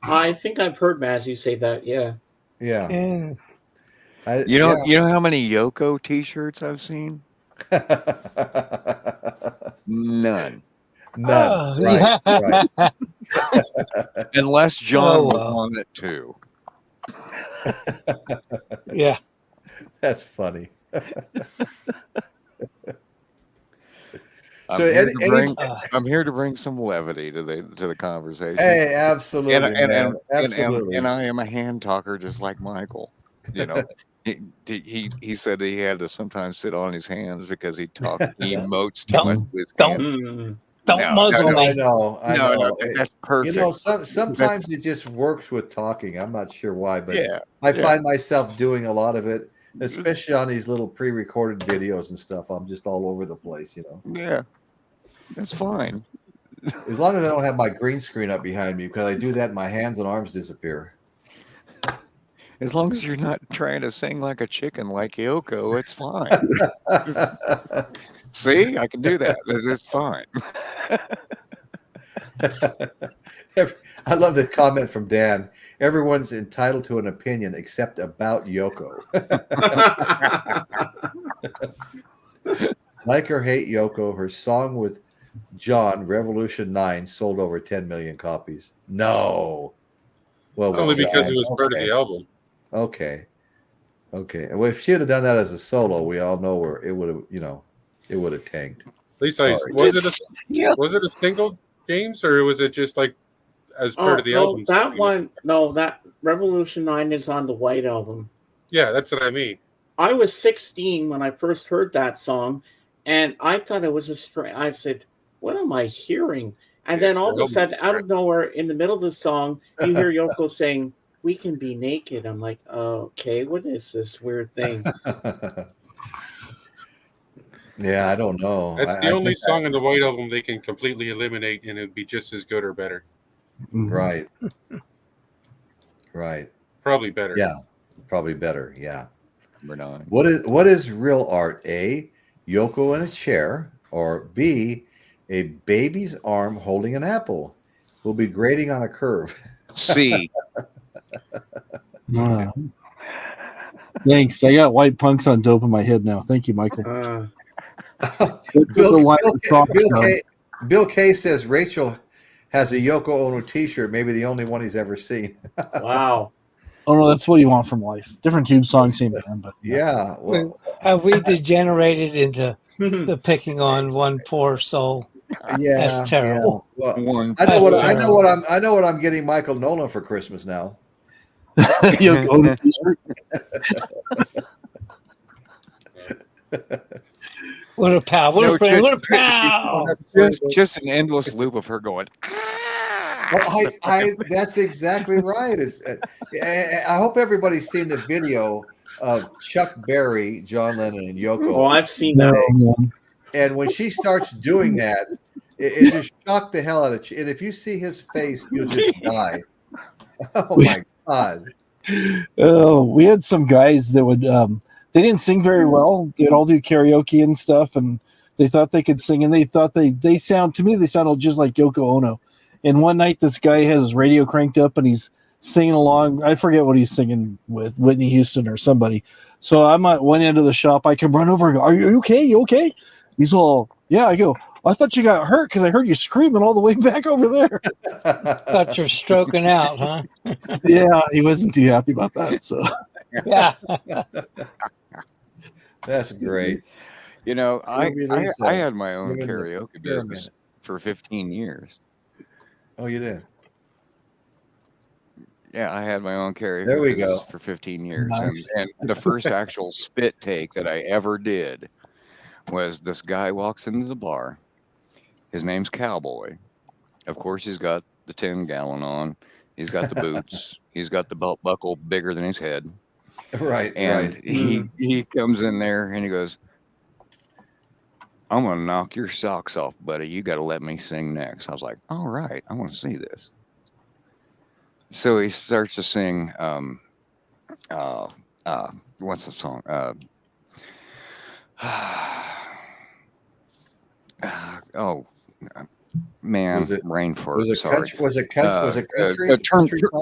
I think I've heard Mazzy say that. Yeah. Yeah. And You know how many Yoko T-shirts I've seen? None. None. oh, Right. yeah. Right. Unless John Oh, was well. on it too. Yeah. That's funny. I'm So here to bring some levity to the conversation. Hey, absolutely, man. Absolutely. And I am a hand talker just like Michael. You know, he said he had to sometimes sit on his hands because he emotes too much with his hands. Don't muzzle me. I know. No, that's perfect. You know, sometimes it just works with talking. I'm not sure why, but Yeah, I find myself doing a lot of it, especially on these little pre-recorded videos and stuff. I'm just all over the place, you know. Yeah, that's fine. As long as I don't have my green screen up behind me, because I do that, my hands and arms disappear. As long as you're not trying to sing like a chicken like Yoko, it's fine. See, I can do that. It's fine. I love the comment from Dan. Everyone's entitled to an opinion except about Yoko. Like or hate Yoko, her song with John, Revolution 9, sold over 10 million copies. No. Well, It's only because it was part of the album. Okay. Well, if she had done that as a solo, we all know where it would have, it would have tanked. At least was it a single, James, or was it just like as part of the album? That Revolution 9 is on the White Album. Yeah, that's what I mean. I was 16 when I first heard that song, and I thought it was I said, what am I hearing? And then all of a sudden, out of nowhere, in the middle of the song, you hear Yoko saying, "We can be naked." I'm like, okay, what is this weird thing? Yeah, I don't know. That's the only song in the White Album they can completely eliminate, and it'd be just as good or better. Right. Right. Probably better. Yeah. Probably better. Yeah. Number 9. What is real art? A, Yoko in a chair, or B, a baby's arm holding an apple. We'll be grading on a curve. C. Thanks. I got white punks on dope in my head now. Thank you, Michael. Bill K says Rachel has a Yoko Ono t-shirt, maybe the only one he's ever seen. Wow. Oh no, that's what you want from life. Different tube songs, same band, but yeah. Well, have we degenerated into the picking on one poor soul? Yeah, that's terrible. Yeah. Well, I know what I'm getting Michael Nolan for Christmas now. Yoko Ono t-shirt. What a pal! What a pal! Just an endless loop of her going. Well, that's exactly right. I hope everybody's seen the video of Chuck Berry, John Lennon, and Yoko. Oh, I've seen that. And when she starts doing that, it just shocked the hell out of you. And if you see his face, you'll just die. Oh my God! Oh, we had some guys that would. They didn't sing very well. They'd all do karaoke and stuff, and they thought they could sing, and they thought they sounded just like Yoko Ono. And one night, this guy has his radio cranked up, and he's singing along. I forget what he's singing with, Whitney Houston or somebody. So I'm at one end of the shop. I can run over and go, "Are you okay? You okay?" He's all, "Yeah." I go, "I thought you got hurt because I heard you screaming all the way back over there." Thought you're stroking out, huh? Yeah, he wasn't too happy about that. So yeah. That's great. You know, I had my own karaoke business for 15 years. Oh, you did? Yeah, I had my own karaoke there we business go. for 15 years. Nice. And the first actual spit take that I ever did was this guy walks into the bar. His name's Cowboy. Of course, he's got the 10-gallon on. He's got the boots. He's got the belt buckle bigger than his head. Right. And he comes in there and he goes, "I'm going to knock your socks off, buddy. You got to let me sing next." I was like, "All right, I want to see this." So he starts to sing, what's the song? Man, rain fart. Was it sorry. country? Was it country?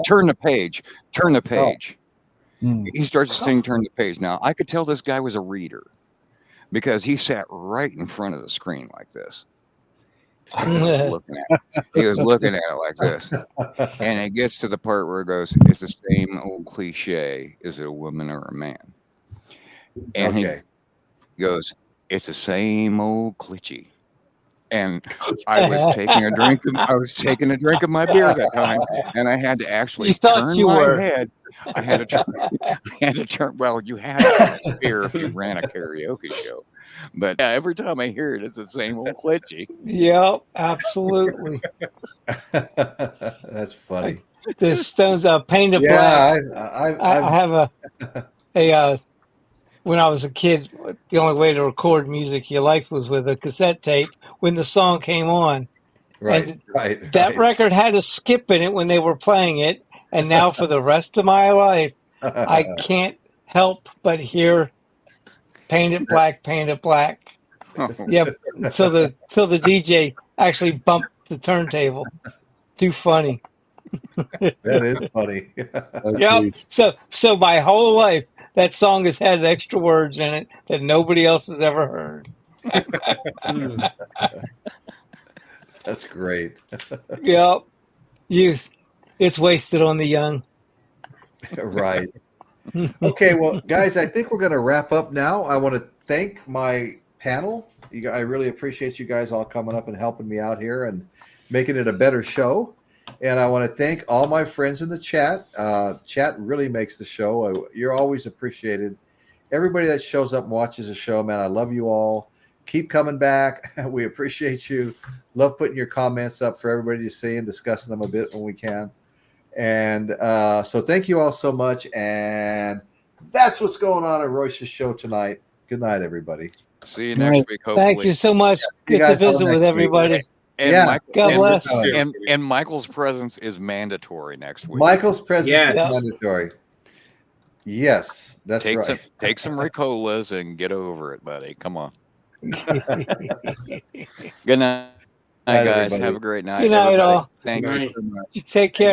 Turn the page. Turn the page. He starts to sing Turn the Page. Now, I could tell this guy was a reader because he sat right in front of the screen like this. He was looking at it like this. And it gets to the part where it goes, it's the same old cliche. Is it a woman or a man? And he goes, it's the same old cliche. And I was taking a drink of my beer at that time, and I had to actually turn my head. I had to turn. Well, you had to beer if you ran a karaoke show. But every time I hear it, it's the same old cliche. Yep, absolutely. That's funny. The Stones Painted Black. I have a when I was a kid, the only way to record music you liked was with a cassette tape when the song came on. Right, and that record had a skip in it when they were playing it, and now for the rest of my life, I can't help but hear Painted Black, Painted Black. Yeah, until the DJ actually bumped the turntable. Too funny. That is funny. Yep. So my whole life, that song has had extra words in it that nobody else has ever heard. That's great. Yep. Youth. It's wasted on the young. Right. Okay, well, guys, I think we're going to wrap up now. I want to thank my panel. I really appreciate you guys all coming up and helping me out here and making it a better show. And I want to thank all my friends in the chat. Chat really makes the show. You're always appreciated. Everybody that shows up and watches the show, man, I love you all. Keep coming back. We appreciate you. Love putting your comments up for everybody to see and discussing them a bit when we can. And so thank you all so much. And that's what's going on at Royce's show tonight. Good night, everybody. See you next week, hopefully. Thank you so much. Good to visit with everybody. And God bless. And Michael's presence is mandatory next week. Michael's presence is mandatory. Yes, that's right. Take some Ricolas and get over it, buddy. Come on. Good night, guys. Everybody. Have a great night. Good night, everybody. all. Thank you so much. Take care.